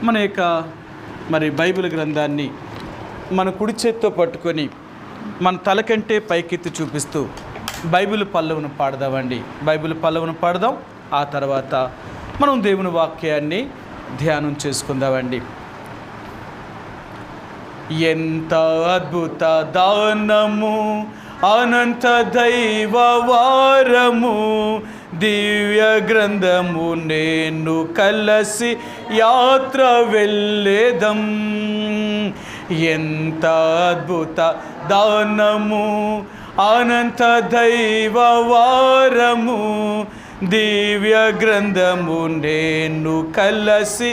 మన యొక్క బైబిల్ గ్రంథాన్ని మన కుడి చేత్తో పట్టుకొని మన తలకంటే పైకెత్తి చూపిస్తూ బైబిల్ పల్లవును పాడదామండి. బైబిల్ పల్లవును పాడదాం. ఆ తర్వాత మనం దేవుని వాక్యాన్ని ధ్యానం చేసుకుందామండి. ఎంత అద్భుత దానము, అనంత దైవ వారము, దివ్య గ్రంథము నేను కలసి యాత్ర వెళ్ళేదం. ఎంత అద్భుత దానము, అనంత దైవ వారము, దివ్య గ్రంథము నేను కలసి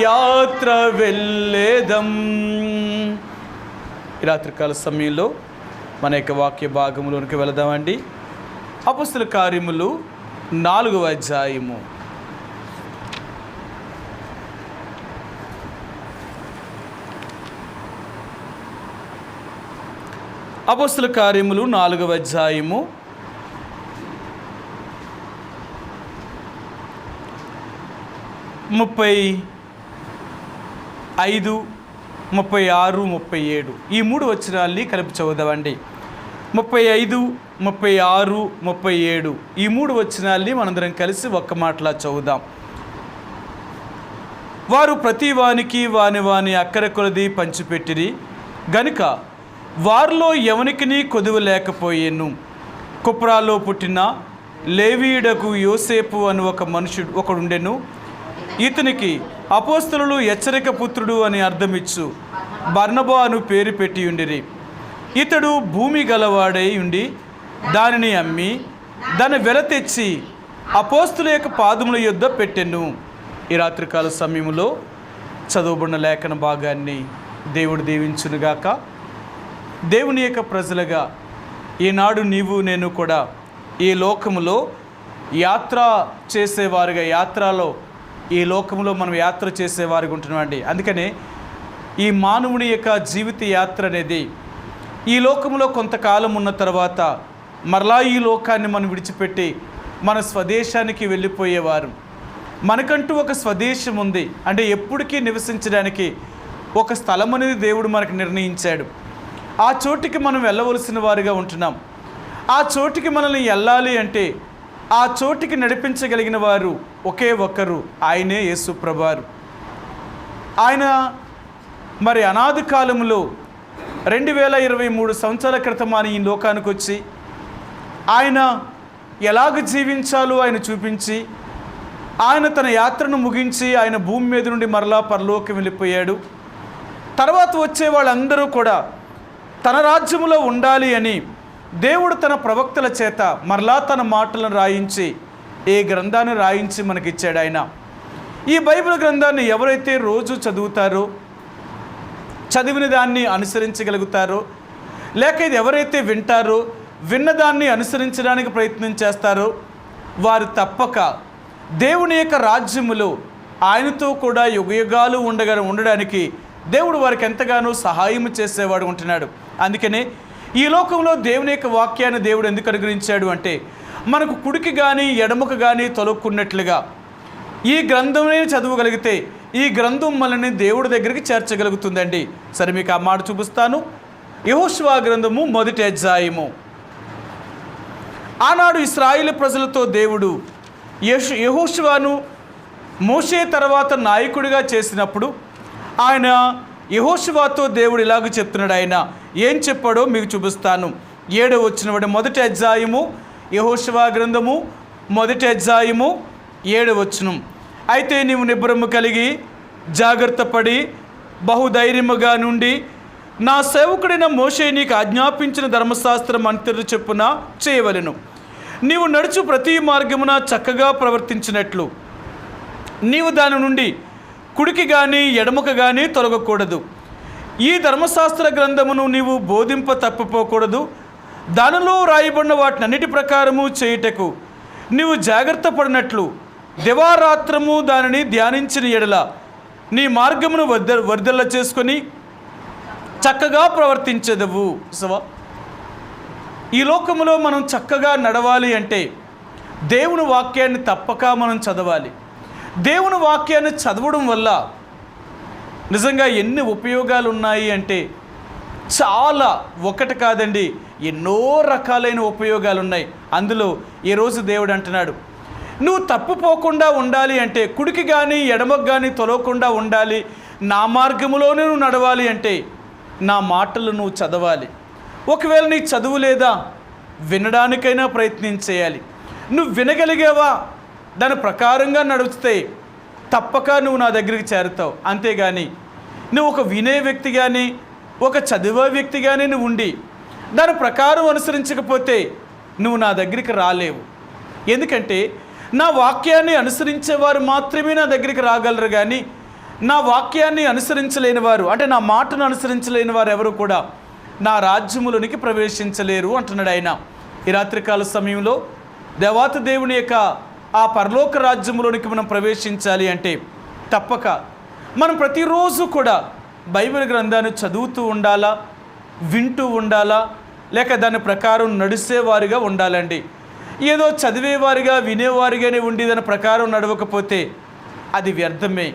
యాత్ర వెళ్ళేదం. ఈ రాత్రికాల సమయంలో మన యొక్క వాక్య భాగంలోనికి వెళదామండి. అపొస్తలుల కార్యములు 4వ అధ్యాయము. అపొస్తలుల కార్యములు 4వ అధ్యాయము 35, 36, 37 ఈ 3 వచనాల్ని కలిపి చదువుదామండి. 35, 36, 37 ఈ 3 వచనాల్ని మనందరం కలిసి ఒక్క మాటలా చదువుదాం. వారు ప్రతి వానికి వాని అక్కర కొలది పంచిపెట్టిరి గనుక వారిలో ఎవనికిని కొదువ లేకపోయేను. కుప్రాలో పుట్టిన లేవీయుడకు యోసేపు అని ఒక మనుషుడు ఒకడుండెను. ఇతనికి అపోస్తలులు హెచ్చరిక పుత్రుడు అని అర్థమిచ్చు బర్నబా అను పేరు పెట్టి ఉండిరి. ఇతడు భూమి గలవాడై ఉండి దానిని అమ్మి దాని వెల తెచ్చి అపోస్తలుల యొక్క పాదముల యొద్ద పెట్టెను. ఈ రాత్రికాల సమయంలో చదువుబడిన లేఖన భాగాన్ని దేవుడు దీవించునుగాక. దేవుని యొక్క ప్రజలుగా ఈనాడు నీవు నేను కూడా ఈ లోకములో యాత్ర చేసేవారుగా, ఈ లోకంలో మనం యాత్ర చేసేవారుగా ఉంటున్నామండి. అందుకనే ఈ మానవుని యొక్క జీవిత యాత్ర అనేది ఈ లోకంలో కొంతకాలం ఉన్న తర్వాత మరలా ఈ లోకాన్ని మనం విడిచిపెట్టి మన స్వదేశానికి వెళ్ళిపోయేవారు. మనకంటూ ఒక స్వదేశం ఉంది, అంటే ఎప్పటికీ నివసించడానికి ఒక స్థలం అనేది దేవుడు మనకు నిర్ణయించాడు. ఆ చోటికి మనం వెళ్ళవలసిన వారుగా ఉంటున్నాం. ఆ చోటికి మనల్ని వెళ్ళాలి అంటే ఆ చోటికి నడిపించగలిగిన వారు ఒకే ఒక్కరు, ఆయనే యేసు ప్రభువారు. ఆయన అనాది కాలంలో 2023 సంవత్సరాల క్రితం ఈ లోకానికి వచ్చి ఆయన ఎలాగ జీవించాలో ఆయన చూపించి ఆయన తన యాత్రను ముగించి ఆయన భూమి మీద నుండి మరలా పరలోకం వెళ్ళిపోయాడు. తర్వాత వచ్చే వాళ్ళందరూ కూడా తన రాజ్యములో ఉండాలి అని దేవుడు తన ప్రవక్తల చేత మరలా తన మాటలను రాయించి ఈ గ్రంథాన్ని రాయించి మనకిచ్చాడు. ఆయన ఈ బైబిల్ గ్రంథాన్ని ఎవరైతే రోజు చదువుతారో, చదివిన దాన్ని అనుసరించగలుగుతారో, లేక ఇది ఎవరైతే వింటారో, విన్నదాన్ని అనుసరించడానికి ప్రయత్నం చేస్తారో వారు తప్పక దేవుని యొక్క రాజ్యములో ఆయనతో కూడా యుగయుగాలు ఉండడానికి దేవుడు వారికి ఎంతగానో సహాయం చేసేవాడు ఉంటున్నాడు. అందుకనే ఈ లోకంలో దేవుని యొక్క వాక్యాన్ని దేవుడు ఎందుకు అనుగ్రహించాడు అంటే మనకు కుడికి కానీ ఎడమకు కానీ తొలక్కున్నట్లుగా ఈ గ్రంథంనే చదవగలిగితే ఈ గ్రంథం మనల్ని దేవుడి దగ్గరికి చేర్చగలుగుతుందండి. సరే, మీకు ఆ మాట చూపిస్తాను. యెహోషువ గ్రంథము 1వ అధ్యాయము. ఆనాడు ఇశ్రాయేలు ప్రజలతో దేవుడు యెహోషువను మోషే తర్వాత నాయకుడిగా చేసినప్పుడు ఆయన యెహోషువతో దేవుడు ఇలాగ చెప్తున్నాడు. ఆయన ఏం చెప్పాడో మీకు చూపిస్తాను. 7వ వచనం, 1వ అధ్యాయము యెహోషువ గ్రంథము 1వ అధ్యాయము 7వ వచనం. అయితే నీవు నిబ్బరము కలిగి జాగ్రత్త పడి బహుధైర్యముగా నుండి నా సేవకుడైన మోషే నీకు ఆజ్ఞాపించిన ధర్మశాస్త్రం అంతరు చెప్పున చేయవలెను. నీవు నడుచు ప్రతి మార్గమున చక్కగా ప్రవర్తించినట్లు నీవు దాని నుండి కుడికి కానీ ఎడమకు కానీ తొలగకూడదు. ఈ ధర్మశాస్త్ర గ్రంథమును నీవు బోధింప తప్పిపోకూడదు. దానిలో రాయబడిన వాటినన్నిటి ప్రకారము చేయుటకు నీవు జాగ్రత్త పడినట్లు దివారాత్రము దానిని ధ్యానించిన ఎడల నీ మార్గమును వర్ధిల్ల చేసుకొని చక్కగా ప్రవర్తించదవు. ఈ లోకములో మనం చక్కగా నడవాలి అంటే దేవుని వాక్యాన్ని తప్పక మనం చదవాలి. దేవుని వాక్యాన్ని చదవడం వల్ల నిజంగా ఎన్ని ఉపయోగాలు ఉన్నాయి అంటే చాలా, ఒకటి కాదండి, ఎన్నో రకాలైన ఉపయోగాలు ఉన్నాయి. అందులో ఈరోజు దేవుడు అంటున్నాడు, నువ్వు తప్పుపోకుండా ఉండాలి అంటే, కుడికి కానీ ఎడమకు కానీ తొలగకుండా ఉండాలి, నా మార్గములోనే నువ్వు నడవాలి అంటే నా మాటలు నువ్వు చదవాలి. ఒకవేళ నీకు చదువు లేదా, వినడానికైనా ప్రయత్నం చేయాలి. నువ్వు వినగలిగావా, దాని ప్రకారంగా నడిస్తే తప్పక నువ్వు నా దగ్గరికి చేరుతావు. అంతేగాని నువ్వు ఒక వినే వ్యక్తి కానీ ఒక చదివే వ్యక్తి కానీ నువ్వు ఉండి దాని ప్రకారం అనుసరించకపోతే నువ్వు నా దగ్గరికి రాలేవు. ఎందుకంటే నా వాక్యాన్ని అనుసరించేవారు మాత్రమే నా దగ్గరికి రాగలరు, కానీ నా వాక్యాన్ని అనుసరించలేని వారు, అంటే నా మాటను అనుసరించలేని వారు ఎవరు కూడా నా రాజ్యములోనికి ప్రవేశించలేరు అంటున్నాడు ఆయన. ఈ రాత్రికాల సమయంలో దేవాతి దేవుని యొక్క ఆ పరలోక రాజ్యములోనికి మనం ప్రవేశించాలి అంటే తప్పక మనం ప్రతిరోజు కూడా బైబిల్ గ్రంథాన్ని చదువుతూ ఉండాలా, వింటూ ఉండాలా, లేక దాని ప్రకారం నడిచేవారిగా ఉండాలండి. ఏదో చదివేవారిగా వినేవారిగానే ఉండి దాని ప్రకారం నడవకపోతే అది వ్యర్థమే.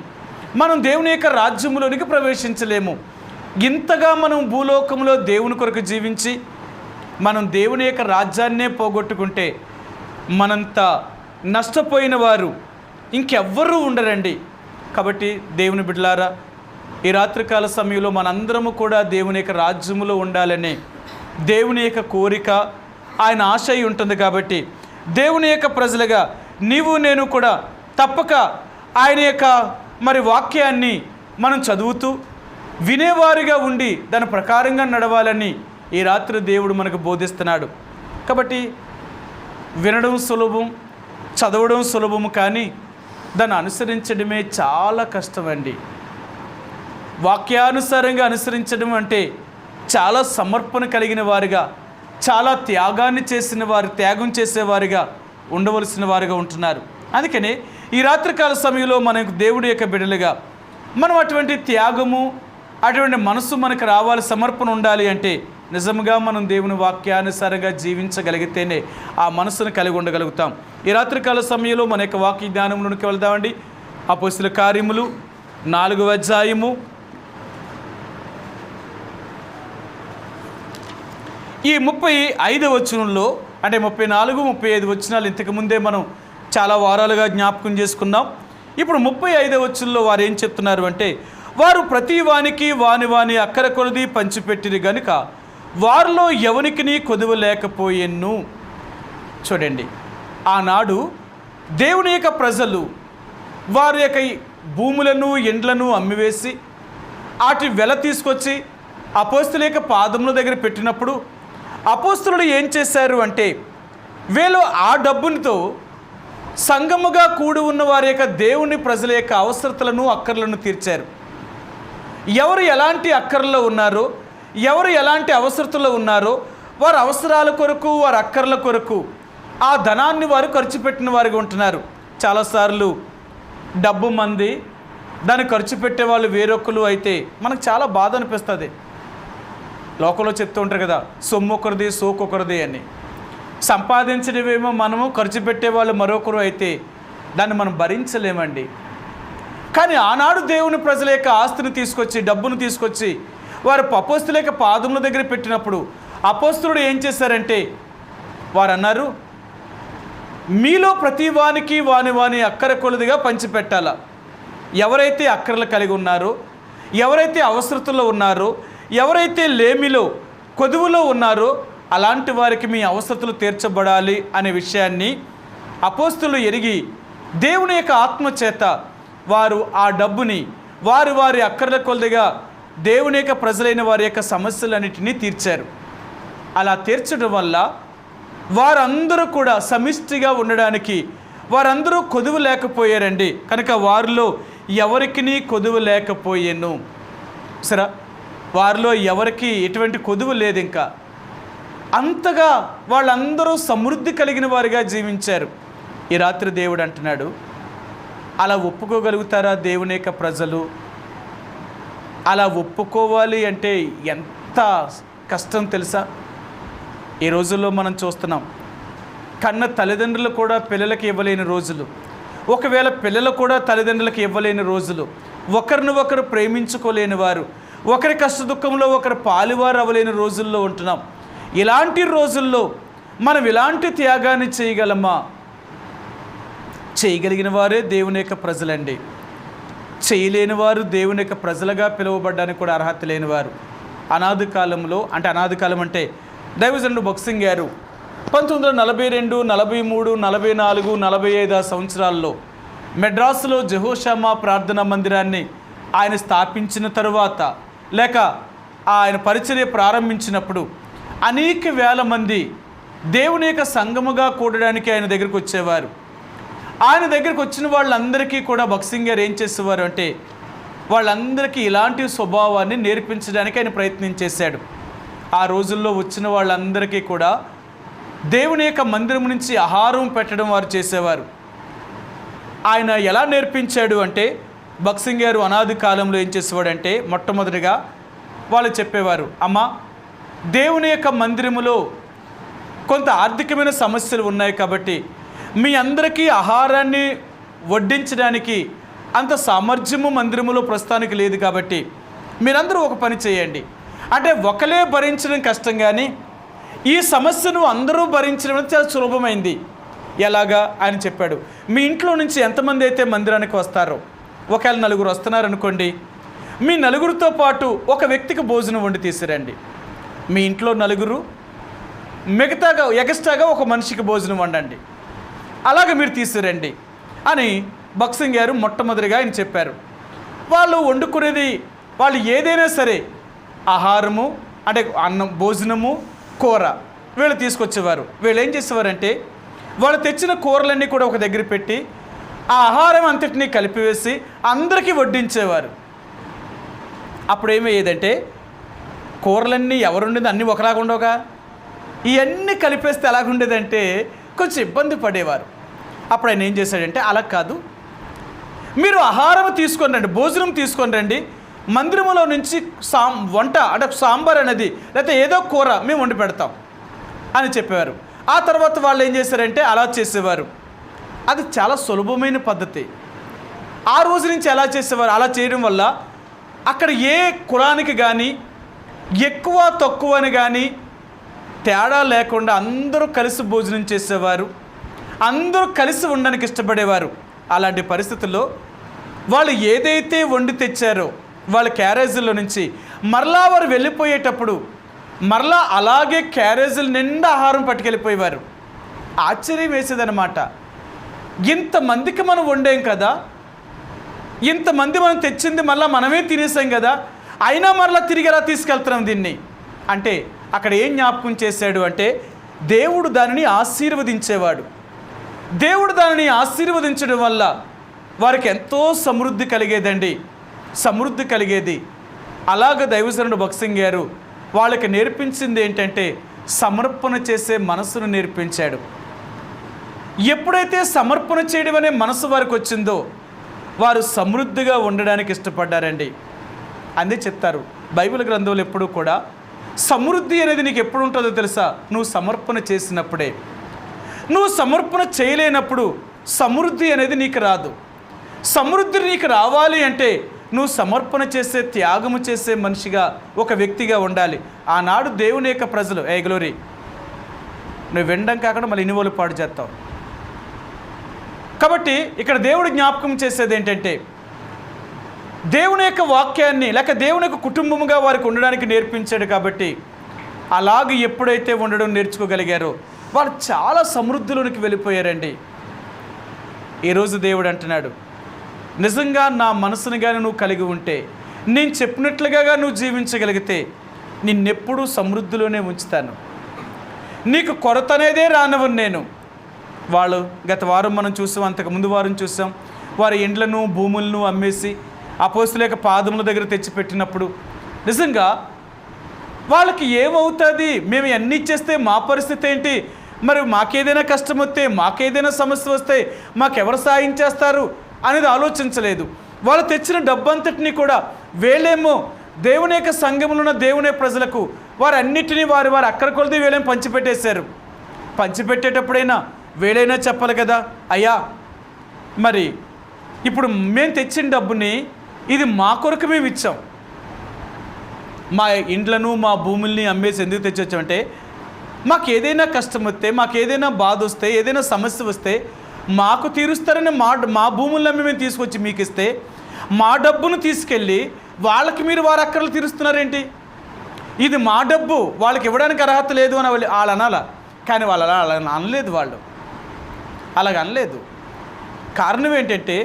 మనం దేవుని యొక్క రాజ్యములోనికి ప్రవేశించలేము. ఇంతగా మనం భూలోకంలో దేవుని కొరకు జీవించి మనం దేవుని యొక్క రాజ్యాన్నే పోగొట్టుకుంటే మనంత నష్టపోయిన వారు ఇంకెవ్వరూ ఉండరండి. కాబట్టి దేవుని బిడ్డలారా, ఈ రాత్రికాల సమయంలో మనందరము కూడా దేవుని యొక్క రాజ్యములో ఉండాలనే దేవుని యొక్క కోరిక, ఆయన ఆశ ఉంటుంది. కాబట్టి దేవుని యొక్క ప్రజలుగా నీవు నేను కూడా తప్పక ఆయన యొక్క వాక్యాన్ని మనం చదువుతూ వినేవారిగా ఉండి దాని ప్రకారంగా నడవాలని ఈ రాత్రి దేవుడు మనకు బోధిస్తున్నాడు. కాబట్టి వినడం సులభం, చదవడం సులభము, కానీ దాన్ని అనుసరించడమే చాలా కష్టమండి. వాక్యానుసారంగా అనుసరించడం అంటే చాలా సమర్పణ కలిగిన వారిగా, చాలా త్యాగం చేసేవారిగా ఉండవలసిన వారిగా ఉంటున్నారు. అందుకని ఈ రాత్రికాల సమయంలో మనకు దేవుడి యొక్క బిడ్డలుగా మనం అటువంటి త్యాగము, అటువంటి మనసు మనకు రావాలి, సమర్పణ ఉండాలి అంటే నిజంగా మనం దేవుని వాక్యానుసారంగా జీవించగలిగితేనే ఆ మనసును కలిగి ఉండగలుగుతాం. ఈ రాత్రికాల సమయంలో మన యొక్క వాక్య జ్ఞానంలోనికి వెళ్దామండి. అపోస్తలుల కార్యములు 4వ అధ్యాయము ఈ 35వ వచనంలో, అంటే 34, 35 వచనాలు ఇంతకుముందే మనం చాలా వారాలుగా జ్ఞాపకం చేసుకున్నాం. ఇప్పుడు 35వ వచనంలో వారు ఏం చెప్తున్నారు అంటే, వారు ప్రతి వానికి వాని అక్కర కొలది పంచిపెట్టిరి గనుక వారిలో ఎవనికిని కొదువ లేకపోయెను. చూడండి, ఆనాడు దేవుని యొక్క ప్రజలు వారి యొక్క భూములను ఎండ్లను అమ్మివేసి వాటి వెల తీసుకొచ్చి అపోస్తలుల యొక్క పాదముల దగ్గర పెట్టినప్పుడు అపోస్తలులు ఏం చేశారు అంటే, వీళ్ళు ఆ డబ్బునితో సంఘముగా కూడి ఉన్న వారి యొక్క దేవుని ప్రజల యొక్క అవసరతలను అక్కర్లను తీర్చారు. ఎవరు ఎలాంటి అక్కర్లో ఉన్నారో, ఎవరు ఎలాంటి అవసరతలో ఉన్నారో వారి అవసరాల కొరకు, వారి అక్కర్ల కొరకు ఆ ధనాన్ని వారు ఖర్చు పెట్టిన వారిగా ఉంటున్నారు. చాలాసార్లు డబ్బు మంది, దాన్ని ఖర్చు పెట్టే వాళ్ళు వేరొకరు అయితే మనకు చాలా బాధ అనిపిస్తుంది. లోకంలో చెప్తూ ఉంటారు కదా, సొమ్ము ఒకరిది సోకొకరిది అని. సంపాదించడమేమో మనము, ఖర్చు పెట్టేవాళ్ళు మరొకరు అయితే దాన్ని మనం భరించలేమండి. కానీ ఆనాడు దేవుని ప్రజల యొక్క ఆస్తిని తీసుకొచ్చి, డబ్బును తీసుకొచ్చి వారు అపోస్తలుల యొక్క పాదముల దగ్గర పెట్టినప్పుడు అపోస్తలుడు ఏం చేశారంటే, వారు అన్నారు, మీలో ప్రతి వానికి వాని అక్కర కొలదిగా పంచిపెట్టాల. ఎవరైతే అక్కరలు కలిగి ఉన్నారో, ఎవరైతే అవసరతలో ఉన్నారో, ఎవరైతే లేమిలో కొదువులో ఉన్నారో అలాంటి వారికి మీ అవసరతలు తీర్చబడాలి అనే విషయాన్ని అపోస్తలులు ఎరిగి దేవుని యొక్క ఆత్మ చేత వారు ఆ డబ్బుని వారి అక్కర్ల కొలదిగా దేవుని యొక్క ప్రజలైన వారి యొక్క సమస్యలన్నిటినీ తీర్చారు. అలా తీర్చడం వల్ల వారందరూ కూడా సమిష్టిగా ఉండడానికి వారందరూ కొదువు లేకపోయారండి. కనుక వారిలో ఎవరికి కొదువు లేకపోయాను. సరే, వారిలో ఎవరికి ఎటువంటి కొదువు లేదు. ఇంకా అంతగా వాళ్ళందరూ సమృద్ధి కలిగిన వారిగా జీవించారు. ఈ రాత్రి దేవుడు అంటున్నాడు, అలా ఒప్పుకోగలుగుతారా దేవుని యొక్క ప్రజలు? అలా ఒప్పుకోవాలి అంటే ఎంత కష్టం తెలుసా? ఈ రోజుల్లో మనం చూస్తున్నాం, కన్న తల్లిదండ్రులు కూడా పిల్లలకి ఇవ్వలేని రోజులు, ఒకవేళ పిల్లలు కూడా తల్లిదండ్రులకు ఇవ్వలేని రోజులు. ఒకరిని ఒకరు ప్రేమించుకోలేని వారు, ఒకరి కష్ట దుఃఖంలో ఒకరు పాలువారు అవ్వలేని రోజుల్లో ఉంటున్నాం. ఇలాంటి రోజుల్లో మనం ఇలాంటి త్యాగాన్ని చేయగలమా? చేయగలిగిన వారే దేవుని యొక్క ప్రజలండి. చేయలేని వారు దేవుని యొక్క ప్రజలుగా పిలువబడ్డానికి కూడా అర్హత లేనివారు. అనాది కాలంలో అనాది కాలం అంటే దైవజనుడు భగత్ సింగ్ గారు 1942, 43, 44, 45 సంవత్సరాల్లో మెడ్రాసులో జెహోషామా ప్రార్థనా మందిరాన్ని ఆయన స్థాపించిన తరువాత, లేక ఆయన పరిచర్య ప్రారంభించినప్పుడు అనేక వేల మంది దేవుని యొక్క సంఘముగా కూడడానికి ఆయన దగ్గరికి వచ్చేవారు. ఆయన దగ్గరికి వచ్చిన వాళ్ళందరికీ కూడా భగత్ సింగ్ గారు ఏం చేసేవారు అంటే వాళ్ళందరికీ ఇలాంటి స్వభావాన్ని నేర్పించడానికి ఆయన ప్రయత్నం చేశాడు. ఆ రోజుల్లో వచ్చిన వాళ్ళందరికీ కూడా దేవుని యొక్క మందిరం నుంచి ఆహారం పెట్టడం వారు చేసేవారు. ఆయన ఎలా నేర్పించాడు అంటే భగత్ సింగ్ గారు అనాది కాలంలో ఏం చేసేవాడంటే మొట్టమొదటిగా వాళ్ళు చెప్పేవారు, అమ్మ దేవుని యొక్క మందిరములో కొంత ఆర్థికమైన సమస్యలు ఉన్నాయి కాబట్టి మీ అందరికీ ఆహారాన్ని వడ్డించడానికి అంత సామర్థ్యము మందిరములో ప్రస్తుతానికి లేదు కాబట్టి మీరందరూ ఒక పని చేయండి. అంటే ఒకలే భరించడం కష్టం, కానీ ఈ సమస్యను అందరూ భరించడం చాలా సులభమైంది. ఎలాగా అని చెప్పాడు. మీ ఇంట్లో నుంచి ఎంతమంది అయితే మందిరానికి వస్తారో, ఒకవేళ 4 వస్తున్నారనుకోండి, మీ 4తో పాటు ఒక వ్యక్తికి భోజనం వండి తీసుకురండి. మీ ఇంట్లో 4, మిగతాగా ఎక్స్ట్రాగా ఒక మనిషికి భోజనం వండండి. అలాగే మీరు తీసుకురండి అని భగత్ సింగ్ గారు మొట్టమొదటిగా ఆయన చెప్పారు. వాళ్ళు వండుకునేది వాళ్ళు ఏదైనా సరే, ఆహారము అంటే అన్నం, భోజనము, కూర వీళ్ళు తీసుకొచ్చేవారు. వీళ్ళు ఏం చేసేవారంటే వాళ్ళు తెచ్చిన కూరలన్నీ కూడా ఒక దగ్గర పెట్టి ఆ ఆహారం అంతటినీ కలిపివేసి అందరికీ వడ్డించేవారు. అప్పుడు ఏమయ్యేదంటే కూరలన్నీ ఎవరుండేది అన్నీ ఒకలాగా ఉండవుగా, ఇవన్నీ కలిపేస్తే ఎలాగుండేదంటే కొంచెం ఇబ్బంది పడేవారు. అప్పుడు ఆయన ఏం చేశాడంటే అలా కాదు, మీరు ఆహారం తీసుకొని రండి, భోజనం తీసుకొని రండి, మందిరంలో నుంచి వంట అంటే సాంబార్ అనేది లేకపోతే ఏదో కూర మేము వండి పెడతాం అని చెప్పేవారు. ఆ తర్వాత వాళ్ళు ఏం చేశారంటే అలా చేసేవారు. అది చాలా సులభమైన పద్ధతి. ఆ రోజు నుంచి ఎలా చేసేవారు, అలా చేయడం వల్ల అక్కడ ఏ కులానికి కానీ ఎక్కువ తక్కువ అని కానీ తేడా లేకుండా అందరూ కలిసి భోజనం చేసేవారు, అందరూ కలిసి ఉండడానికి ఇష్టపడేవారు. అలాంటి పరిస్థితుల్లో వాళ్ళు ఏదైతే వండి తెచ్చారో వాళ్ళ క్యారేజీల్లో నుంచి మరలా వారు వెళ్ళిపోయేటప్పుడు మరలా అలాగే క్యారేజీల నిండా ఆహారం పట్టుకెళ్ళిపోయేవారు. ఆశ్చర్యం వేసేదన్నమాట. ఇంతమందికి మనం వండాం కదా, ఇంతమంది మనం తెచ్చింది మళ్ళీ మనమే తినేసాం కదా, అయినా మరలా తిరిగి ఎలా తీసుకెళ్తున్నాం దీన్ని అంటే అక్కడ ఏం జ్ఞాపకం చేశాడు అంటే దేవుడు దానిని ఆశీర్వదించేవాడు. దేవుడు దానిని ఆశీర్వదించడం వల్ల వారికి ఎంతో సమృద్ధి కలిగేదండి, సమృద్ధి కలిగేది. అలాగ దైవజనుడు భగత్ సింగ్ గారు వాళ్ళకి నేర్పించింది ఏంటంటే సమర్పణ చేసే మనసును నేర్పించాడు. ఎప్పుడైతే సమర్పణ చేయడం అనే మనసు వారికి వచ్చిందో వారు సమృద్ధిగా ఉండడానికి ఇష్టపడ్డారండి. అందే చెప్తారు బైబిల్ గ్రంథంలో ఎప్పుడూ కూడా సమృద్ధి అనేది నీకు ఎప్పుడు ఉంటుందో తెలుసా, నువ్వు సమర్పణ చేసినప్పుడే. నువ్వు సమర్పణ చేయలేనప్పుడు సమృద్ధి అనేది నీకు రాదు. సమృద్ధి నీకు రావాలి అంటే నువ్వు సమర్పణ చేసే, త్యాగము చేసే మనిషిగా, ఒక వ్యక్తిగా ఉండాలి. ఆనాడు దేవుని యొక్క ప్రజలు గ్లోరీ నువ్వు వినడం కాకుండా మళ్ళీ ఇన్నివోలు పాడు చేస్తావు. కాబట్టి ఇక్కడ దేవుడు జ్ఞాపకం చేసేది ఏంటంటే దేవుని యొక్క వాక్యాన్ని లేక దేవుని యొక్క కుటుంబముగా వారికి ఉండడానికి నేర్పించాడు. కాబట్టి అలాగే ఎప్పుడైతే ఉండడం నేర్చుకోగలిగారో వాళ్ళు చాలా సమృద్ధిలోనికి వెళ్ళిపోయారండి. ఈరోజు దేవుడు అంటున్నాడు, నిజంగా నా మనసును కానీ నువ్వు కలిగి ఉంటే, నేను చెప్పినట్లుగా నువ్వు జీవించగలిగితే నిన్నెప్పుడూ సమృద్ధిలోనే ఉంచుతాను, నీకు కొరత అనేదే రానివ్వను నేను. వాళ్ళు గత వారం మనం చూసాం, అంతకు ముందు వారం చూసాం, వారి ఇండ్లను భూములను అమ్మేసి అపోస్తలుల యొక్క పాదముల దగ్గర తెచ్చిపెట్టినప్పుడు నిజంగా వాళ్ళకి ఏమవుతుంది, మేము అన్నీ ఇచ్చేస్తే మా పరిస్థితి ఏంటి, మరి మాకేదైనా కష్టం వస్తే, మాకేదైనా సమస్య వస్తే మాకెవరు సాయం చేస్తారు అనేది ఆలోచించలేదు. వాళ్ళు తెచ్చిన డబ్బంతటినీ కూడా వేలేమో దేవుని యొక్క సంఘంలో ఉన్న దేవుని ప్రజలకు వారు అన్నిటినీ వారి అక్కర కొలది వేలేమో పంచిపెట్టేశారు. పంచిపెట్టేటప్పుడైనా వేలైనా చెప్పాలి కదా, అయ్యా మరి ఇప్పుడు మేము తెచ్చిన డబ్బుని ఇది మా కొరకు మేము ఇచ్చాం. మా ఇండ్లను మా భూముల్ని అమ్మేసి ఎందుకు తెచ్చొచ్చామంటే మాకు ఏదైనా కష్టం వస్తే, మాకు ఏదైనా బాధ వస్తే, ఏదైనా సమస్య వస్తే మాకు తీరుస్తారని మా భూములను అమ్మి మేము తీసుకొచ్చి మీకు ఇస్తే మా డబ్బును తీసుకెళ్ళి వాళ్ళకి మీరు వారి అక్కర్లు తీరుస్తున్నారేంటి? ఇది మా డబ్బు, వాళ్ళకి ఇవ్వడానికి అర్హత లేదు అని వాళ్ళు అనాల. కానీ వాళ్ళు అలా అనలేదు. వాళ్ళు అలాగ అనలేదు. కారణం ఏంటంటే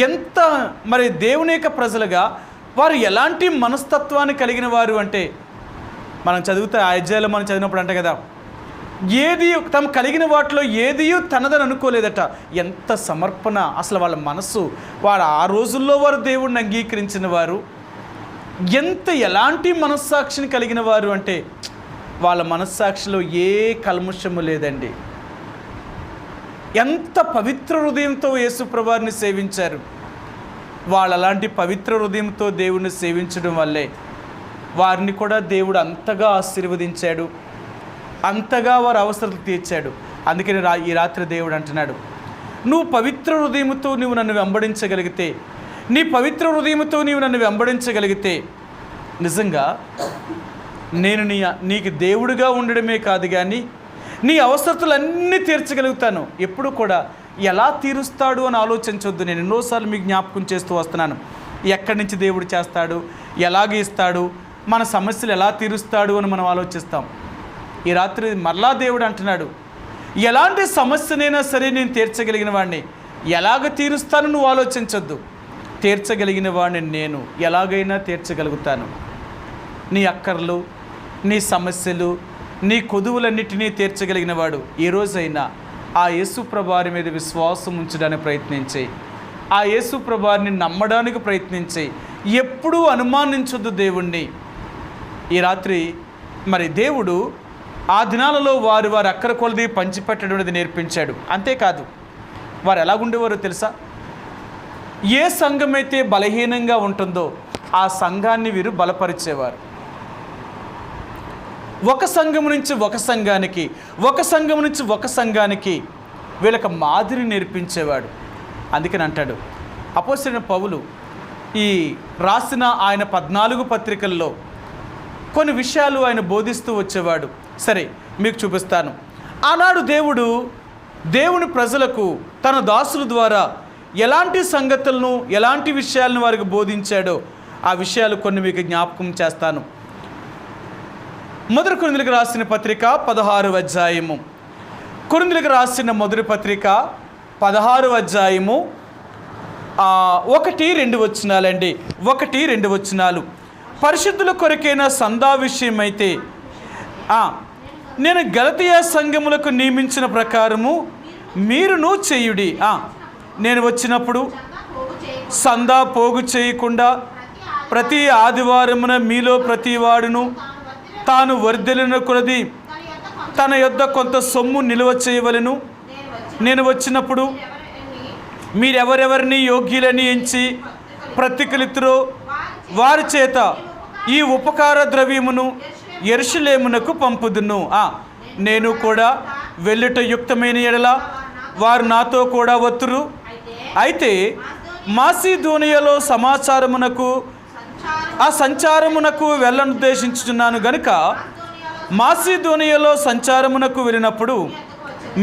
ఎంత మరి దేవుని యొక్క ప్రజలుగా వారు ఎలాంటి మనస్తత్వాన్ని కలిగిన వారు అంటే, మనం చదివితే ఆ అధ్యాయంలో మనం చదివినప్పుడు అంటే కదా, ఏది తమ కలిగిన వాటిలో ఏది తనదని అనుకోలేదట. ఎంత సమర్పణ అసలు వాళ్ళ మనస్సు. వారు ఆ రోజుల్లో వారు దేవుడిని అంగీకరించిన వారు ఎలాంటి మనస్సాక్షిని కలిగిన వారు అంటే, వాళ్ళ మనస్సాక్షిలో ఏ కల్ముషము లేదండి. ఎంత పవిత్ర హృదయంతో యేసుప్రభువుని సేవించారు. వాళ్ళు అలాంటి పవిత్ర హృదయంతో దేవుడిని సేవించడం వల్లే వారిని కూడా దేవుడు అంతగా ఆశీర్వదించాడు, అంతగా వారి అవసరాలు తీర్చాడు. అందుకని ఈ రాత్రి దేవుడు అంటున్నాడు, నువ్వు పవిత్ర హృదయంతో నువ్వు నన్ను వెంబడించగలిగితే, నీ పవిత్ర హృదయంతో నీవు నన్ను వెంబడించగలిగితే నిజంగా నేను నీకు దేవుడిగా ఉండడమే కాదు కానీ నీ అవసరతలన్నీ తీర్చగలుగుతాను. ఎప్పుడు కూడా ఎలా తీరుస్తాడు అని ఆలోచించవద్దు. నేను ఎన్నోసార్లు మీకు జ్ఞాపకం చేస్తూ వస్తున్నాను. ఎక్కడి నుంచి దేవుడు చేస్తాడు, ఎలాగ ఇస్తాడు, మన సమస్యలు ఎలా తీరుస్తాడు అని మనం ఆలోచిస్తాం. ఈ రాత్రి మరలా దేవుడు అంటున్నాడు, ఎలాంటి సమస్యనైనా సరే నేను తీర్చగలిగిన వాడిని. ఎలాగ తీరుస్తాను నువ్వు ఆలోచించొద్దు. తీర్చగలిగిన వాడిని నేను ఎలాగైనా తీర్చగలుగుతాను. నీ అక్కర్లు, నీ సమస్యలు, నీ కొదువులన్నిటినీ తీర్చగలిగిన వాడు. ఏ రోజైనా ఆ యేసుప్రభువారి మీద విశ్వాసం ఉంచడానికి ప్రయత్నించి, ఆ యేసుప్రభువారిని నమ్మడానికి ప్రయత్నించి, ఎప్పుడూ అనుమానించొద్దు దేవుణ్ణి. ఈ రాత్రి మరి దేవుడు ఆ దినాలలో వారి అక్కర కొలది పంచిపెట్టడం అనేది నేర్పించాడు. అంతేకాదు, వారు ఎలాగుండేవారో తెలుసా? ఏ సంఘం అయితే బలహీనంగా ఉంటుందో ఆ సంఘాన్ని వీరు బలపరిచేవారు. ఒక సంఘం నుంచి ఒక సంఘానికి, ఒక సంఘం నుంచి ఒక సంఘానికి వీళ్ళకి మాదిరి నేర్పించేవాడు. అందుకని అంటాడు అపోస్తలుడైన పౌలు ఈ రాసిన ఆయన 14 పత్రికల్లో కొన్ని విషయాలు ఆయన బోధిస్తూ వచ్చేవాడు. సరే, మీకు చూపిస్తాను. ఆనాడు దేవుని ప్రజలకు తన దాసుల ద్వారా ఎలాంటి సంగతులను, ఎలాంటి విషయాలను వారికి బోధించాడో ఆ విషయాలు కొన్ని మీకు జ్ఞాపకం చేస్తాను. మొదటి కొరింథీయులకు రాసిన పత్రిక 16వ అధ్యాయము. కొరింథీయులకు రాసిన మొదటి పత్రిక 16వ అధ్యాయము 1-2 వచనాలండి. 1-2 వచనాలు. పరిశుద్ధుల కొరకైన సందా విషయమైతే నేను గలతీయ సంఘములకు నియమించిన ప్రకారము మీరును చేయుడి. నేను వచ్చినప్పుడు సందా పోగు చేయకుండా ప్రతి ఆదివారమున మీలో ప్రతి వాడును తాను వర్ధిల్లిన కొలది తన యొద్ద కొంత సొమ్ము నిలువ చేయవలెను. నేను వచ్చినప్పుడు మీరెవరెవరిని యోగ్యులని ఎంచి ప్రతికలితురో వారి చేత ఈ ఉపకార ద్రవ్యమును యెరూషలేమునకు పంపుదును. నేను కూడా వెళ్ళుట యుక్తమైన ఎడల వారు నాతో కూడా వత్తురు. అయితే మాసిదోనియాలో సంచారమునకు వెళ్ళనుద్దేశించుచున్నాను గనుక మాసిదోనియాలో సంచారమునకు వెళ్ళినప్పుడు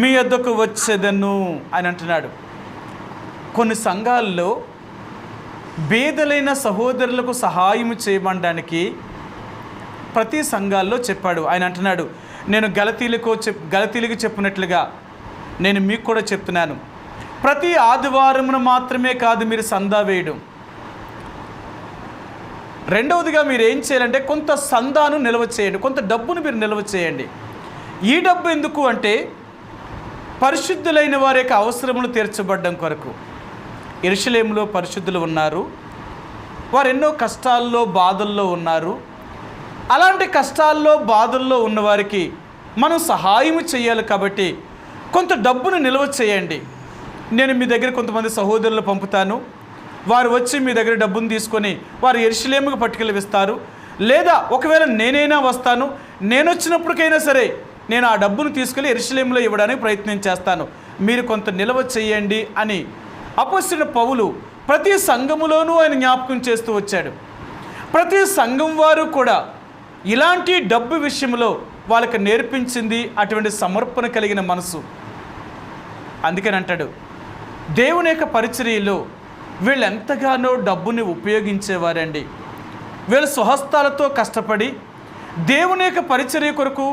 మీ యొద్దకు వచ్చేదను అని అంటున్నాడు. కొన్ని సంఘాల్లో బేదలైన సహోదరులకు సహాయం చేయడానికి ప్రతి సంఘాల్లో చెప్పాడు. ఆయన అంటున్నాడు, నేను గలతీలకు చెప్పినట్లుగా నేను మీకు కూడా చెప్తున్నాను. ప్రతి ఆదివారమున మాత్రమే కాదు మీరు సందా వేయడం. రెండవదిగా మీరు ఏం చేయాలంటే కొంత సందాను నిల్వ చేయండి, కొంత డబ్బును మీరు నిల్వ చేయండి. ఈ డబ్బు ఎందుకు అంటే పరిశుద్ధులైన వారి యొక్క అవసరములు తీర్చబడడం కొరకు. యెరూషలేములో పరిశుద్ధులు ఉన్నారు, వారు ఎన్నో కష్టాల్లో బాధల్లో ఉన్నారు. అలాంటి కష్టాల్లో బాధల్లో ఉన్నవారికి మనం సహాయం చేయాలి కాబట్టి కొంత డబ్బును నిల్వ చేయండి. నేను మీ దగ్గర కొంతమంది సహోదరులు పంపుతాను, వారు వచ్చి మీ దగ్గర డబ్బును తీసుకొని వారు యెరూషలేముకు పట్టుకెళ్ళిస్తారు. లేదా ఒకవేళ నేనైనా వస్తాను, నేను వచ్చినప్పటికైనా సరే నేను ఆ డబ్బును తీసుకెళ్ళి యెరూషలేములో ఇవ్వడానికి ప్రయత్నం చేస్తాను, మీరు కొంత నిల్వ చేయండి అని అపోస్తలుడైన పౌలు ప్రతి సంఘములోనూ ఆయన జ్ఞాపకం చేస్తూ వచ్చాడు. ప్రతి సంఘం వారు కూడా ఇలాంటి డబ్బు విషయంలో వాళ్ళకి నేర్పించింది అటువంటి సమర్పణ కలిగిన మనసు. అందుకని అంటాడు, దేవుని యొక్క పరిచర్యలో వీళ్ళు ఎంతగానో డబ్బుని ఉపయోగించేవారండి. వీళ్ళు స్వహస్తాలతో కష్టపడి దేవుని యొక్క పరిచర్య కొరకు,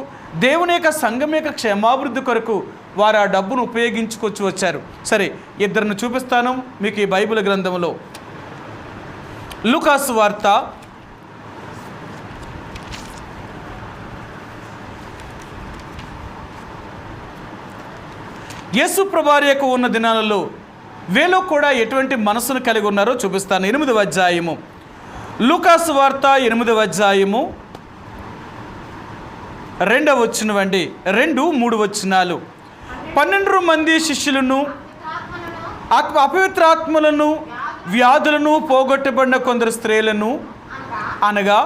దేవుని యొక్క సంఘం యొక్క క్షేమాభివృద్ధి కొరకు వారు ఆ డబ్బును ఉపయోగించుకొచ్చి వచ్చారు. సరే, ఇద్దరిని చూపిస్తాను మీకు ఈ బైబిల్ గ్రంథంలో. లూకాసు వార్త 'యేసు ప్రభువారికి ఉన్న దినాలలో వీళ్ళు కూడా ఎటువంటి మనసును కలిగి ఉన్నారో చూపిస్తాను. 8వ అధ్యాయము, లూకాసు వార్త 8వ అధ్యాయము 2వ వచనం అండి, 2-3 వచనాలు. 12 మంది శిష్యులను, అపవిత్రాత్మలను, వ్యాధులను పోగొట్టబడిన కొందరు స్త్రీలను, అనగా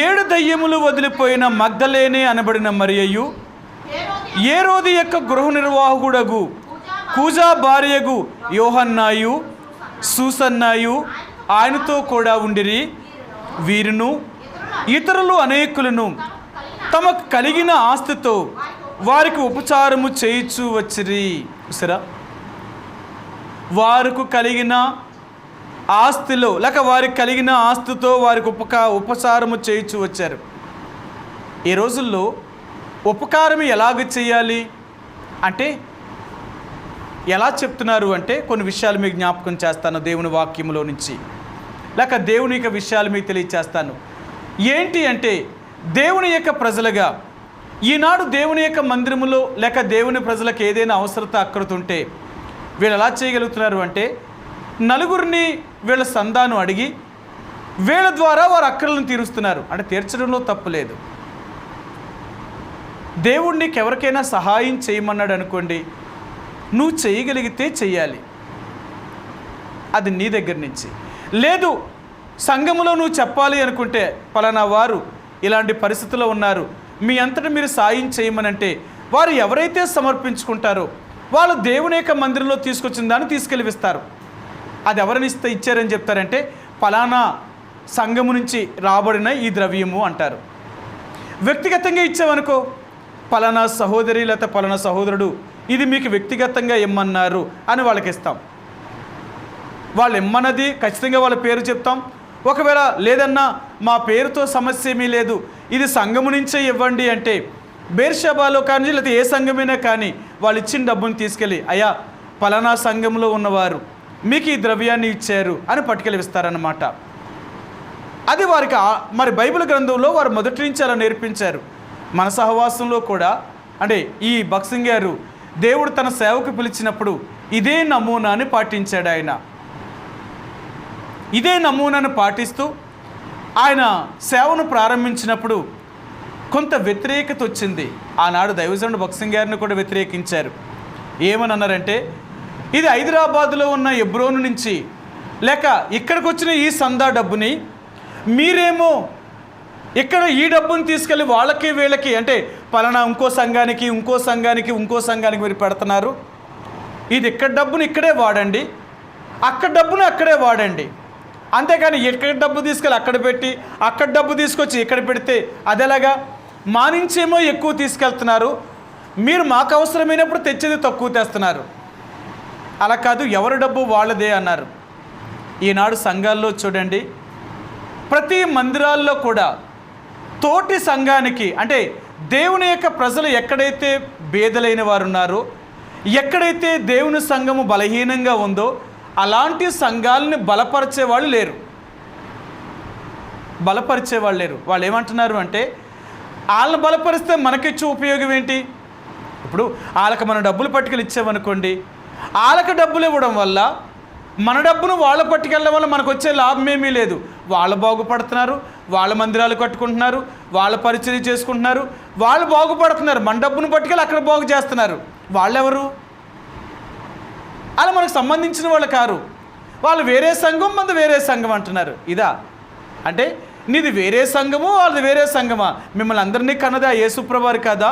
7 దయ్యములు వదిలిపోయిన మగ్దలేనే అనబడిన మరియయు, హేరోదు యొక్క గృహ నిర్వాహకుడగు కూజా భార్యగు యోహన్నాయు, సూసన్నాయు ఆయనతో కూడా ఉండిరి. వీరును ఇతరులు అనేకులను తమకు కలిగిన ఆస్తితో వారికి ఉపచారము చేయించు వచ్చిరి. సరే, వారికి కలిగిన ఆస్తిలో లేక వారికి కలిగిన ఆస్తితో వారికి ఉపచారము చేయించు వచ్చారు. ఈ రోజుల్లో ఉపకారం ఎలాగ చేయాలి అంటే ఎలా చెప్తున్నారు అంటే కొన్ని విషయాలు మీకు జ్ఞాపకం చేస్తాను దేవుని వాక్యంలో నుంచి, లేక దేవుని యొక్క విషయాలు మీకు తెలియచేస్తాను. ఏంటి అంటే దేవుని యొక్క ప్రజలుగా ఈనాడు దేవుని యొక్క మందిరములో లేక దేవుని ప్రజలకు ఏదైనా అవసరత అక్కడుతుంటే వీళ్ళు ఎలా చేయగలుగుతున్నారు అంటే నలుగురిని వీళ్ళ సందాను అడిగి వీళ్ళ ద్వారా వారు అక్కర్లను తీరుస్తున్నారు. అంటే తీర్చడంలో తప్పు లేదు. దేవుడు నీకు ఎవరికైనా సహాయం చేయమన్నాడు అనుకోండి, నువ్వు చేయగలిగితే చెయ్యాలి, అది నీ దగ్గర నుంచి. లేదు, సంఘములో నువ్వు చెప్పాలి అనుకుంటే పలానా వారు ఇలాంటి పరిస్థితుల్లో ఉన్నారు, మీ అంతటా మీరు సాయం చేయమనంటే వారు ఎవరైతే సమర్పించుకుంటారో వాళ్ళు దేవుని యొక్క మందిరంలో తీసుకొచ్చిన దాన్ని తీసుకెళ్ళిస్తారు. అది ఎవరిని ఇచ్చారని చెప్తారంటే పలానా సంఘము నుంచి రాబడిన ఈ ద్రవ్యము అంటారు. వ్యక్తిగతంగా ఇచ్చామనుకో, పలానా సహోదరి లేకపోతే పలానా సహోదరుడు ఇది మీకు వ్యక్తిగతంగా ఇమ్మన్నారు అని వాళ్ళకి ఇస్తాం. వాళ్ళు ఇమ్మన్నది ఖచ్చితంగా వాళ్ళ పేరు చెప్తాం. ఒకవేళ లేదన్నా మా పేరుతో సమస్య ఏమీ లేదు, ఇది సంఘము నుంచే ఇవ్వండి అంటే బేర్షబాలో కానీ లేకపోతే ఏ సంఘమైనా కానీ వాళ్ళు ఇచ్చిన డబ్బుని తీసుకెళ్ళి అయ్యా పలానా సంఘంలో ఉన్నవారు మీకు ఈ ద్రవ్యాన్ని ఇచ్చారు అని పట్టుకెళ్ళిస్తారన్నమాట. అది వారికి మరి బైబిల్ గ్రంథంలో వారు మొదటి నుంచి అలా నేర్పించారు. మన సహవాసంలో కూడా అంటే ఈ భక్సింగ్ గారు దేవుడు తన సేవకు పిలిచినప్పుడు ఇదే నమూనాని పాటించాడు. ఆయన ఇదే నమూనాను పాటిస్తూ ఆయన సేవను ప్రారంభించినప్పుడు కొంత వ్యతిరేకత వచ్చింది. ఆనాడు దైవజనుడు భక్సింగ్ గారిని కూడా వ్యతిరేకించారు. ఏమని అన్నారంటే ఇది హైదరాబాదులో ఉన్న ఎబ్రోను నుంచి లేక ఇక్కడికి వచ్చిన ఈ సందా డబ్బుని మీరేమో ఇక్కడ ఈ డబ్బుని తీసుకెళ్ళి వాళ్ళకి వీళ్ళకి అంటే పలానా ఇంకో సంఘానికి మీరు పెడుతున్నారు. ఇది ఇక్కడ డబ్బుని ఇక్కడే వాడండి, అక్కడ డబ్బును అక్కడే వాడండి, అంతేకాని ఇక్కడ డబ్బు తీసుకెళ్ళి అక్కడ పెట్టి అక్కడ డబ్బు తీసుకొచ్చి ఇక్కడ పెడితే అదేలాగా మా నుంచేమో ఎక్కువ తీసుకెళ్తున్నారు, మీరు మాకు అవసరమైనప్పుడు తెచ్చేది తక్కువ తెస్తున్నారు. అలా కాదు, ఎవరి డబ్బు వాళ్ళదే అన్నారు. ఈనాడు సంఘాల్లో చూడండి, ప్రతి మందిరాల్లో కూడా తోటి సంఘానికి అంటే దేవుని యొక్క ప్రజలు ఎక్కడైతే బేదలైన వారు ఉన్నారో, ఎక్కడైతే దేవుని సంఘము బలహీనంగా ఉందో అలాంటి సంఘాలని బలపరిచేవాళ్ళు లేరు. వాళ్ళు ఏమంటున్నారు అంటే వాళ్ళని బలపరిస్తే మనకిచ్చే ఉపయోగం ఏంటి? ఇప్పుడు వాళ్ళకి మన డబ్బులు పట్టుకెళ్ళి ఇచ్చామనుకోండి, వాళ్ళకి డబ్బులు ఇవ్వడం వల్ల మన డబ్బును వాళ్ళ పట్టుకెళ్ళడం వల్ల మనకు వచ్చే లాభం ఏమీ లేదు. వాళ్ళు బాగుపడుతున్నారు, వాళ్ళ మందిరాలు కట్టుకుంటున్నారు, వాళ్ళ పరిచర్య చేసుకుంటున్నారు, వాళ్ళు బాగుపడుతున్నారు. మన డబ్బును పట్టుకెళ్ళి అక్కడ బాగు చేస్తున్నారు. వాళ్ళెవరు? అలా మనకు సంబంధించిన వాళ్ళు కారు. వాళ్ళు వేరే సంఘం, మనది వేరే సంఘం అంటున్నారు. ఇదా అంటే నీది వేరే సంఘము, వాళ్ళది వేరే సంఘమా? మిమ్మల్ని అందరినీ కన్నదా యేసుప్రభువారు కాదా?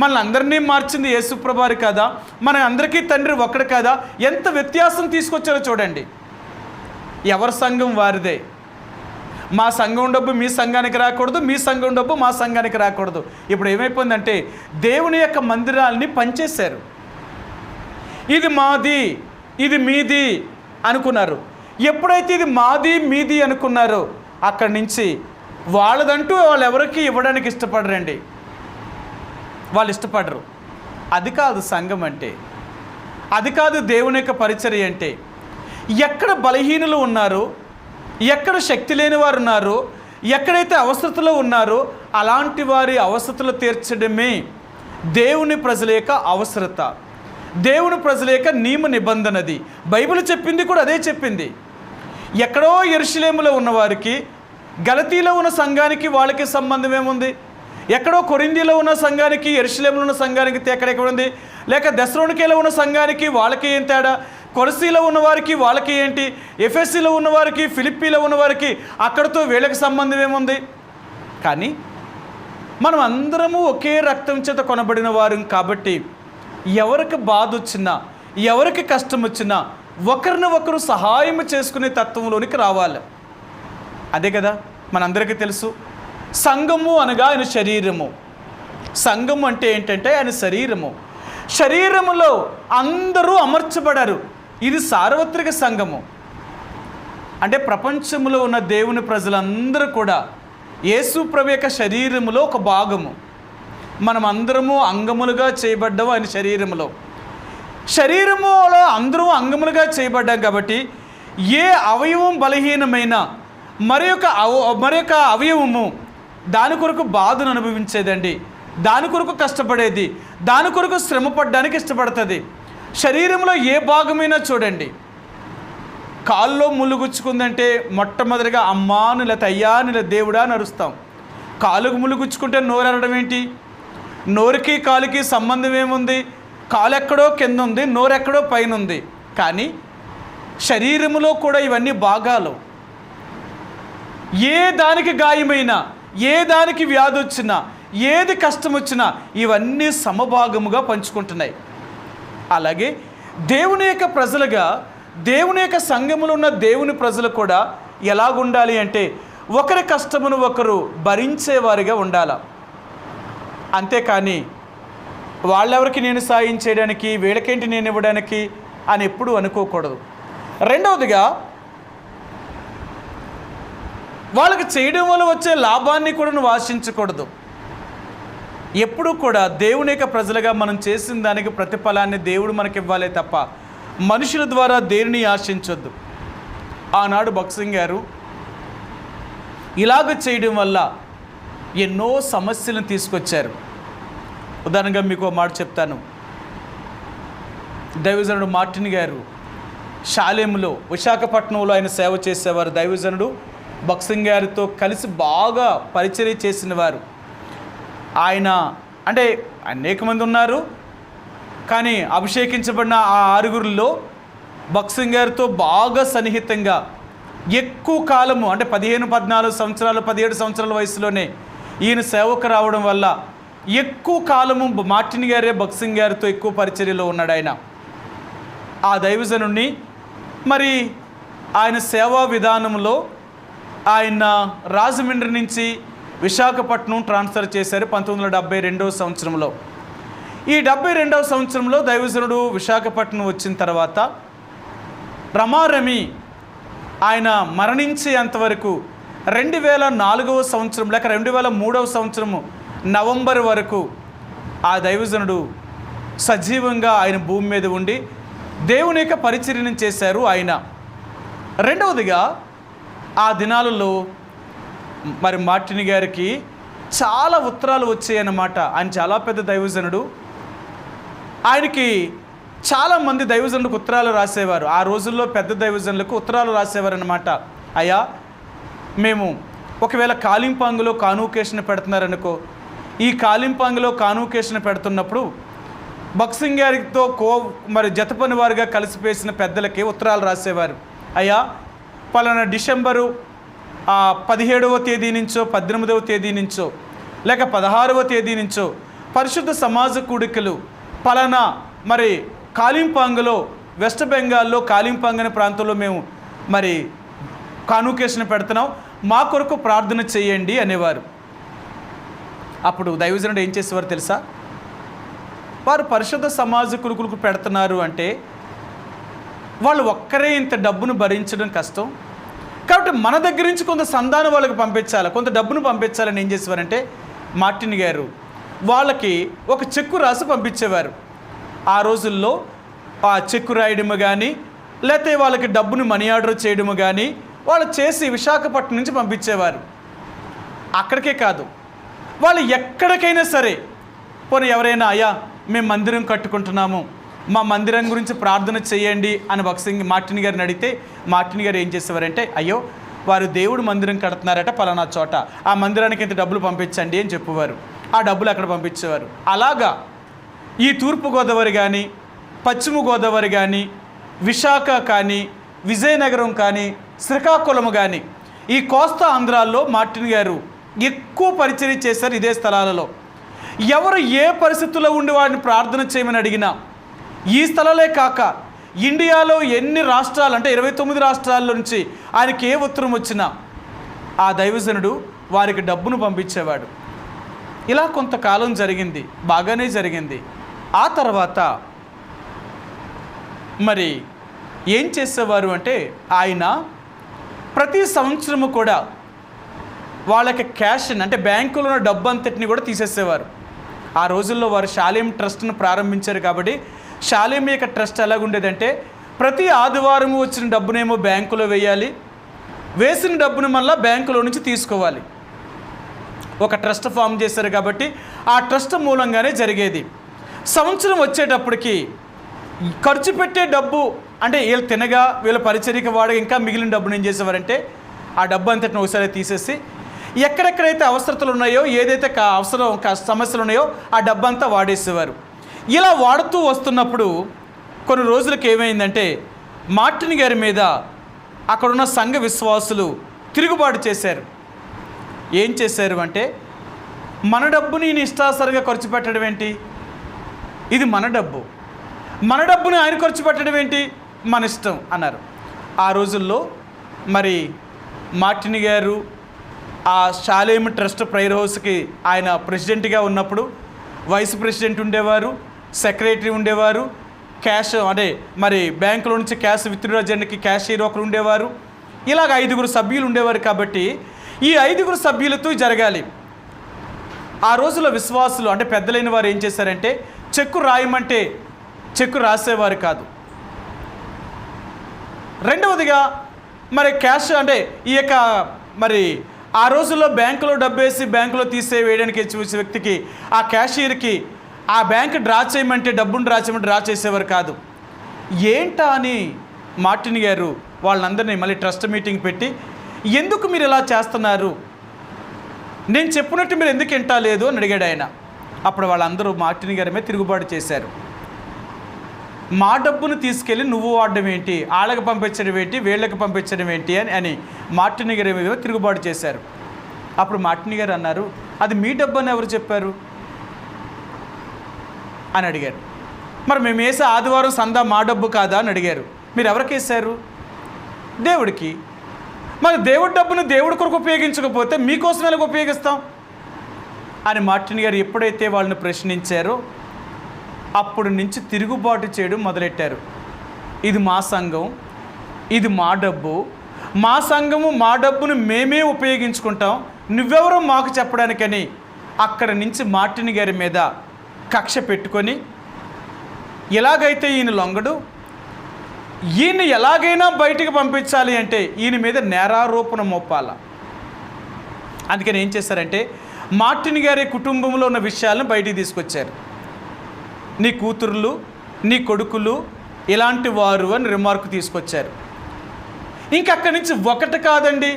మనల్ని అందరినీ మార్చింది యేసుప్రభువారు కాదా? మన అందరికీ తండ్రి ఒక్కడు కాదా? ఎంత వ్యత్యాసం తీసుకొచ్చారో చూడండి. ఎవరి సంఘం వారిదే. మా సంఘం డబ్బు మీ సంఘానికి రాకూడదు, మీ సంఘం డబ్బు మా సంఘానికి రాకూడదు. ఇప్పుడు ఏమైపోయిందంటే దేవుని యొక్క మందిరాల్ని పంచేశారు. ఇది మాది, ఇది మీది అనుకున్నారు. ఎప్పుడైతే ఇది మాది మీది అనుకున్నారో అక్కడి నుంచి వాళ్ళదంటూ వాళ్ళు ఎవరికి ఇవ్వడానికి ఇష్టపడరండి. వాళ్ళు ఇష్టపడరు. అది కాదు సంఘం అంటే, అది కాదు దేవుని యొక్క పరిచర్య అంటే. ఎక్కడ బలహీనులు ఉన్నారో, ఎక్కడ శక్తి లేని వారు ఉన్నారో, ఎక్కడైతే అవసరతలో ఉన్నారో అలాంటి వారి అవసరతలు తీర్చడమే దేవుని ప్రజల యొక్క అవసరత, దేవుని ప్రజల యొక్క నియమ నిబంధనది. బైబిల్ చెప్పింది కూడా అదే చెప్పింది. ఎక్కడో యెరూషలేములో ఉన్నవారికి, గలతీలో ఉన్న సంఘానికి వాళ్ళకి సంబంధం ఏముంది? ఎక్కడో కొరింథీలో ఉన్న సంఘానికి యెరూషలేములో ఉన్న సంఘానికి ఎక్కడెక్కడ ఉంది? లేక దెస్సలోనికేలో ఉన్న సంఘానికి వాళ్ళకి ఏం తేడా? కొలసీలో ఉన్నవారికి వాళ్ళకి ఏంటి? ఎఫెసీలో ఉన్నవారికి, ఫిలిప్పీలో ఉన్నవారికి అక్కడితో వీళ్ళకి సంబంధం ఏముంది? కానీ మనం అందరము ఒకే రక్తం చేత కొనబడిన వారు కాబట్టి ఎవరికి బాధ వచ్చినా, ఎవరికి కష్టం వచ్చినా ఒకరిని ఒకరు సహాయం చేసుకునే తత్వంలోనికి రావాలి. అదే కదా మనందరికీ తెలుసు. సంఘము అనగా ఆయన శరీరము. సంఘము అంటే ఏంటంటే ఆయన శరీరము. శరీరములో అందరూ అమర్చబడారు. ఇది సార్వత్రిక సంఘము. అంటే ప్రపంచంలో ఉన్న దేవుని ప్రజలందరూ కూడా యేసు ప్రభు యొక్క శరీరములో ఒక భాగము. మనం అందరము అంగములుగా చేయబడ్డాము ఆయన శరీరములో. శరీరములో అందరూ అంగములుగా చేయబడ్డాం కాబట్టి ఏ అవయవం బలహీనమైన మరొక అవయవము దాని కొరకు బాధను అనుభవించేదండి, దాని కొరకు కష్టపడేది, దాని కొరకు శ్రమ పడడానికి ఇష్టపడుతుంది. శరీరంలో ఏ భాగమైనా చూడండి, కాల్లో ముళ్ళు గుచ్చుకుందంటే మొట్టమొదటిగా అమ్మా నిలత అయ్యా నిల దేవుడా అని అరుస్తాం. కాలుకు ముళ్ళు గుచ్చుకుంటే నోరు అనడం ఏంటి? నోరుకి కాలుకి సంబంధం ఏముంది? కాలు ఎక్కడో కింద ఉంది, నోరు ఎక్కడో పైన ఉంది. కానీ శరీరములో కూడా ఇవన్నీ భాగాలు. ఏ దానికి గాయమైనా, ఏ దానికి వ్యాధి వచ్చినా, ఏది కష్టం వచ్చినా ఇవన్నీ సమభాగముగా పంచుకుంటున్నాయి. అలాగే దేవుని యొక్క ప్రజలుగా, దేవుని యొక్క సంఘములో ఉన్న దేవుని ప్రజలు కూడా ఎలాగుండాలి అంటే ఒకరి కష్టమును ఒకరు భరించేవారిగా ఉండాలి. అంతేకాని వాళ్ళెవరికి నేను సాయం చేయడానికి, వీళ్ళకేంటి నేను ఇవ్వడానికి అని ఎప్పుడూ అనుకోకూడదు. రెండవదిగా వాళ్ళకి చేయడం వల్ల వచ్చే లాభాన్ని కూడా నువ్వు ఆశించకూడదు. ఎప్పుడు కూడా దేవుని యొక్క ప్రజలుగా మనం చేసిన దానికి ప్రతిఫలాన్ని దేవుడు మనకి ఇవ్వాలే తప్ప మనుషుల ద్వారా దేనిని ఆశించొద్దు. ఆనాడు భగత్ సింగ్ గారు ఇలాగ చేయడం వల్ల ఎన్నో సమస్యలను తీసుకొచ్చారు. ఉదాహరణగా మీకు ఒక మాట చెప్తాను. దైవజనుడు మార్టిన్ గారు షాలేములో, విశాఖపట్నంలో ఆయన సేవ చేసేవారు. దైవజనుడు భగత్ సింగ్ గారితో కలిసి బాగా పరిచర్య చేసిన వారు. ఆయన అంటే అనేక మంది ఉన్నారు, కానీ అభిషేకించబడిన ఆ ఆరుగురిలో భగత్ సింగ్ గారితో బాగా సన్నిహితంగా ఎక్కువ కాలము, అంటే 15-14 సంవత్సరాలు 17 సంవత్సరాల వయసులోనే ఈయన సేవకు రావడం వల్ల ఎక్కువ కాలము మార్టిన్ గారే భగత్ సింగ్ గారితో ఎక్కువ పరిచర్యలో ఉన్నాడు ఆయన. ఆ దైవజనుడిని మరి ఆయన సేవా విధానంలో ఆయన రాజమండ్రి నుంచి విశాఖపట్నం ట్రాన్స్ఫర్ చేశారు 1972వ సంవత్సరంలో. ఈ 72వ సంవత్సరంలో దైవజనుడు విశాఖపట్నం వచ్చిన తర్వాత రమారమి ఆయన మరణించేంతవరకు 2004వ సంవత్సరం లేక 2003వ సంవత్సరము నవంబర్ వరకు ఆ దైవజనుడు సజీవంగా ఆయన భూమి మీద ఉండి దేవుని యొక్క పరిచర్యను చేశారు ఆయన. రెండవదిగా ఆ దినాలలో మరి మార్టిన్ గారికి చాలా ఉత్తరాలు వచ్చాయన్నమాట. ఆయన చాలా పెద్ద దైవజనుడు. ఆయనకి చాలామంది దైవజనులకు ఉత్తరాలు రాసేవారు. ఆ రోజుల్లో పెద్ద దైవజనులకు ఉత్తరాలు రాసేవారు అన్నమాట. అయ్యా, మేము ఒకవేళ కాలింపాంగులో కాన్వకేషన్ పెడుతున్నారనుకో, ఈ కాలింపాంగులో కాన్వకేషన్ పెడుతున్నప్పుడు భగత్ సింగ్ గారితో మరి జతపని వారిగా కలిసిపోసిన పెద్దలకి ఉత్తరాలు రాసేవారు. అయ్యా, పలానా డిసెంబరు 17వ తేదీ నుంచో 18వ తేదీ నుంచో లేక 16వ తేదీ నుంచో పరిశుద్ధ సమాజ కూడికలు పలానా మరి కాలింపాంగులో, వెస్ట్ బెంగాల్లో కాలింపాంగ్ అనే ప్రాంతంలో మేము మరి కాన్వకేషన్ పెడుతున్నాం, మా కొరకు ప్రార్థన చేయండి అనేవారు. అప్పుడు దైవజనుడు ఏం చేసేవారు తెలుసా? వారు పరిశుద్ధ సమాజ కొడుకులకు పెడుతున్నారు అంటే వాళ్ళు ఒక్కరే ఇంత డబ్బును భరించడం కష్టం, కాబట్టి మన దగ్గర నుంచి కొంత సంధానం వాళ్ళకి పంపించాలి, కొంత డబ్బును పంపించాలని ఏం చేసేవారంటే మార్టిన్ గారు వాళ్ళకి ఒక చెక్కు రాసి పంపించేవారు. ఆ రోజుల్లో ఆ చెక్కు రాయడము కానీ లేకపోతే వాళ్ళకి డబ్బును మనీ ఆర్డర్ చేయడము కానీ వాళ్ళు చేసి విశాఖపట్నం నుంచి పంపించేవారు. అక్కడికే కాదు, వాళ్ళు ఎక్కడికైనా సరే, పోనీ ఎవరైనా అయ్యా మేము మందిరం కట్టుకుంటున్నాము, మా మందిరం గురించి ప్రార్థన చేయండి అని బక్సింగ్ మార్టిన్ గారిని అడిగితే మార్టిన్ గారు ఏం చేసేవారంటే అయ్యో వారు దేవుడు మందిరం కడుతున్నారట పలానా చోట, ఆ మందిరానికి ఇంత డబ్బులు పంపించండి అని చెప్పేవారు. ఆ డబ్బులు అక్కడ పంపించేవారు. అలాగా ఈ తూర్పుగోదావరి కానీ పశ్చిమ గోదావరి కానీ విశాఖ కానీ విజయనగరం కానీ శ్రీకాకుళం కానీ ఈ కోస్తా ఆంధ్రాల్లో మార్టిన్ గారు ఎక్కువ పరిచర్య చేశారు. ఇదే స్థలాలలో ఎవరు ఏ పరిస్థితుల్లో ఉండి వాడిని ప్రార్థన చేయమని అడిగినా, ఈ స్థలాలే కాక ఇండియాలో ఎన్ని రాష్ట్రాలు అంటే 29 రాష్ట్రాల నుంచి ఆయనకి ఏ ఉత్తరం వచ్చినా ఆ దైవజనుడు వారికి డబ్బును పంపించేవాడు. ఇలా కొంతకాలం జరిగింది, బాగానే జరిగింది. ఆ తర్వాత మరి ఏం చేసేవారు అంటే ఆయన ప్రతి సంవత్సరము కూడా వాళ్ళకి క్యాష్ అంటే బ్యాంకులో ఉన్న డబ్బు అంతటిని కూడా తీసేసేవారు. ఆ రోజుల్లో వారు షాలేం ట్రస్ట్ను ప్రారంభించారు కాబట్టి షాలేం యొక్క ట్రస్ట్ ఎలాగుండేదంటే ప్రతి ఆదివారం వచ్చిన డబ్బునేమో బ్యాంకులో వేయాలి, వేసిన డబ్బును మళ్ళీ బ్యాంకులో నుంచి తీసుకోవాలి. ఒక ట్రస్ట్ ఫామ్ చేశారు కాబట్టి ఆ ట్రస్ట్ మూలంగానే జరిగేది. సంవత్సరం వచ్చేటప్పటికి ఖర్చు పెట్టే డబ్బు అంటే వీళ్ళు తినగా వీళ్ళ పరిచర్యకి వాడగా ఇంకా మిగిలిన డబ్బును ఏం చేసేవారంటే ఆ డబ్బు అంతటిని ఒకసారి తీసేసి ఎక్కడెక్కడైతే అవసరతలు ఉన్నాయో, ఏదైతే సమస్యలు ఉన్నాయో ఆ డబ్బంతా వాడేసేవారు. ఇలా వాడుతూ వస్తున్నప్పుడు కొన్ని రోజులకు ఏమైందంటే మార్టిన్ గారి మీద అక్కడున్న సంఘ విశ్వాసులు తిరుగుబాటు చేశారు. ఏం చేశారు అంటే మన డబ్బుని ఈయన ఇష్టాసరిగా ఖర్చు పెట్టడం ఏంటి, ఇది మన డబ్బు, మన డబ్బుని ఆయన ఖర్చు పెట్టడం ఏంటి, మన ఇష్టం అన్నారు. ఆ రోజుల్లో మరి మార్టిన్ గారు ఆ షాలేం ట్రస్ట్ ప్రేయర్ హౌస్కి ఆయన ప్రెసిడెంట్గా ఉన్నప్పుడు వైస్ ప్రెసిడెంట్ ఉండేవారు, సెక్రటరీ ఉండేవారు, క్యాష్ అంటే మరి బ్యాంకులో నుంచి క్యాష్ విత్డ్రా చేయడానికి క్యాషియర్ ఒకరు ఉండేవారు. ఇలాగ 5 సభ్యులు ఉండేవారు. కాబట్టి ఈ 5 సభ్యులతో జరగాలి. ఆ రోజుల్లో విశ్వాసులు అంటే పెద్దలైన వారు ఏం చేశారంటే చెక్కు రాయమంటే చెక్కు రాసేవారు కాదు. రెండవదిగా మరి క్యాష్ అంటే ఈ యొక్క మరి ఆ రోజుల్లో బ్యాంకులో డబ్బేసి బ్యాంకులో వేయడానికి చూసే వ్యక్తికి ఆ క్యాషియర్కి ఆ బ్యాంక్ డ్రా చేయమంటే డబ్బును డ్రా చేయమంటే డ్రా చేసేవారు కాదు. ఏంటా అని మార్టిన్ గారు వాళ్ళందరినీ మళ్ళీ ట్రస్ట్ మీటింగ్ పెట్టి ఎందుకు మీరు ఇలా చేస్తున్నారు, నేను చెప్పినట్టు మీరు ఎందుకు వింటలేదు అని అడిగాడు ఆయన. అప్పుడు వాళ్ళందరూ మార్టిన్ గారి మీద తిరుగుబాటు చేశారు. మా డబ్బును తీసుకెళ్ళి నువ్వు వాడడం ఏంటి, వాళ్ళకి పంపించడం ఏంటి, వీళ్ళకి పంపించడం ఏంటి అని మార్టిన్ గారి మీద తిరుగుబాటు చేశారు. అప్పుడు మార్టిన్ గారు అన్నారు, అది మీ డబ్బు అని ఎవరు చెప్పారు అని అడిగారు. మరి మేము వేసే ఆదివారం సందా మా డబ్బు కాదా అని అడిగారు. మీరు ఎవరికి వేశారు? దేవుడికి. మరి దేవుడి డబ్బును దేవుడి కొరకు ఉపయోగించకపోతే మీకోసం ఎలాగ ఉపయోగిస్తాం అని మార్టిన్ గారు ఎప్పుడైతే వాళ్ళని ప్రశ్నించారో అప్పుడు నుంచి తిరుగుబాటు చేయడం మొదలెట్టారు. ఇది మా సంఘం, ఇది మా డబ్బు, మా సంఘము మా డబ్బును మేమే ఉపయోగించుకుంటాం, నువ్వెవరో మాకు చెప్పడానికని అక్కడి నుంచి మార్టిన్ గారి మీద కక్ష పెట్టుకొని ఎలాగైతే ఈయన లొంగడు, ఈయన ఎలాగైనా బయటికి పంపించాలి అంటే ఈయన మీద నేరారోపణ మోపాల. అందుకని ఏం చేశారంటే మార్టిన్ గారి కుటుంబంలో ఉన్న విషయాలను బయటికి తీసుకొచ్చారు. నీ కూతుర్లు నీ కొడుకులు ఇలాంటి వారు అని రిమార్క్ తీసుకొచ్చారు. ఇంకక్కడి నుంచి ఒకటి కాదండి,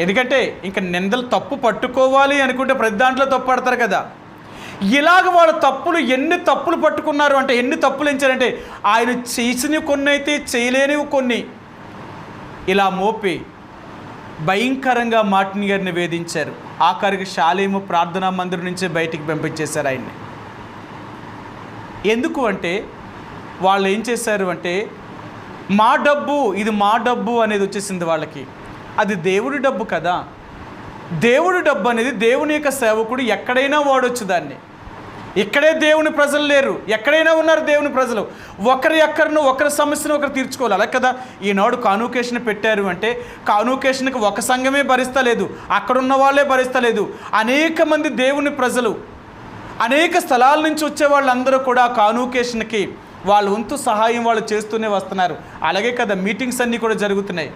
ఎందుకంటే ఇంక నిందలు తప్పు పట్టుకోవాలి అనుకుంటే ప్రతి దాంట్లో తప్పు పడతారు కదా. ఇలాగ వాళ్ళ తప్పులు ఎన్ని తప్పులు పట్టుకున్నారు అంటే ఎన్ని తప్పులు ఎంచారంటే ఆయన చేసినవి కొన్ని అయితే చేయలేనివి కొన్ని ఇలా మోపి భయంకరంగా మార్టిన్ గారిని వేధించారు. ఆఖరికి షాలేము ప్రార్థనా మందిరం నుంచే బయటికి పంపించేశారు ఆయన్ని. ఎందుకు అంటే వాళ్ళు ఏం చేశారు అంటే మా డబ్బు, ఇది మా డబ్బు అనేది వచ్చేసింది వాళ్ళకి. అది దేవుడి డబ్బు కదా. దేవుడి డబ్బు అనేది దేవుని యొక్క సేవకుడు ఎక్కడైనా వాడొచ్చు దాన్ని. ఇక్కడే దేవుని ప్రజలు లేరు, ఎక్కడైనా ఉన్నారు దేవుని ప్రజలు. ఒకరి సమస్యను ఒకరు తీర్చుకోవాలి. అలా కదా ఈనాడు కాన్వకేషన్ పెట్టారు అంటే కాన్వకేషన్కి ఒక సంఘమే భరిస్తలేదు, అక్కడున్న వాళ్ళే భరిస్తలేదు. అనేక మంది దేవుని ప్రజలు అనేక స్థలాల నుంచి వచ్చే వాళ్ళందరూ కూడా కాన్వకేషన్కి వాళ్ళ వంతు సహాయం వాళ్ళు చేస్తూనే వస్తున్నారు. అలాగే కదా మీటింగ్స్ అన్నీ కూడా జరుగుతున్నాయి.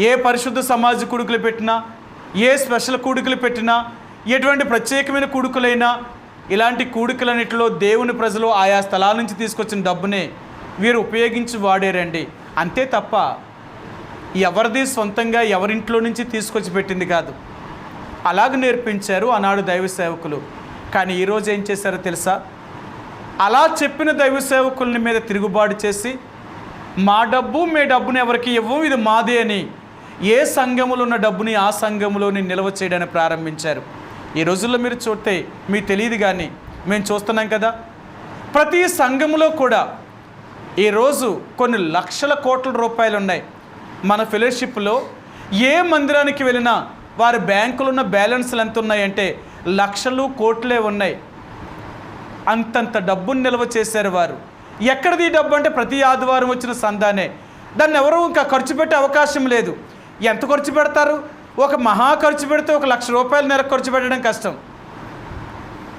ఏ పరిశుద్ధ సమాజ కూడుకులు పెట్టినా, ఏ స్పెషల్ కూడుకులు పెట్టినా, ఎటువంటి ప్రత్యేకమైన కూడుకులైనా, ఇలాంటి కూడికలన్నిటిలో దేవుని ప్రజలు ఆయా స్థలాల నుంచి తీసుకొచ్చిన డబ్బునే వీరు ఉపయోగించి వాడారండి. అంతే తప్ప ఎవరిది సొంతంగా ఎవరింట్లో నుంచి తీసుకొచ్చి పెట్టింది కాదు. అలాగ నేర్పించారు ఆనాడు దైవ సేవకులు. కానీ ఈరోజు ఏం చేశారో తెలుసా? అలా చెప్పిన దైవ సేవకులని మీద తిరుగుబాటు చేసి మా డబ్బు మీ డబ్బుని ఎవరికి ఇవ్వం, ఇది మాదే అని ఏ సంఘములో ఉన్న డబ్బుని ఆ సంఘములోని నిల్వ చేయడానికి ప్రారంభించారు. ఈ రోజుల్లో మీరు చూస్తే మీకు తెలియదు, కానీ మేము చూస్తున్నాం కదా. ప్రతి సంఘములో కూడా ఈరోజు కొన్ని లక్షల కోట్ల రూపాయలు ఉన్నాయి. మన ఫెలోషిప్లో ఏ మందిరానికి వెళ్ళినా వారి బ్యాంకులో ఉన్న బ్యాలెన్స్లు ఎంత ఉన్నాయంటే లక్షలు కోట్లే ఉన్నాయి. అంతంత డబ్బును నిల్వ చేశారు వారు. ఎక్కడిది డబ్బు అంటే ప్రతి ఆదివారం వచ్చిన సందానే. దాన్ని ఎవరు ఇంకా ఖర్చు పెట్టే అవకాశం లేదు. ఎంత ఖర్చు పెడతారు? ఒక మహా ఖర్చు పెడితే 1,00,000 రూపాయల నెలకు ఖర్చు పెట్టడం కష్టం.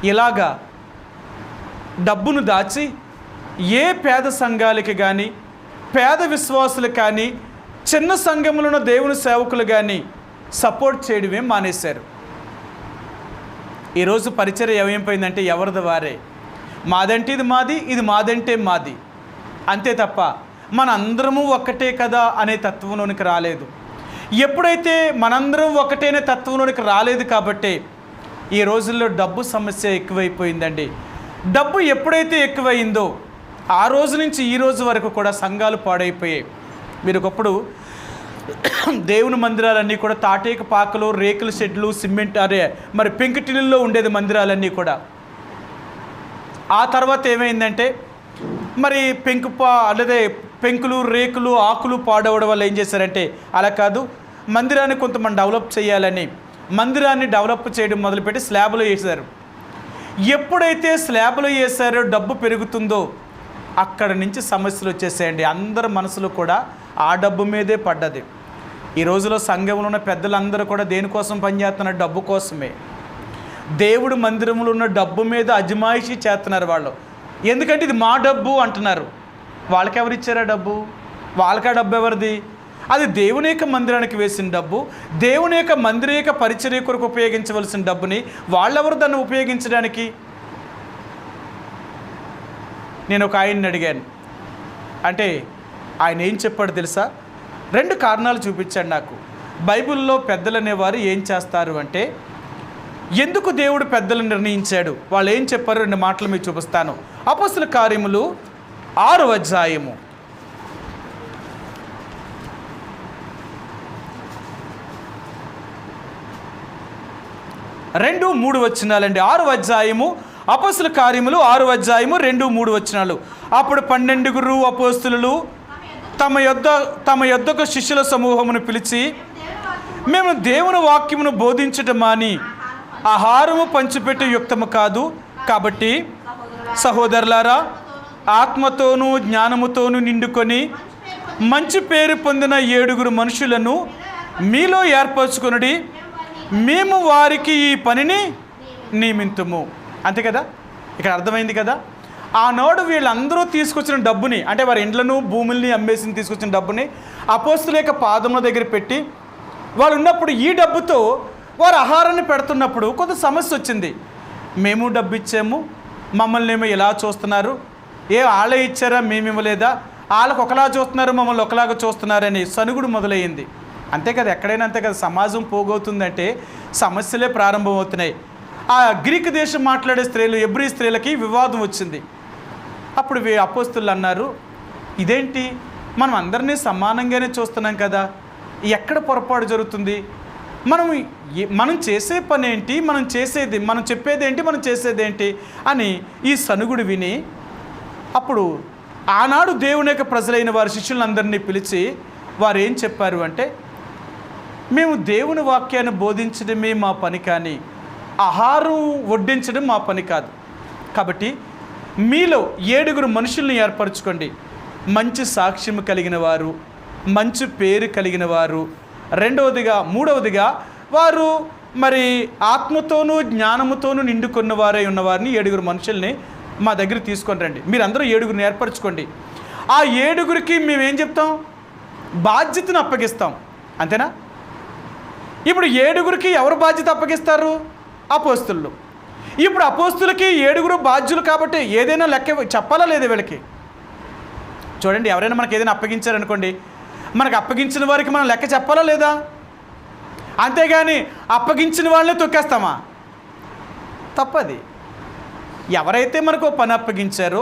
ఇలాగా డబ్బును దాచి ఏ పేద సంఘాలకి కానీ, పేద విశ్వాసులకు కానీ, చిన్న సంఘంలో ఉన్న దేవుని సేవకులు కానీ సపోర్ట్ చేయడమే మానేశారు. ఈరోజు పరిచర్య ఏమైపోయిందంటే ఎవరిది వారే. మాదంటే ఇది మాది, ఇది మాదంటే మాది, అంతే తప్ప మన అందరము ఒక్కటే కదా అనే తత్వంలోనికి రాలేదు. ఎప్పుడైతే మనందరం ఒకటేనే తత్వంలోనికి రాలేదు కాబట్టి ఈ రోజుల్లో డబ్బు సమస్య ఎక్కువైపోయిందండి. డబ్బు ఎప్పుడైతే ఎక్కువైందో ఆ రోజు నుంచి ఈ రోజు వరకు కూడా సంఘాలు పాడైపోయాయి. మీరు ఒకప్పుడు దేవుని మందిరాలన్నీ కూడా తాటేక పాకలు, రేకుల షెడ్లు, సిమెంట్ మరి పెంకుటిల్లో ఉండేది మందిరాలన్నీ కూడా. ఆ తర్వాత ఏమైందంటే మరి అదే పెంకులు, రేకులు, ఆకులు పాడవడం వల్ల ఏం చేశారంటే అలా కాదు, మందిరాన్ని కొంతమంది డెవలప్ చేయాలని మందిరాన్ని డెవలప్ చేయడం మొదలుపెట్టి స్లాబ్లో వేశారు. ఎప్పుడైతే స్లాబ్లో వేసారో డబ్బు పెరుగుతుందో అక్కడ నుంచి సమస్యలు వచ్చేసాయండి. అందరి మనసులో కూడా ఆ డబ్బు మీదే పడ్డది. ఈ రోజులో సంఘంలో ఉన్న పెద్దలందరూ కూడా దేనికోసం పనిచేస్తున్నారు? డబ్బు కోసమే. దేవుడు మందిరంలో ఉన్న డబ్బు మీద అజమాయిషీ చేస్తున్నారు వాళ్ళు. ఎందుకంటే ఇది మా డబ్బు అంటున్నారు. వాళ్ళకి ఎవరు ఇచ్చారా డబ్బు? వాళ్ళకి ఆ డబ్బు ఎవరిది? అది దేవుని యొక్క మందిరానికి వేసిన డబ్బు, దేవుని యొక్క మందిర యొక్క పరిచర్య కొరకు ఉపయోగించవలసిన డబ్బుని వాళ్ళెవరు దాన్ని ఉపయోగించడానికి? నేను ఒక ఆయన్ని అడిగాను. అంటే ఆయన ఏం చెప్పాడు తెలుసా? 2 కారణాలు చూపించాడు నాకు. బైబిల్లో పెద్దలు అనేవారు ఏం చేస్తారు అంటే, ఎందుకు దేవుడు పెద్దలను నిర్ణయించాడు, వాళ్ళు ఏం చెప్పారు 2 మాటలు మీకు చూపిస్తాను. అపోస్తలుల కార్యములు 6వ అధ్యాయము 2-3 వచనాలండి. 6వ అధ్యాయము అపోస్తలుల కార్యములు 6వ అధ్యాయము 2-3 వచనాలు. అప్పుడు 12 అపోస్తలులు తమ యొద్దకు శిష్యుల సమూహమును పిలిచి, మేము దేవుని వాక్యమును బోధించటం మాని ఆహారము పంచిపెట్టే యుక్తము కాదు. కాబట్టి సహోదరులారా, ఆత్మతోనూ జ్ఞానముతోనూ నిండుకొని మంచి పేరు పొందిన 7 మనుషులను మీలో ఏర్పరచుకొనుడి, మేము వారికి ఈ పనిని నియమింతుము. అంతే కదా, ఇక్కడ అర్థమైంది కదా. ఆనాడు వీళ్ళందరూ తీసుకొచ్చిన డబ్బుని, అంటే వారి ఇండ్లను భూముల్ని అమ్మేసి తీసుకొచ్చిన డబ్బుని అపోస్తలుల యొక్క పాదముల దగ్గర పెట్టి వాళ్ళు ఉన్నప్పుడు ఈ డబ్బుతో వారు ఆహారాన్ని పెడుతున్నప్పుడు కొంత సమస్య వచ్చింది. మేము డబ్బు ఇచ్చాము, మమ్మల్ని ఏమో ఇలా చూస్తున్నారు, వాళ్ళే ఇచ్చారా మేము ఇవ్వలేదా, వాళ్ళకు ఒకలా చూస్తున్నారు మమ్మల్ని ఒకలాగా చూస్తున్నారని సనుగుడు మొదలయ్యింది. అంతే కదా, ఎక్కడైనా అంతే కదా. సమాజం పోగవుతుందంటే సమస్యలే ప్రారంభమవుతున్నాయి. ఆ గ్రీకు దేశం మాట్లాడే స్త్రీలు, ఎబ్రీ స్త్రీలకి వివాదం వచ్చింది. అప్పుడు అపోస్తలులు అన్నారు, ఇదేంటి, మనం అందరినీ సమానంగానే చూస్తున్నాం కదా, ఎక్కడ పొరపాటు జరుగుతుంది, మనం చేసే పని ఏంటి, మనం చెప్పేదేంటి, మనం చేసేదేంటి అని ఈ సనుగుడు విని అప్పుడు ఆనాడు దేవుని యొక్క ప్రజలైన వారి శిష్యులందరినీ పిలిచి వారు ఏం చెప్పారు అంటే, మేము దేవుని వాక్యాన్ని బోధించడమే మా పని, కానీ ఆహారం వడ్డించడం మా పని కాదు. కాబట్టి మీలో 7 మనుషుల్ని ఏర్పరచుకోండి. మంచి సాక్ష్యం కలిగిన వారు, మంచి పేరు కలిగిన వారు, మూడవదిగా వారు మరి ఆత్మతోనూ జ్ఞానముతోనూ నిండుకున్న వారై ఉన్నవారిని 7 మనుషుల్ని మా దగ్గర తీసుకొని రండి. మీరందరూ 7 ఏర్పరచుకోండి. ఆ 7కి మేమేం చెప్తాం? బాధ్యతను అప్పగిస్తాం. అంతేనా? ఇప్పుడు 7కి ఎవరు బాధ్యత అప్పగిస్తారు? అపోస్తులు. ఇప్పుడు అపోస్తులకి 7 బాధ్యులు కాబట్టి ఏదైనా లెక్క చెప్పాలా లేదా వీళ్ళకి? చూడండి, ఎవరైనా మనకి ఏదైనా అప్పగించారనుకోండి, మనకు అప్పగించిన వారికి మనం లెక్క చెప్పాలా లేదా? అంతేగాని అప్పగించిన వాళ్ళని తొక్కేస్తామా? తప్పది. ఎవరైతే మనకు పని అప్పగించారో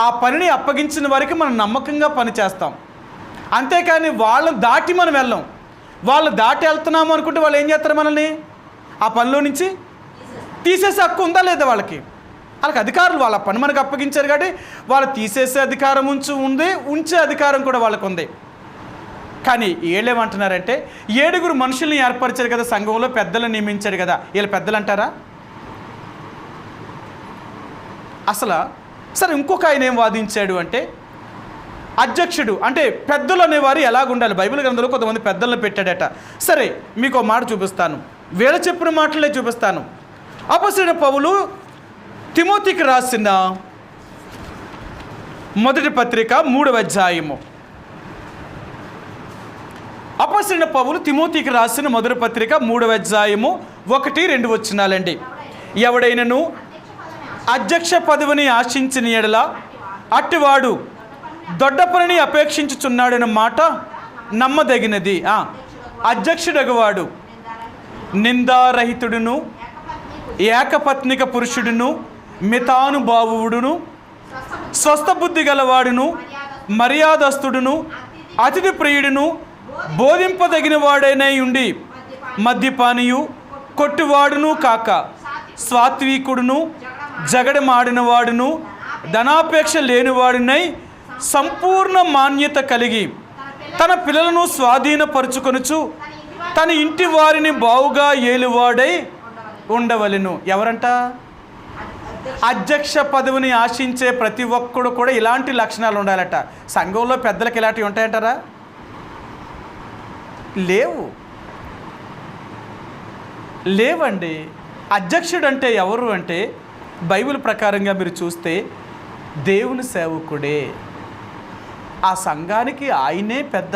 ఆ పనిని అప్పగించిన వారికి మనం నమ్మకంగా పని చేస్తాం. అంతేకాని వాళ్ళని దాటి మనం వెళ్ళాం. వాళ్ళు దాటి వెళ్తున్నాము అనుకుంటే వాళ్ళు ఏం చేస్తారు? మనల్ని ఆ పనిలో నుంచి తీసేసే హక్కు ఉందా లేదా? వాళ్ళకి అధికారులు, వాళ్ళ పని మనకు అప్పగించారు కాబట్టి వాళ్ళు తీసేసే అధికారం ఉంచే అధికారం కూడా వాళ్ళకు ఉంది. కానీ వీళ్ళేమంటున్నారంటే 7 మనుషుల్ని ఏర్పరిచారు కదా, సంఘంలో పెద్దలను నియమించారు కదా, వీళ్ళు పెద్దలు అంటారా? అసలు సరే, ఇంకొక ఆయన ఏం వాదించాడు అంటే, అధ్యక్షుడు అంటే పెద్దలు అనేవారు ఎలాగుండాలి? బైబిల్ గ్రంథంలో కొంతమంది పెద్దలను పెట్టాడట. సరే, మీకు ఒక మాట చూపిస్తాను, వీళ్ళ చెప్పిన మాటలే చూపిస్తాను. అపొస్తలుడైన పౌలు తిమోతికి రాసిన మొదటి పత్రిక 3వ అధ్యాయము. అపొస్తలుడైన పౌలు తిమోతికి రాసిన మొదటి పత్రిక 3వ అధ్యాయము 1-2 వచనాలండి. ఎవడైనను అధ్యక్ష పదవిని ఆశించిన ఎడల అట్టివాడు దొడ్డ పనిని అపేక్షించుచున్నాడన్న మాట నమ్మదగినది. అధ్యక్షుడగవాడు నిందారహితుడును, ఏకపత్నిక పురుషుడును, మితానుభావుడును, స్వస్థబుద్ధి గలవాడును, మర్యాదస్తుడును, అతిథి ప్రియుడును, బోధింపదగిన వాడైనై ఉండి మద్యపానియు, కొట్టువాడును కాక సాత్వికుడును, జగడమాడినవాడును, ధనాపేక్ష లేనివాడునై సంపూర్ణ మాన్యత కలిగి తన పిల్లలను స్వాధీనపరుచుకొనుచు తన ఇంటి వారిని బావుగా ఏలువాడై ఉండవలెను. ఎవరంట? అధ్యక్ష పదవిని ఆశించే ప్రతి ఒక్కడు కూడా ఇలాంటి లక్షణాలు ఉండాలట. సంఘంలో పెద్దలకు ఇలాంటివి ఉంటాయంటారా? లేవండి. అధ్యక్షుడు అంటే ఎవరు అంటే, బైబిల్ ప్రకారంగా మీరు చూస్తే దేవుని సేవకుడే. ఆ సంఘానికి ఆయనే పెద్ద.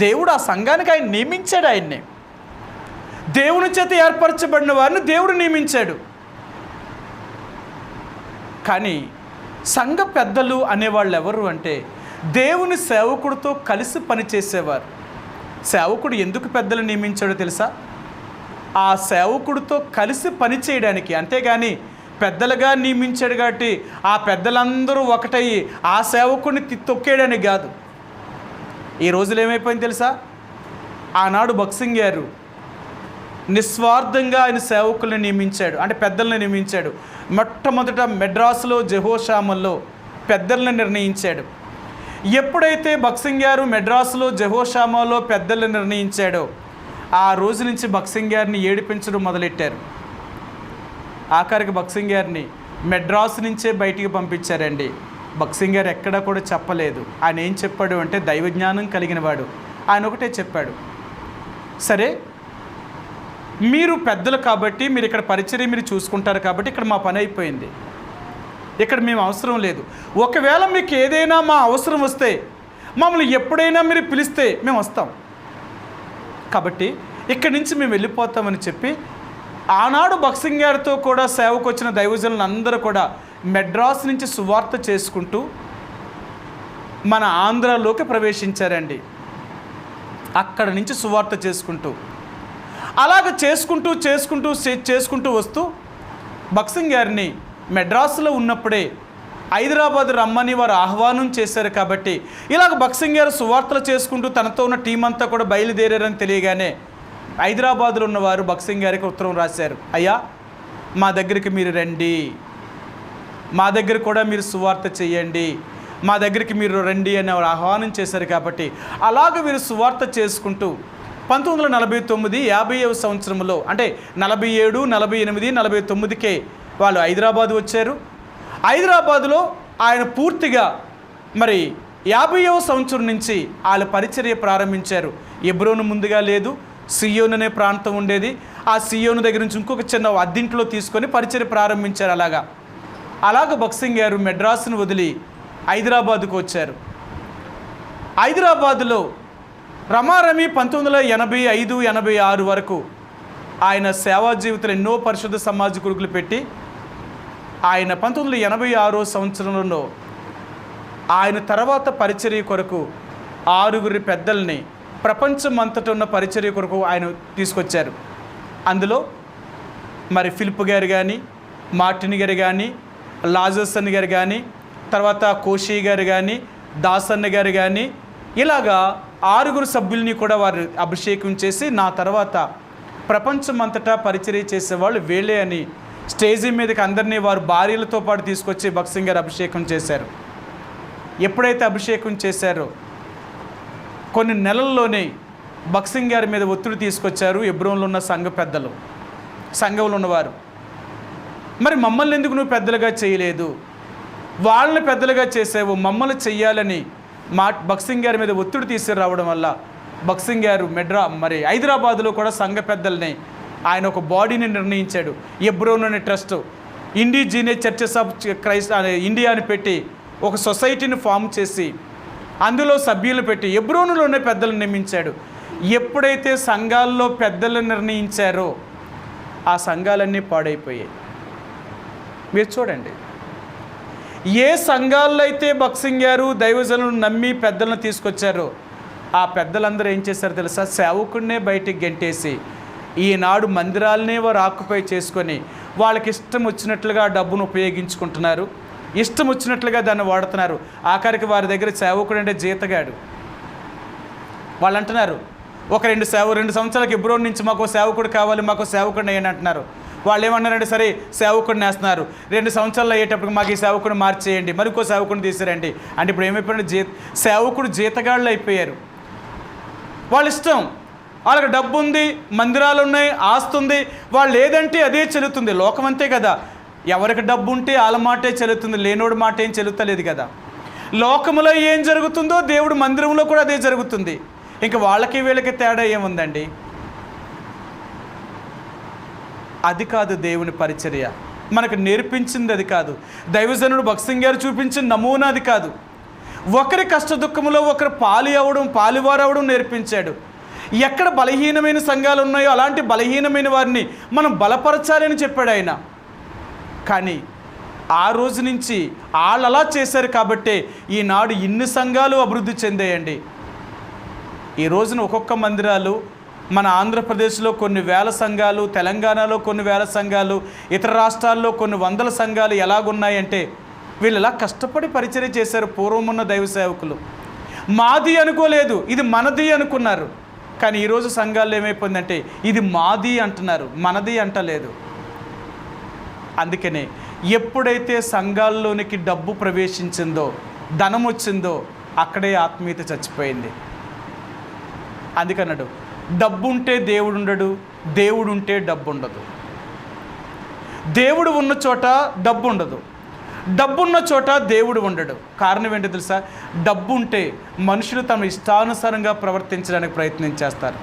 దేవుడు ఆ సంఘానికి ఆయన నియమించాడు. ఆయన్నే దేవుని చేత ఏర్పరచబడిన వారిని దేవుడు నియమించాడు. కానీ సంఘ పెద్దలు అనేవాళ్ళు ఎవరు అంటే, దేవుని సేవకుడితో కలిసి పనిచేసేవారు. సేవకుడు ఎందుకు పెద్దలు నియమించాడో తెలుసా? ఆ సేవకుడితో కలిసి పని చేయడానికి. అంతేగాని పెద్దలుగా నియమించాడు కాబట్టి ఆ పెద్దలందరూ ఒకటయ్యి ఆ సేవకుడిని తొక్కేయడానికి కాదు. ఈ రోజులు ఏమైపోయింది తెలుసా? ఆనాడు భక్సింగ్ గారు నిస్వార్థంగా ఆయన సేవకుల్ని నియమించాడు, అంటే పెద్దల్ని నియమించాడు. మొట్టమొదట మెడ్రాసులో జెహోషామల్లో పెద్దల్ని నిర్ణయించాడు. ఎప్పుడైతే భక్సింగ్ గారు మెడ్రాసులో జెహోషామాలో పెద్దల్ని నిర్ణయించాడో ఆ రోజు నుంచి భక్సింగ్ గారిని ఏడిపించడం మొదలెట్టారు. ఆఖరికి భక్సింగ్ గారిని మెడ్రాసు నుంచే బయటికి పంపించారండి. భక్సింగ్ గారు ఎక్కడా కూడా చెప్పలేదు. ఆయన ఏం చెప్పాడు అంటే, దైవజ్ఞానం కలిగిన వాడు. ఆయన ఒకటే చెప్పాడు, సరే మీరు పెద్దలు కాబట్టి మీరు ఇక్కడ పరిచర్య మీరు చూసుకుంటారు కాబట్టి ఇక్కడ మా పని అయిపోయింది, ఇక్కడ మేము అవసరం లేదు. ఒకవేళ మీకు ఏదైనా మా అవసరం వస్తే మమ్మల్ని ఎప్పుడైనా మీరు పిలిస్తే మేము వస్తాం, కాబట్టి ఇక్కడి నుంచి మేము వెళ్ళిపోతామని చెప్పి ఆనాడు భక్సింగ్ గారితో కూడా సేవకు వచ్చిన దైవజనులు అందరూ కూడా మెడ్రాస్ నుంచి సువార్త చేసుకుంటూ మన ఆంధ్రాలోకి ప్రవేశించారండి. అక్కడ నుంచి సువార్త చేసుకుంటూ అలాగ చేసుకుంటూ వస్తూ భక్సింగ్ గారిని మెడ్రాసులో ఉన్నప్పుడే హైదరాబాద్ రమ్మని వారు ఆహ్వానం చేశారు. కాబట్టి ఇలాగ భక్సింగ్ గారు సువార్తలు చేసుకుంటూ తనతో ఉన్న టీం అంతా కూడా బయలుదేరారని తెలియగానే హైదరాబాద్లో ఉన్నవారు భక్సింగ్ గారికి ఉత్తరం రాశారు, అయ్యా మా దగ్గరికి మీరు రండి, మా దగ్గర కూడా మీరు సువార్త చేయండి, మా దగ్గరికి మీరు రండి అని ఆహ్వానం చేశారు. కాబట్టి అలాగ వీరు సువార్త చేసుకుంటూ 1949 50వ సంవత్సరంలో, అంటే 47, 48, 49కే వాళ్ళు హైదరాబాద్ వచ్చారు. హైదరాబాదులో ఆయన పూర్తిగా మరి 50వ సంవత్సరం నుంచి వాళ్ళ పరిచర్య ప్రారంభించారు. హెబ్రోను ముందుగా లేదు, సియోను అనే ప్రాంతం ఉండేది. ఆ సియోను దగ్గర నుంచి ఇంకొక చిన్న అద్దింట్లో తీసుకొని పరిచర్య ప్రారంభించారు. అలాగ భగత్ సింగ్ గారు మెడ్రాస్ను వదిలి హైదరాబాదుకు వచ్చారు. హైదరాబాదులో రమారమి 1985, 86 వరకు ఆయన సేవా జీవితంలో ఎన్నో పరిశుద్ధ సమాజ గురుకులు పెట్టి ఆయన 1986 సంవత్సరంలో ఆయన తర్వాత పరిచర్య కొరకు 6 పెద్దల్ని ప్రపంచం అంతటా ఉన్న పరిచర్య కొరకు ఆయన తీసుకొచ్చారు. అందులో మరి ఫిలిప్ గారు కానీ, మార్టిన్ గారు కానీ, లాజర్సన్ గారు కానీ, తర్వాత కోషి గారు కానీ, దాసన్న గారు కానీ, ఇలాగా 6 సభ్యుల్ని కూడా వారు అభిషేకం చేసి నా తర్వాత ప్రపంచం అంతటా పరిచర్య చేసేవాళ్ళు వీళ్ళే అని స్టేజీ మీదకి అందరినీ వారు భార్యలతో పాటు తీసుకొచ్చి భగత్ సింగ్ గారు అభిషేకం చేశారు. ఎప్పుడైతే అభిషేకం చేశారో కొన్ని నెలల్లోనే భగత్ సింగ్ గారి మీద ఒత్తిడి తీసుకొచ్చారు హెబ్రోన్లో ఉన్న సంఘ పెద్దలు, సంఘంలో ఉన్నవారు. మరి మమ్మల్ని ఎందుకు నువ్వు పెద్దలుగా చేయలేదు, వాళ్ళని పెద్దలుగా చేసావు, మమ్మల్ని చెయ్యాలని భగత్ సింగ్ గారి మీద ఒత్తిడి తీసుకురావడం వల్ల భగత్ సింగ్ గారు మరి హైదరాబాదులో కూడా సంఘ పెద్దల్ని ఆయన ఒక బాడీని నిర్ణయించాడు. హెబ్రోన్ అనే trust, indigenous churches of Christ India అని పెట్టి ఒక సొసైటీని ఫామ్ చేసి అందులో సభ్యులు పెట్టి హెబ్రోనులోనే పెద్దలను నియమించాడు. ఎప్పుడైతే సంఘాల్లో పెద్దలను నిర్ణయించారో ఆ సంఘాలన్నీ పాడైపోయాయి. మీరు చూడండి, ఏ సంఘాల్లో అయితే భగత్ సింగ్ గారు దైవజనులను నమ్మి పెద్దలను తీసుకొచ్చారో ఆ పెద్దలందరూ ఏం చేశారో తెలుసా? సేవకుడినే బయటికి గెంటేసి ఈనాడు మందిరాలనే వారు ఆక్యుపై చేసుకొని వాళ్ళకి ఇష్టం వచ్చినట్లుగా డబ్బును ఉపయోగించుకుంటున్నారు, ఇష్టం వచ్చినట్లుగా దాన్ని వాడుతున్నారు. ఆఖరికి వారి దగ్గర సేవకుడు అంటే జీతగాడు. వాళ్ళు అంటున్నారు, ఒక 2 సంవత్సరాలకు హెబ్రోన్ నుంచి మాకు సేవకుడు కావాలి, మాకు సేవకుడిని అని అంటున్నారు. వాళ్ళు ఏమన్నారంటే సరే సేవకుడిని వేస్తున్నారు, 2 సంవత్సరాలు అయ్యేటప్పటికి మాకు ఈ సేవకుడిని మార్చేయండి, మరికో సేవకుడిని తీసిరండి అంటే ఇప్పుడు ఏమైపోయింది? సేవకుడు జీతగాళ్ళు అయిపోయారు. వాళ్ళ ఇష్టం, వాళ్ళకి డబ్బు ఉంది, మందిరాలు ఉన్నాయి, ఆస్తి ఉంది, వాళ్ళు ఏదంటే అదే చెల్లుతుంది. లోకం అంతే కదా, ఎవరికి డబ్బు ఉంటే వాళ్ళ మాటే చెల్లుతుంది, లేనోడి మాట ఏం చెల్లుతలేదు కదా. లోకములో ఏం జరుగుతుందో దేవుడు మందిరంలో కూడా అదే జరుగుతుంది. ఇంకా వాళ్ళకి వీళ్ళకి తేడా ఏముందండి? అది కాదు దేవుని పరిచర్య, మనకు నేర్పించింది అది కాదు. దైవజనుడు భగత్ సింగ్ గారు చూపించిన నమూనా అది కాదు. ఒకరి కష్ట దుఃఖంలో ఒకరు పాలివారు అవడం నేర్పించాడు. ఎక్కడ బలహీనమైన సంఘాలు ఉన్నాయో అలాంటి బలహీనమైన వారిని మనం బలపరచాలని చెప్పాడు ఆయన. కానీ ఆ రోజు నుంచి వాళ్ళు అలా చేశారు కాబట్టే ఈనాడు ఇన్ని సంఘాలు అభివృద్ధి చెందాయండి. ఈ రోజున ఒక్కొక్క మందిరాలు మన ఆంధ్రప్రదేశ్లో కొన్ని వేల సంఘాలు, తెలంగాణలో కొన్ని వేల సంఘాలు, ఇతర రాష్ట్రాల్లో కొన్ని వందల సంఘాలు ఎలాగున్నాయంటే వీళ్ళు ఇలా కష్టపడి పరిచర్య చేశారు. పూర్వం ఉన్న దైవ సేవకులు మాది అనుకోలేదు, ఇది మనది అనుకున్నారు. కానీ ఈరోజు సంఘాల్లో ఏమైపోయిందంటే ఇది మాది అంటున్నారు, మనది అంటలేదు. అందుకనే ఎప్పుడైతే సంఘాల్లోనికి డబ్బు ప్రవేశించిందో, ధనం వచ్చిందో అక్కడే ఆత్మీయత చచ్చిపోయింది. అందుకన్నాడు, డబ్బు ఉంటే దేవుడు ఉండడు, దేవుడు ఉంటే డబ్బు ఉండదు. దేవుడు ఉన్న చోట డబ్బు ఉండదు, డబ్బున్న చోట దేవుడు ఉండడు. కారణం ఏంటో తెలుసా? డబ్బు ఉంటే మనుషులు తమ ఇష్టానుసారంగా ప్రవర్తించడానికి ప్రయత్నం చేస్తారు.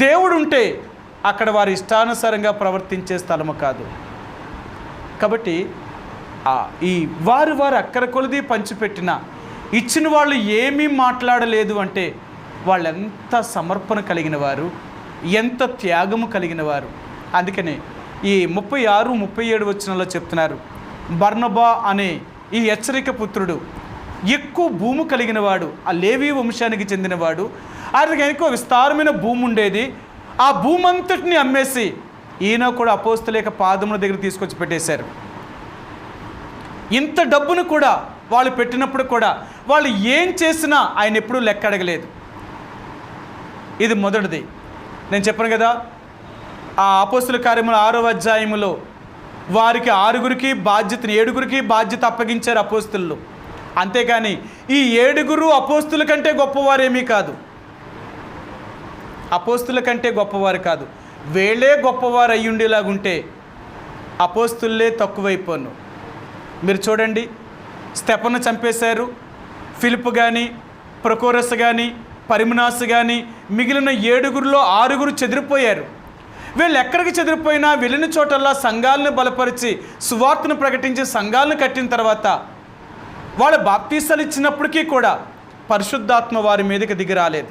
దేవుడు ఉంటే అక్కడ వారి ఇష్టానుసారంగా ప్రవర్తించే స్థలము కాదు. కాబట్టి ఈ వారు అక్కర కొలది పంచిపెట్టిన ఇచ్చిన వాళ్ళు ఏమీ మాట్లాడలేదు అంటే వాళ్ళు ఎంత సమర్పణ కలిగిన వారు, ఎంత త్యాగము కలిగిన వారు. అందుకనే ఈ 36, 37 వచనంలో చెప్తున్నారు, బర్నబా అనే ఈ హెచ్చరిక పుత్రుడు ఎక్కువ భూమి కలిగిన వాడు, ఆ లేవీ వంశానికి చెందినవాడు. ఆయనకి ఎక్కువ విస్తారమైన భూమి ఉండేది. ఆ భూమి అంతటిని అమ్మేసి ఈయన కూడా అపోస్తలేక పాదముల దగ్గర తీసుకొచ్చి పెట్టేశారు. ఇంత డబ్బును కూడా వాళ్ళు పెట్టినప్పుడు కూడా వాళ్ళు ఏం చేసినా ఆయన ఎప్పుడూ లెక్క అడగలేదు. ఇది మొదటిది. నేను చెప్పాను కదా, ఆ అపోస్తల కార్యముల 6వ అధ్యాయములో వారికి 6గురికి బాధ్యతను 7గురికి బాధ్యత అప్పగించారు అపోస్తలు. అంతేకాని ఈ 7గురు అపోస్తల కంటే గొప్పవారేమీ కాదు. అపోస్తుల కంటే గొప్పవారు కాదు, వీళ్ళే గొప్పవారు అయ్యుండేలాగుంటే అపోస్తులే తక్కువైపోను. మీరు చూడండి, స్తెఫను చంపేశారు, ఫిలిప్ కానీ, ప్రొకోరస్ కానీ, పరిమనాస్ కానీ, మిగిలిన 7గురిలో 6గురు చెదిరిపోయారు. వీళ్ళు ఎక్కడికి చెదిరిపోయినా వెళ్ళిన చోటల్లా సంఘాలను బలపరిచి సువార్తను ప్రకటించి సంఘాలను కట్టిన తర్వాత వాళ్ళు బాప్తీసాలు ఇచ్చినప్పటికీ కూడా పరిశుద్ధాత్మ వారి మీదకి దిగి రాలేదు.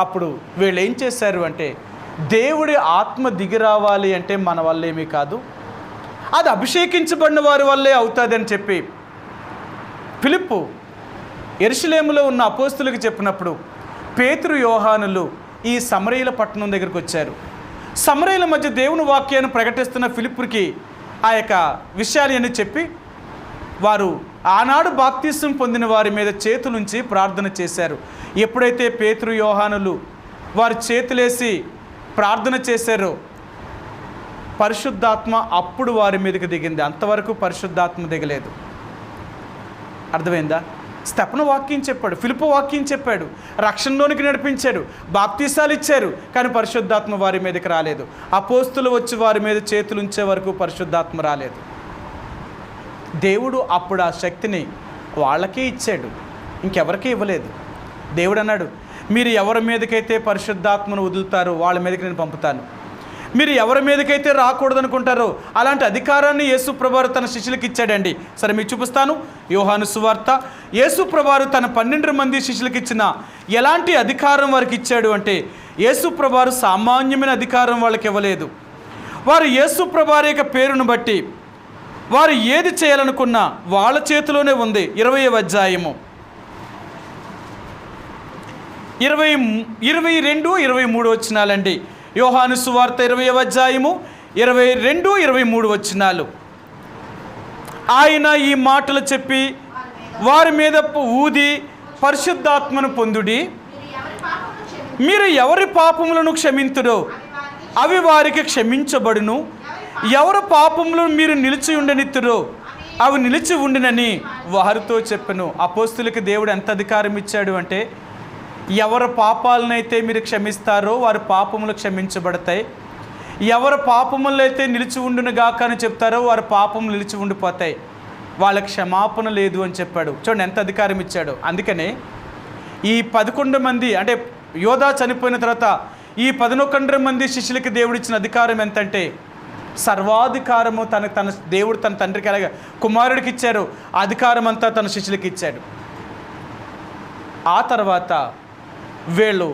అప్పుడు వీళ్ళు ఏం చేశారు అంటే, దేవుడి ఆత్మ దిగి రావాలి అంటే మన వల్ల ఏమీ కాదు, అది అభిషేకించబడిన వారి వల్లే అవుతుందని చెప్పి ఫిలిప్పు యెరూషలేములో ఉన్న అపోస్తులకు చెప్పినప్పుడు పేతురు, యోహానులు ఈ సమరయుల పట్టణం దగ్గరికి వచ్చారు. సమరయుల మధ్య దేవుని వాక్యాన్ని ప్రకటిస్తున్న ఫిలిప్పుకి ఆ యొక్క విషయాలు చెప్పి వారు ఆనాడు బాప్తిసం పొందిన వారి మీద చేతులుంచి ప్రార్థన చేశారు. ఎప్పుడైతే పేతురు, యోహానులు వారు చేతులేసి ప్రార్థన చేశారో పరిశుద్ధాత్మ అప్పుడు వారి మీదకి దిగింది. అంతవరకు పరిశుద్ధాత్మ దిగలేదు. అర్థమైందా? స్తెఫను వాక్యం చెప్పాడు, ఫిలిప్పు వాక్యం చెప్పాడు, రక్షణలోనికి నడిపించాడు, బాప్తీసాలు ఇచ్చారు, కానీ పరిశుద్ధాత్మ వారి మీదకి రాలేదు. అపోస్తులు వచ్చి వారి మీద చేతులు ఉంచే వరకు పరిశుద్ధాత్మ రాలేదు. దేవుడు అప్పుడు ఆ శక్తిని వాళ్ళకే ఇచ్చాడు, ఇంకెవరికీ ఇవ్వలేదు. దేవుడు అన్నాడు, మీరు ఎవరి మీదకైతే పరిశుద్ధాత్మను వదులుతారో వాళ్ళ మీదకి నేను పంపుతాను, మీరు ఎవరి మీదకైతే రాకూడదనుకుంటారో అలాంటి అధికారాన్ని యేసు ప్రభువారు తన శిష్యులకు ఇచ్చాడండి. సరే మీకు చూపిస్తాను. యోహాను సువార్త. యేసు ప్రభువారు తన 12 మంది శిష్యులకు ఇచ్చిన ఎలాంటి అధికారం వారికి ఇచ్చాడు అంటే, యేసు ప్రభువారు సామాన్యమైన అధికారం వాళ్ళకి ఇవ్వలేదు. వారు యేసు ప్రభువారి యొక్క పేరును బట్టి వారు ఏది చేయాలనుకున్నా వాళ్ళ చేతిలోనే ఉంది. 20వ అధ్యాయము 22, 23 వచనాలండి. యోహాను సువార్త 20వ అధ్యాయము 22, 23 వచనాలు. ఆయన ఈ మాటలు చెప్పి వారి మీద ఊది పరిశుద్ధాత్మను పొందుడి, మీరు ఎవరి పాపములను క్షమింతురో అవి వారికి క్షమించబడును, ఎవరు పాపములను మీరు నిలిచి ఉండనిత్తురో అవి నిలిచి ఉండినని వారితో చెప్పెను. అపోస్తులకి దేవుడు ఎంత అధికారం ఇచ్చాడు అంటే, ఎవరి పాపాలనైతే మీరు క్షమిస్తారో వారి పాపములు క్షమించబడతాయి, ఎవరి పాపములు అయితే నిలిచి ఉండునుగాక అని చెప్తారో వారి పాపములు నిలిచి ఉండిపోతాయి, వాళ్ళకి క్షమాపణ లేదు అని చెప్పాడు. చూడండి ఎంత అధికారం ఇచ్చాడు. అందుకనే ఈ 11 మంది అంటే యోధా చనిపోయిన తర్వాత ఈ 11 మంది శిష్యులకి దేవుడిచ్చిన అధికారం ఎంతంటే, సర్వాధికారము తన దేవుడు తన తండ్రికి అలాగే కుమారుడికి ఇచ్చారు, అధికారం అంతా తన శిష్యులకి ఇచ్చాడు. ఆ తర్వాత వీళ్ళు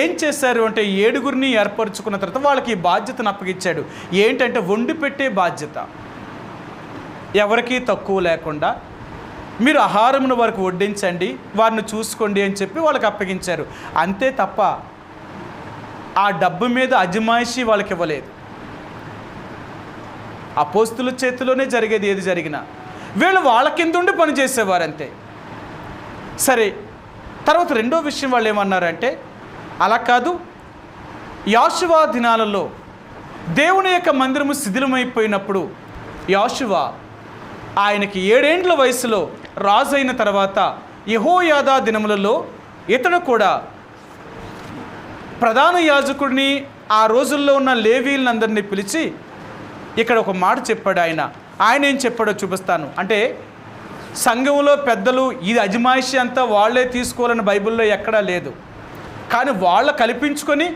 ఏం చేశారు అంటే, 7గురిని ఏర్పరచుకున్న తర్వాత వాళ్ళకి ఈ బాధ్యతను అప్పగించాడు. ఏంటంటే వండి పెట్టే బాధ్యత, ఎవరికీ తక్కువ లేకుండా మీరు ఆహారమును వారికి వడ్డించండి, వారిని చూసుకోండి అని చెప్పి వాళ్ళకి అప్పగించారు. అంతే తప్ప ఆ డబ్బు మీద అజమాయిషీ వాళ్ళకి ఇవ్వలేదు. అపోస్తుల చేతిలోనే జరిగేది ఏది జరిగినా వీళ్ళు వాళ్ళ కింద ఉండి పనిచేసేవారు అంతే. సరే, తర్వాత రెండో విషయం వాళ్ళు ఏమన్నారంటే, అలా కాదు, యోషువ దినాలలో దేవుని యొక్క మందిరము శిథిలమైపోయినప్పుడు యోషువ ఆయనకి 7 ఏండ్ల వయసులో రాజు అయిన తర్వాత యెహోయాదా దినములలో ఇతడు కూడా ప్రధాన యాజకుడిని ఆ రోజుల్లో ఉన్న లేవీలందరినీ పిలిచి ఇక్కడ ఒక మాట చెప్పాడు. ఆయన ఏం చెప్పాడో చూపిస్తాను. అంటే సంఘంలో పెద్దలు ఇది అజమాయిషి అంతా వాళ్ళే తీసుకోవాలని బైబిల్లో ఎక్కడా లేదు, కానీ వాళ్ళ కల్పించుకొని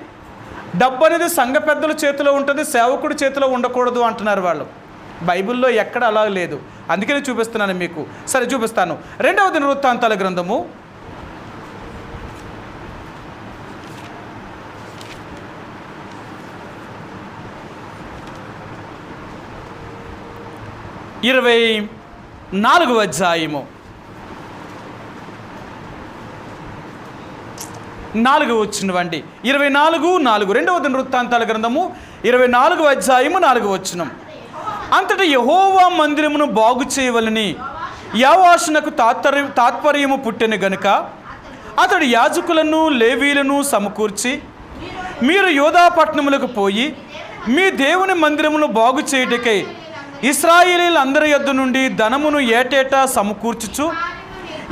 డబ్బు అనేది సంఘ పెద్దల చేతిలో ఉంటుంది, సేవకుడి చేతిలో ఉండకూడదు అంటున్నారు వాళ్ళు. బైబిల్లో ఎక్కడ అలా లేదు, అందుకనే చూపిస్తున్నాను మీకు. సరే చూపిస్తాను. 2వ దినవృత్తాంతాల గ్రంథము 24వ అధ్యాయము 4 వచ్చినవండి. 24:4 2వ దినవృత్తాంతాల గ్రంథము 24వ అధ్యాయము 4వ వచనం. అంతటా యెహోవా మందిరమును బాగు చేయవలని యోవాషునకు తాత్పర్యము పుట్టెను గనుక అతడు యాజకులను లేవీలను సమకూర్చి, మీరు యోధా పట్టణములకు పోయి మీ దేవుని మందిరమును బాగు చేయుటకై ఇశ్రాయేలీయులందరి యొద్ద నుండి ధనమును ఏటేటా సమకూర్చుచు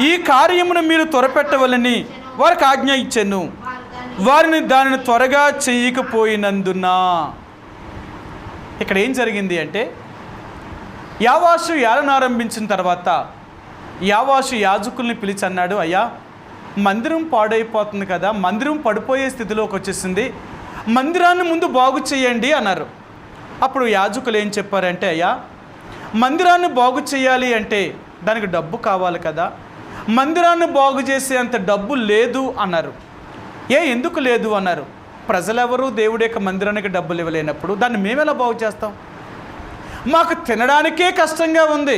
ఈ కార్యమును మీరు త్వరపెట్టవలని వారికి ఆజ్ఞ ఇచ్చెను, వారిని దానిని త్వరగా చేయకపోయినందున. ఇక్కడ ఏం జరిగింది అంటే, యావాషు ఏలన ఆరంభించిన తర్వాత యావాషు యాజకుల్ని పిలిచి అన్నాడు, అయ్యా మందిరం పాడైపోతుంది కదా, మందిరం పడిపోయే స్థితిలోకి వచ్చేసింది, మందిరాన్ని ముందు బాగు చేయండి అన్నారు. అప్పుడు యాజకులు ఏం చెప్పారంటే, అయ్యా మందిరాన్ని బాగు చేయాలి అంటే దానికి డబ్బు కావాలి కదా, మందిరాన్ని బాగు చేసే అంత డబ్బు లేదు అన్నారు. ఎందుకు లేదు అన్నారు? ప్రజలెవరూ దేవుడి యొక్క మందిరానికి డబ్బులు ఇవ్వలేనప్పుడు దాన్ని మేమెలా బాగు చేస్తాం? మాకు తినడానికే కష్టంగా ఉంది,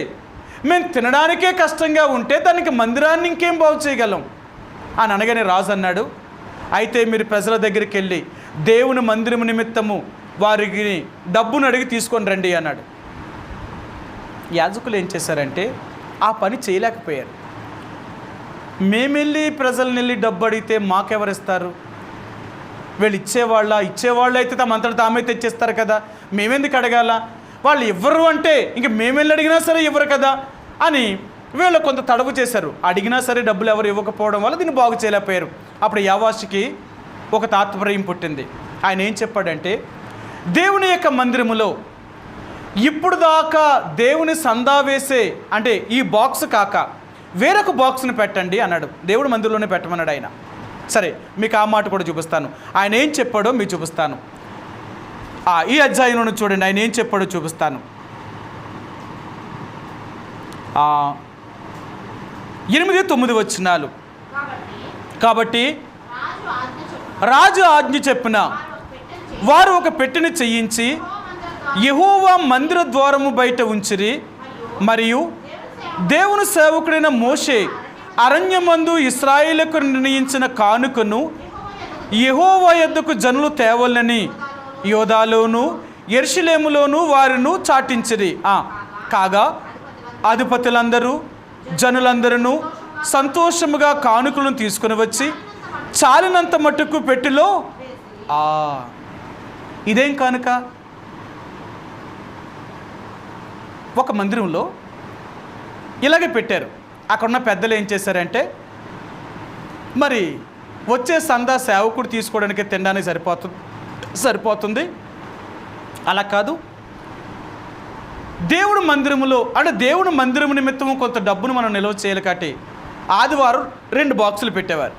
మేము తినడానికే కష్టంగా ఉంటే దానికి మందిరాన్ని ఇంకేం బాగు చేయగలం అని అనగానే రాజు అన్నాడు, అయితే మీరు ప్రజల దగ్గరికి వెళ్ళి దేవుని మందిరము నిమిత్తము వారికి డబ్బును అడిగి తీసుకొని రండి అన్నాడు. యాజకులు ఏం చేశారంటే ఆ పని చేయలేకపోయారు. మేమెళ్ళి ప్రజల్ని వెళ్ళి డబ్బు అడిగితే మాకెవరిస్తారు? వీళ్ళు ఇచ్చేవాళ్ళు అయితే తమంతట తామే తెచ్చేస్తారు కదా, మేమెందుకు అడగాల? వాళ్ళు ఇవ్వరు అంటే ఇంక మేమెళ్ళి అడిగినా సరే ఇవ్వరు కదా అని వీళ్ళు కొంత తడవు చేశారు. అడిగినా సరే డబ్బులు ఎవరు ఇవ్వకపోవడం వల్ల దీన్ని బాగు చేయలేకపోయారు. అప్పుడు యావాషుకి ఒక తాత్పర్యం పుట్టింది. ఆయన ఏం చెప్పాడంటే, దేవుని యొక్క మందిరములో ఇప్పుడు దాకా దేవుని సందా వేసే అంటే ఈ బాక్స్ కాక వేరొక బాక్స్ని పెట్టండి అన్నాడు. దేవుడి మందిరంలోనే పెట్టమన్నాడు ఆయన. సరే, మీకు ఆ మాట కూడా చూపిస్తాను. ఆయన ఏం చెప్పాడో మీకు చూపిస్తాను. ఈ అధ్యాయంలో చూడండి, ఆయన ఏం చెప్పాడో చూపిస్తాను. 8-9 వచనాలు. కాబట్టి రాజు ఆజ్ఞ చెప్పిన వారు ఒక పెట్టెను చేయించి యెహోవా మందిర ద్వారము బయట ఉంచిరి. మరియు దేవుని సేవకుడైన మోషే అరణ్యమందు ఇశ్రాయేలుకు నిర్ణయించిన కానుకను యెహోవా యొద్దకు జనులు తేవలనని యోదాలోను యెరూషలేములోను వారిని చాటించిరి. కాగా అధిపతులందరూ జనులందరూ సంతోషముగా కానుకలను తీసుకుని వచ్చి చాలినంత మట్టుకు పెట్టెలో ఇదేం కానుక? ఒక మందిరంలో ఇలాగే పెట్టారు. అక్కడున్న పెద్దలు ఏం చేశారంటే, మరి వచ్చే సందా సేవకుడు తీసుకోవడానికి తినడానికి సరిపోతుంది అలా కాదు, దేవుడు మందిరములో అంటే దేవుడు మందిరము నిమిత్తము కొంత డబ్బును మనం నిల్వ చేయాలి కాబట్టి ఆదివారం 2 బాక్సులు పెట్టేవారు.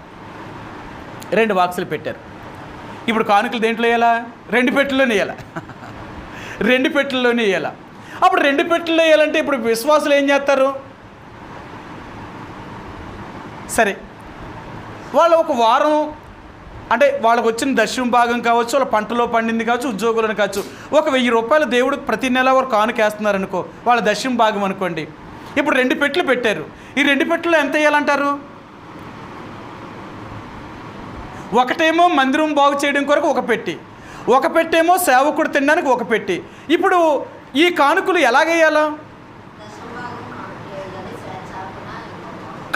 2 బాక్సులు పెట్టారు. ఇప్పుడు కానుకలు దేంట్లో వేయాలా? 2 పెట్టెల్లోనే వేయాలా? 2 పెట్టెల్లోనే వేయాలా? అప్పుడు 2 పెట్టెల్లో వేయాలంటే ఇప్పుడు విశ్వాసులు ఏం చేస్తారు? సరే, వాళ్ళు ఒక వారం అంటే వాళ్ళకు వచ్చిన దశమ భాగం కావచ్చు, వాళ్ళ పంటలో పండింది కావచ్చు, ఉద్యోగులను కావచ్చు, ఒక 1000 రూపాయలు దేవుడు ప్రతి నెల వారు కానుకేస్తున్నారు అనుకో, వాళ్ళ దశమ భాగం అనుకోండి. ఇప్పుడు 2 పెట్టెలు పెట్టారు. ఈ 2 పెట్టెల్లో ఎంత వేయాలంటారు? ఒకటేమో మందిరం బాగు చేయడం కొరకు ఒక పెట్టి, ఒక పెట్టేమో సేవకుడు తినడానికి ఒక పెట్టి. ఇప్పుడు ఈ కానుకలు ఎలాగేయాలా?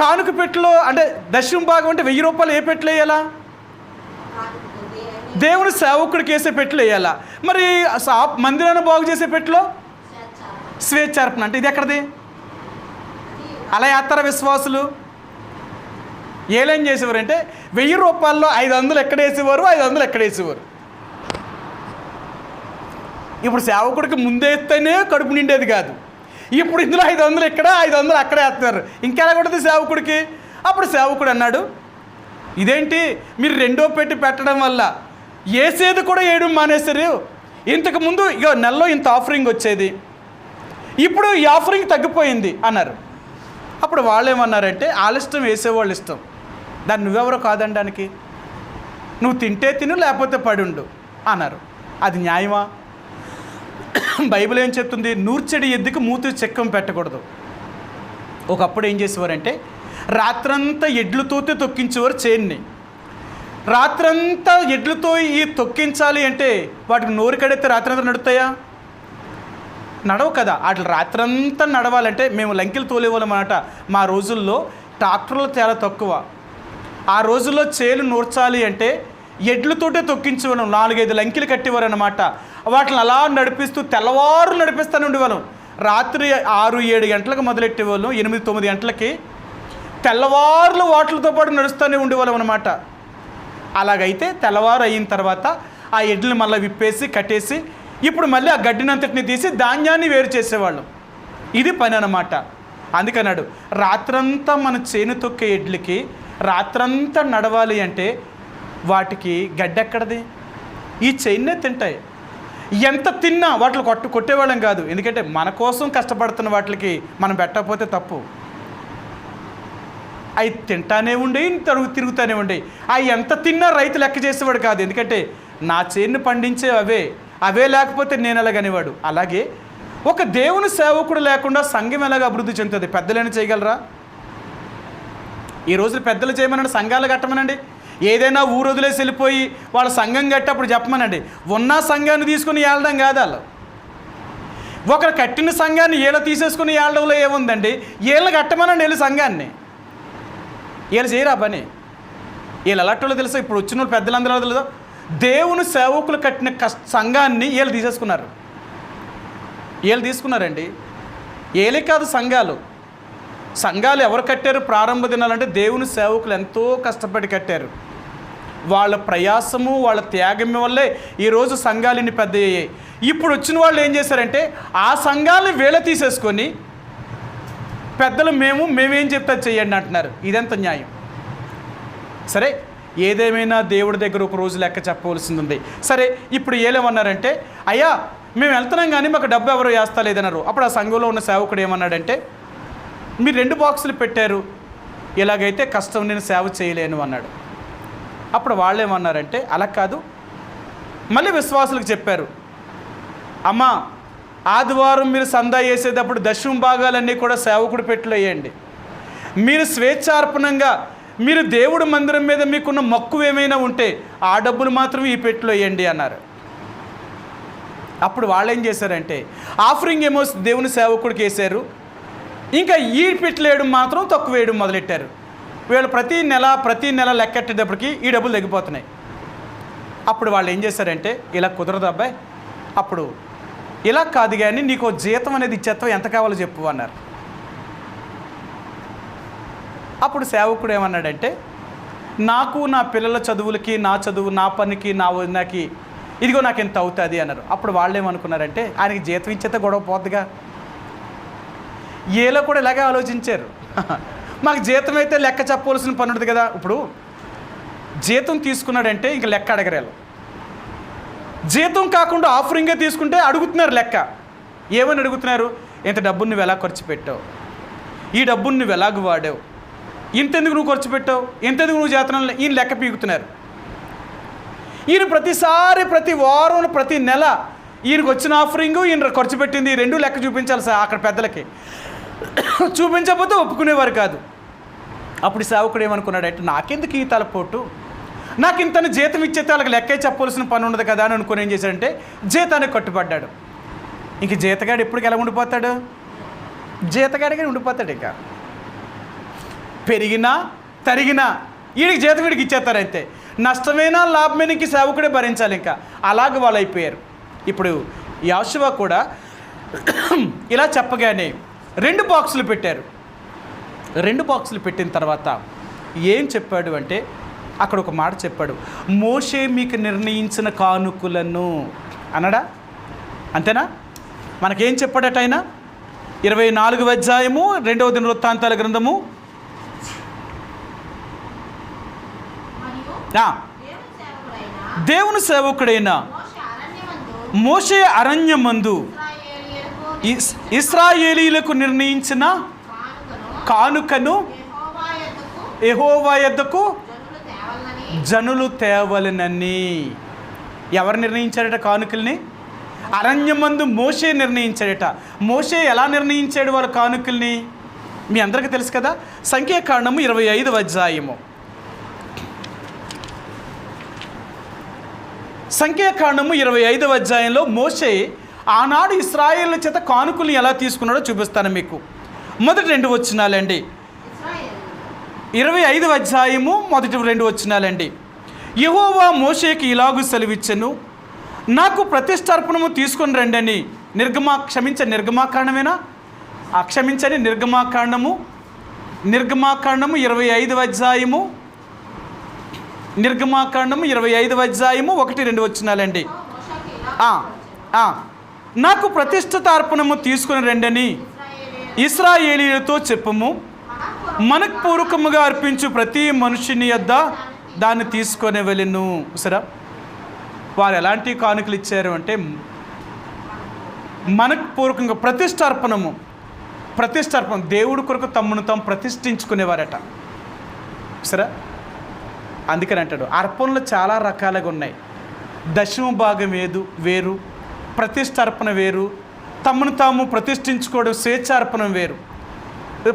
కానుక పెట్టెలో అంటే దశమ భాగం అంటే 1000 రూపాయలు ఏ పెట్టెలు వేయాలా? దేవుని సేవకుడికి వేసే పెట్టెలు వేయాలా? మరి మందిరాన్ని బాగు చేసే పెట్టెలో స్వేచ్ఛార్పణ అంటే ఇది ఎక్కడిది? అలా వేస్తారా విశ్వాసులు? ఏం చేసేవారు అంటే 1000 రూపాయల్లో 500 ఎక్కడ వేసేవారు, 500 ఎక్కడ వేసేవారు. ఇప్పుడు సేవకుడికి ముందేస్తేనే కడుపు నిండేది కాదు. ఇప్పుడు ఇందులో 500 ఇక్కడ 500 అక్కడ వేస్తున్నారు. ఇంకెలా కొడుతుంది సేవకుడికి? అప్పుడు సేవకుడు అన్నాడు, ఇదేంటి మీరు 2వ పెట్టి పెట్టడం వల్ల వేసేది కూడా వేయడం మానేస్తారు. ఇంతకుముందు ఇక నెలలో ఇంత ఆఫరింగ్ వచ్చేది, ఇప్పుడు ఈ ఆఫరింగ్ తగ్గిపోయింది అన్నారు. అప్పుడు వాళ్ళు ఏమన్నారంటే, వాళ్ళ ఇష్టం, వేసేవాళ్ళు ఇష్టం, దాన్ని నువ్వెవరో కాదనడానికి, నువ్వు తింటే తిను లేకపోతే పడుండు అన్నారు. అది న్యాయమా? బైబిల్ ఏం చెప్తుంది? నూర్చెడి ఎద్దుకి మూతి చెక్కం పెట్టకూడదు. ఒకప్పుడు ఏం చేసేవారంటే రాత్రంతా ఎడ్లతోతే తొక్కించేవారు చేన్ని. రాత్రంతా ఎడ్లతో ఈ తొక్కించాలి అంటే వాటికి నోరు కడితే రాత్రంతా నడుస్తాయా? నడవు కదా. వాటి రాత్రంతా నడవాలంటే మేము లంకెలు తోలేవాళ్ళం అన్నమాట. మా రోజుల్లో ట్రాక్టర్లు చాలా తక్కువ. ఆ రోజుల్లో చేలు నూర్చాలి అంటే ఎడ్లతోటే తొక్కించేవాళ్ళం. 4-5 లంకెలు కట్టేవారు అన్నమాట. వాటిని అలా నడిపిస్తూ తెల్లవారు నడిపిస్తూనే ఉండేవాళ్ళం. రాత్రి 6-7 గంటలకు మొదలెట్టేవాళ్ళం. 8-9 గంటలకి తెల్లవారులు వాటిలతో పాటు నడుస్తూనే ఉండేవాళ్ళం అనమాట. అలాగైతే తెల్లవారు అయిన తర్వాత ఆ ఎడ్లను మళ్ళీ విప్పేసి కట్టేసి ఇప్పుడు మళ్ళీ ఆ గడ్డినంతటిని తీసి ధాన్యాన్ని వేరు చేసేవాళ్ళం. ఇది పని అన్నమాట. అందుకన్నాడు రాత్రంతా మన చేను తొక్కే ఎడ్లకి రాత్రంతా నడవాలి అంటే వాటికి గడ్డి ఎక్కడది? ఈ చైన్నే తింటాయి. ఎంత తిన్నా వాటిని కొట్టేవాళ్ళం కాదు. ఎందుకంటే మన కోసం కష్టపడుతున్న వాటికి మనం పెట్టకపోతే తప్పు. అవి తింటానే ఉండేవి, తిరుగుతూనే ఉండేవి. అవి ఎంత తిన్నా రైతు లెక్క చేసేవాడు కాదు. ఎందుకంటే నా చేను పండించే అవే లేకపోతే నేను ఎలాగనేవాడు. అలాగే ఒక దేవుని సేవకుడు లేకుండా సంఘం ఎలాగ అభివృద్ధి చెందుతుంది? పెద్దలైనా చేయగలరా? ఈ రోజు పెద్దలు చేయమనండి, సంఘాలు కట్టమనండి. ఏదైనా ఊరు వదిలేసి వెళ్ళిపోయి వాళ్ళ సంఘం కట్టేప్పుడు చెప్పమనండి. ఉన్న సంఘాన్ని తీసుకుని ఏళ్ళడం కాదు. వాళ్ళు ఒకరు కట్టిన సంఘాన్ని వీళ్ళ తీసేసుకుని ఏళ్ళడంలో ఏముందండి? వీళ్ళు కట్టమనండి వీళ్ళు సంఘాన్ని. వీళ్ళు చేయరా పని? వీళ్ళు ఎలాంటి తెలుసా? ఇప్పుడు వచ్చిన వాళ్ళు పెద్దలందరూ తెలుసు, దేవుని సేవకులు కట్టిన సంఘాన్ని వీళ్ళు తీసేసుకున్నారు. వీళ్ళు తీసుకున్నారండి. వీళ్ళే కాదు, సంఘాలు ఎవరు కట్టారు? ప్రారంభ దినాలంటే దేవుని సేవకులు ఎంతో కష్టపడి కట్టారు. వాళ్ళ ప్రయాసము వాళ్ళ త్యాగం వల్లే ఈరోజు సంఘాలు ఇన్ని పెద్ద అయ్యాయి. ఇప్పుడు వచ్చిన వాళ్ళు ఏం చేశారంటే ఆ సంఘాలను వీళ్ళ తీసేసుకొని పెద్దలు మేమేం చెప్తా చెయ్యండి అంటున్నారు. ఇదెంత న్యాయం? సరే, ఏదేమైనా దేవుడి దగ్గర ఒక రోజు లెక్క చెప్పవలసింది ఉంది. సరే, ఇప్పుడు ఏమన్నారంటే అయ్యా మేము వెళ్తున్నాం కానీ మాకు డబ్బు ఎవరు వేస్తా లేదన్నారు. అప్పుడు ఆ సంఘంలో ఉన్న సేవకుడు ఏమన్నాడంటే మీరు 2 బాక్సులు పెట్టారు, ఇలాగైతే కష్టం, నేను సేవ చేయలేను అన్నాడు. అప్పుడు వాళ్ళు ఏమన్నారంటే అలా కాదు, మళ్ళీ విశ్వాసులకు చెప్పారు, అమ్మా ఆదివారం మీరు సందా వేసేటప్పుడు దశమ భాగాలన్నీ కూడా సేవకుడు పెట్టులో వేయండి. మీరు స్వేచ్ఛార్పణంగా మీరు దేవుడి మందిరం మీద మీకున్న మక్కువ ఏమైనా ఉంటే ఆ డబ్బులు మాత్రం ఈ పెట్టులో వేయండి అన్నారు. అప్పుడు వాళ్ళు ఏం చేశారంటే ఆఫరింగ్ ఏమో దేవుని సేవకుడికి వేశారు, ఇంకా ఈ పెట్లు వేయడం మాత్రం తక్కువ వేయడం మొదలెట్టారు. వీళ్ళు ప్రతి నెల లెక్కెట్టేటప్పటికి ఈ డబ్బులు తగ్గిపోతున్నాయి. అప్పుడు వాళ్ళు ఏం చేశారంటే ఇలా కుదరదు అబ్బాయి, అప్పుడు ఇలా కాదు కానీ నీకు జీతం అనేది ఇచ్చేస్తావు, ఎంత కావాలో చెప్పు అన్నారు. అప్పుడు సేవకుడు ఏమన్నాడంటే నాకు నా పిల్లల చదువులకి, నా చదువు, నా పనికి, నా వదినకి ఇదిగో నాకు ఎంత అవుతుంది అన్నారు. అప్పుడు వాళ్ళు ఏమనుకున్నారంటే ఆయనకి జీతం ఇచ్చేస్తే గొడవ పోద్దిగా. ఏలో కూడా ఇలాగే ఆలోచించారు, మాకు జీతం అయితే లెక్క చెప్పవలసిన పని ఉంటుంది కదా. ఇప్పుడు జీతం తీసుకున్నాడంటే ఇంక లెక్క అడగరేలు. జీతం కాకుండా ఆఫరింగే తీసుకుంటే అడుగుతున్నారు లెక్క. ఏమని అడుగుతున్నారు? ఇంత డబ్బును నువ్వు ఎలా ఖర్చు పెట్టావు, ఈ డబ్బును నువ్వు ఎలాగ వాడావు, ఇంతెందుకు నువ్వు ఖర్చు పెట్టావు, ఇంతెందుకు నువ్వు చేతనాలు, ఈయన లెక్క పీకుతున్నారు. ఈయన ప్రతిసారి, ప్రతి వారం, ప్రతి నెల ఈయనకు వచ్చిన ఆఫరింగు, ఈయన ఖర్చు పెట్టింది 2 లెక్క చూపించాలి సార్. అక్కడ పెద్దలకి చూపించకపోతే ఒప్పుకునేవారు కాదు. అప్పుడు సేవకుడు ఏమనుకున్నాడంటే నాకెందుకు ఈ తలపోటు, నాకు ఇంతని జీతం ఇచ్చేస్తే వాళ్ళకి లెక్కే చెప్పవలసిన పని ఉండదు కదా అని అనుకుని ఏం చేశాడంటే జీతానికి కట్టుబడ్డాడు. ఇంక జీతగాడు ఎప్పటికి ఎలా ఉండిపోతాడు? జీతగాడిగా ఉండిపోతాడు. ఇక పెరిగినా తరిగినా వీడికి జీతం వీడికి ఇచ్చేస్తారు. అయితే నష్టమైనా లాభమైనకి సేవకుడే భరించాలి. ఇంకా అలాగ వాళ్ళు అయిపోయారు. ఇప్పుడు యోషువ కూడా ఇలా చెప్పగానే 2 బాక్సులు పెట్టారు. 2 బాక్సులు పెట్టిన తర్వాత ఏం చెప్పాడు అంటే అక్కడ ఒక మాట చెప్పాడు, మోషే మీకు నిర్ణయించిన కానుకలను అన్నాడా? అంతేనా? మనకేం చెప్పాడట ఆయన? 24వ అధ్యాయము 2వ దినవృత్తాంతాల గ్రంథము దేవుని సేవకుడైన మోషే అరణ్యమందు ఇశ్రాయేలీయులకు నిర్ణయించిన కానుకను యెహోవా యొద్దకు జనులు తేవలెనని. ఎవరు నిర్ణయించాడట కానుకల్ని? అరణ్యమందు మోషే నిర్ణయించాడట. మోషే ఎలా నిర్ణయించాడు వాళ్ళ కానుకల్ని? మీ అందరికీ తెలుసు కదా. సంఖ్యాకాండము 25వ అధ్యాయము. సంఖ్యాకాండము 25వ అధ్యాయంలో మోషే ఆనాడు ఇశ్రాయేళ్ల చేత కానుకల్ని ఎలా తీసుకున్నాడో చూపిస్తాను మీకు. మొదటి 2 వచనాలండి. 25వ అధ్యాయము మొదటి 2 వచనాలండి. యెహోవా మోషేకి ఇలాగు సెలవిచ్చెను, నాకు ప్రతిష్టార్పణము తీసుకొని రండి అని నిర్గమాకాండమేనా? క్షమించని నిర్గమాకాండము నిర్గమాకాండము 25వ అధ్యాయము, నిర్గమాకాండము 25వ అధ్యాయము 1-2 వచనాలండి. నాకు ప్రతిష్ఠితార్పణము తీసుకుని రండని ఇశ్రాయేలీయులతో చెప్పుము. మనఃపూర్వకముగా అర్పించు ప్రతి మనుషుని యొద్ద దాన్ని తీసుకొని వెళ్ళెను. సరే, వారు ఎలాంటి కానుకలు ఇచ్చారు అంటే మనఃపూర్వకంగా ప్రతిష్టార్పణం, దేవుడి కొరకు తమ్మును తాము ప్రతిష్ఠించుకునేవారట. సరే, అందుకని అంటాడు అర్పణలు చాలా రకాలుగా ఉన్నాయి. దశమ భాగం వేరు, ప్రతిష్టార్పణ వేరు, తమను తాము ప్రతిష్ఠించుకోవడం స్వేచ్ఛార్పణం వేరు.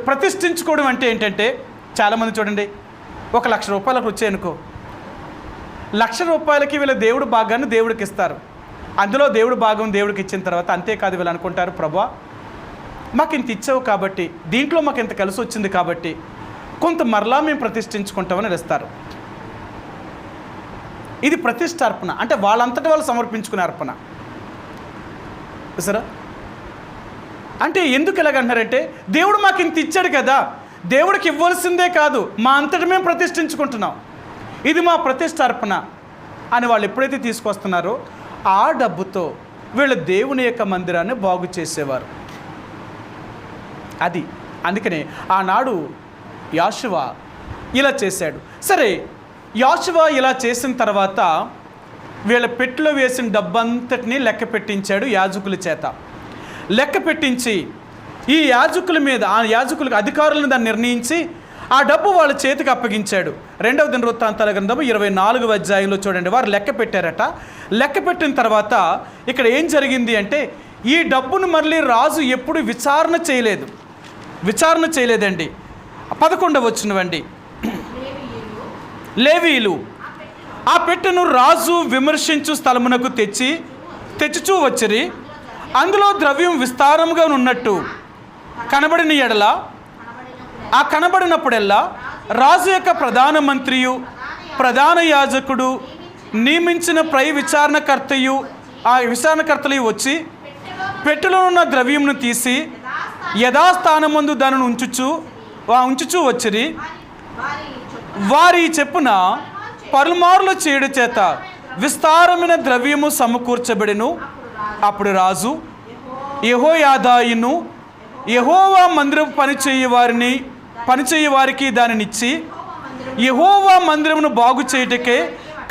ప్రతిష్ఠించుకోవడం అంటే ఏంటంటే, చాలామంది చూడండి, 1,00,000 రూపాయలకు వచ్చాయనుకో, 1,00,000 రూపాయలకి వీళ్ళ దేవుడు భాగాన్ని దేవుడికి ఇస్తారు. అందులో దేవుడు భాగం దేవుడికి ఇచ్చిన తర్వాత అంతేకాదు వీళ్ళు అనుకుంటారు, ప్రభువా మాకు ఇంత ఇచ్చావు కాబట్టి, దీంట్లో మాకు ఇంత కలిసి వచ్చింది కాబట్టి కొంత మరలా మేము ప్రతిష్ఠించుకుంటామని ఇస్తారు. ఇది ప్రతిష్టార్పణ, అంటే వాళ్ళంతటి వాళ్ళు సమర్పించుకునే అర్పణ. సరే, అంటే ఎందుకు ఎలాగంటారంటే, దేవుడు మాకు ఇంత ఇచ్చాడు కదా, దేవుడికి ఇవ్వాల్సిందే కాదు, మా అంతటి మేము ప్రతిష్ఠించుకుంటున్నాం, ఇది మా ప్రతిష్టార్పణ అని వాళ్ళు ఎప్పుడైతే తీసుకొస్తున్నారో ఆ డబ్బుతో వీళ్ళు దేవుని యొక్క మందిరాన్ని బాగు చేసేవారు. అది అందుకనే ఆనాడు యోషువ ఇలా చేశాడు. సరే, యోషువ ఇలా చేసిన తర్వాత వీళ్ళ పెట్టెలో వేసిన డబ్బంతటినీ లెక్క పెట్టించాడు యాజకుల చేత. లెక్క పెట్టించి ఈ యాజకుల మీద, ఆ యాజకులకు అధికారులను దాన్ని నిర్ణయించి ఆ డబ్బు వాళ్ళ చేతికి అప్పగించాడు. 2వ దినవృత్తాంతాల గ్రంథము 24వ అధ్యాయంలో చూడండి, వారు లెక్క పెట్టారట. లెక్క పెట్టిన తర్వాత ఇక్కడ ఏం జరిగింది అంటే, ఈ డబ్బును మళ్ళీ రాజు ఎప్పుడు విచారణ చేయలేదండి. 11వ వచనమండి, లేవీయులు ఆ పెట్టెను రాజు విమర్శించు స్థలమునకు తెచ్చుచూ వచ్చిరి. అందులో ద్రవ్యం విస్తారముగా ఉన్నట్టు కనబడిన ఎడల, ఆ కనబడినప్పుడల్లా రాజు యొక్క ప్రధాన మంత్రియు ప్రధాన యాజకుడు నియమించిన పై విచారణకర్తయు ఆ విచారణకర్తలు వచ్చి పెట్టెలో ఉన్న ద్రవ్యమును తీసి యథాస్థానమందు దానిని ఉంచుచూ వచ్చిరి. వారి చెప్పున పలుమార్ల చేడు చేత విస్తారమైన ద్రవ్యము సమకూర్చబడెను. అప్పుడు రాజు యెహోయాదాయును యెహోవా మందిరం పనిచేయవారికి దానినిచ్చి, యెహోవా మందిరమును బాగు చేయుటకే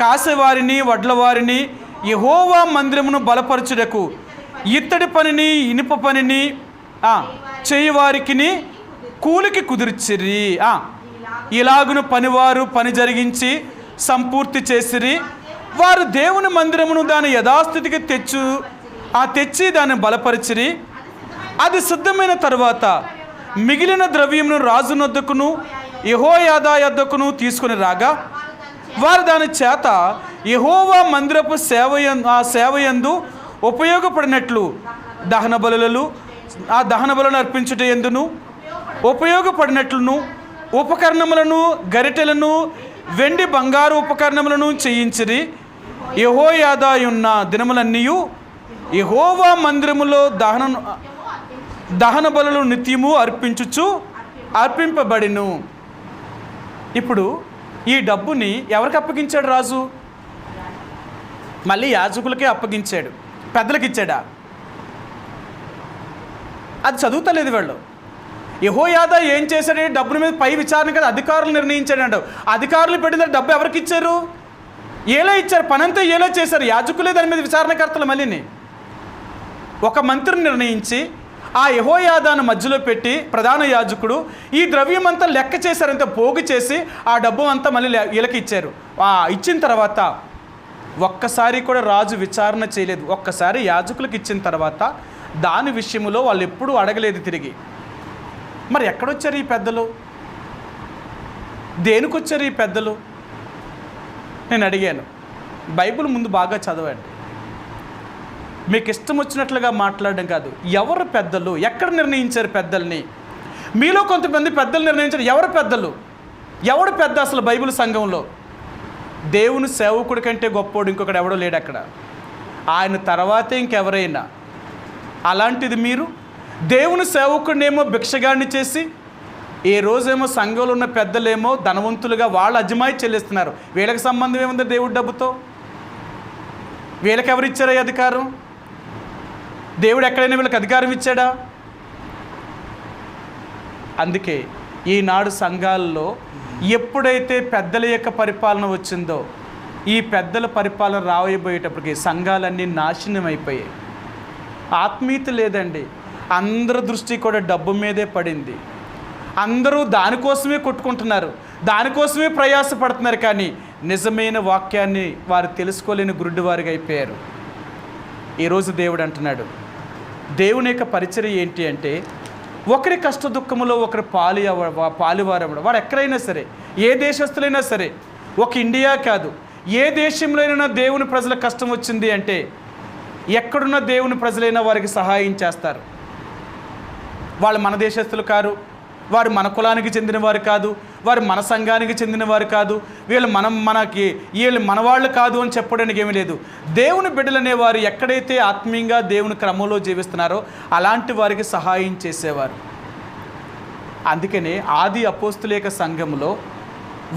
కాసేవారిని వడ్లవారిని యెహోవా మందిరమును బలపరచుటకు ఇత్తడి పనిని ఇనుప పనిని చేయవారికి కూలికి కుదిర్చిరి. ఇలాగును పనివారు పని జరిగించి సంపూర్తి చేసిరి. వారు దేవుని మందిరమును దాని యథాస్థితికి తెచ్చి దాన్ని బలపరిచిరి. అది సిద్ధమైన తరువాత మిగిలిన ద్రవ్యమును రాజునొద్దకును యెహోయాదా యొద్దకును తీసుకుని రాగా, వారు దాని చేత యెహోవా మందిరపు సేవయందు ఉపయోగపడినట్లు దహన బలులను అర్పించుట ఎందును ఉపయోగపడినట్లును ఉపకరణములను, గరిటెలను, వెండి బంగారు ఉపకరణములను చేయించిరి. యెహోయాదాయున్న దినములన్నీయు యెహోవా మందిరములో దహన బలులు నిత్యము అర్పింపబడిను. ఇప్పుడు ఈ డబ్బుని ఎవరికి అప్పగించాడు రాజు? మళ్ళీ యాజకులకే అప్పగించాడు. పెద్దలకు ఇచ్చాడా? అది చదువుతలేదు వాళ్ళు. యెహోయాదా ఏం చేశాడు? డబ్బుల మీద పై విచారణ కదా అధికారులు నిర్ణయించాడు. అధికారులు పెట్టిన డబ్బు ఎవరికి ఇచ్చారు? ఏలే ఇచ్చారు. పనంతా ఏలే చేశారు. యాజకులే దాని మీద విచారణకర్తలు. మళ్ళీని ఒక మంత్రిని నిర్ణయించి ఆ యెహోయాదాను మధ్యలో పెట్టి ప్రధాన యాజకుడు ఈ ద్రవ్యం అంతా లెక్క చేశారంటే పోగు చేసి ఆ డబ్బు అంతా మళ్ళీ వీళ్ళకి ఇచ్చారు. ఇచ్చిన తర్వాత ఒక్కసారి కూడా రాజు విచారణ చేయలేదు. ఒక్కసారి యాజకులకు ఇచ్చిన తర్వాత దాని విషయంలో వాళ్ళు ఎప్పుడూ అడగలేదు తిరిగి. మరి ఎక్కడొచ్చారు ఈ పెద్దలు? దేనికొచ్చారు ఈ పెద్దలు? నేను అడిగాను. బైబిల్ ముందు బాగా చదవండి. మీకు ఇష్టం వచ్చినట్లుగా మాట్లాడడం కాదు. ఎవరు పెద్దలు? ఎక్కడ నిర్ణయించారు పెద్దల్ని? మీలో కొంతమంది పెద్దలు నిర్ణయించారు. ఎవరు పెద్దలు? ఎవడు పెద్ద అసలు బైబిల్ సంఘంలో? దేవుని సేవకుడి కంటే గొప్పోడు ఇంకొకడు ఎవడో లేడు అక్కడ. ఆయన తర్వాతే ఇంకెవరైనా. అలాంటిది మీరు దేవుని సేవకుడినేమో భిక్షగాడిని చేసి ఏ రోజేమో సంఘంలో ఉన్న పెద్దలేమో ధనవంతులుగా వాళ్ళు అజమాయి చెల్లిస్తున్నారు. వీళ్ళకి సంబంధం ఏముంది దేవుడి డబ్బుతో? వీళ్ళకి ఎవరిచ్చారా అధికారం? దేవుడు ఎక్కడైనా వీళ్ళకి అధికారం ఇచ్చాడా? అందుకే ఈనాడు సంఘాల్లో ఎప్పుడైతే పెద్దల యొక్క పరిపాలన వచ్చిందో, ఈ పెద్దల పరిపాలన రాబోయేటప్పటికి సంఘాలన్నీ నాశనం అయిపోయాయి. ఆత్మీయత లేదండి. అందరి దృష్టి కూడా డబ్బు మీదే పడింది. అందరూ దానికోసమే కొట్టుకుంటున్నారు, దానికోసమే ప్రయాసపడుతున్నారు. కానీ నిజమైన వాక్యాన్ని వారు తెలుసుకోలేని గురుడివారిగా అయిపోయారు. ఈరోజు దేవుడు అంటున్నాడు, దేవుని యొక్క పరిచర్య ఏంటి అంటే, ఒకరి కష్ట దుఃఖములో ఒకరు పాలువారవడం. వాడు ఎక్కడైనా సరే, ఏ దేశస్తులైనా సరే, ఒక ఇండియా కాదు, ఏ దేశంలోనైనా దేవుని ప్రజల కష్టం వచ్చింది అంటే ఎక్కడున్న దేవుని ప్రజలైనా వారికి సహాయం చేస్తారు. వాళ్ళు మన దేశస్తులు కారు, వారు మన కులానికి చెందినవారు కాదు, వారు మన సంఘానికి చెందినవారు కాదు, వీళ్ళు వీళ్ళు మనవాళ్ళు కాదు అని చెప్పడానికి ఏమీ లేదు. దేవుని బిడ్డలనే వారు ఎక్కడైతే ఆత్మీయంగా దేవుని క్రమంలో జీవిస్తున్నారో అలాంటి వారికి సహాయం చేసేవారు. అందుకనే ఆది అపోస్తులేక సంఘంలో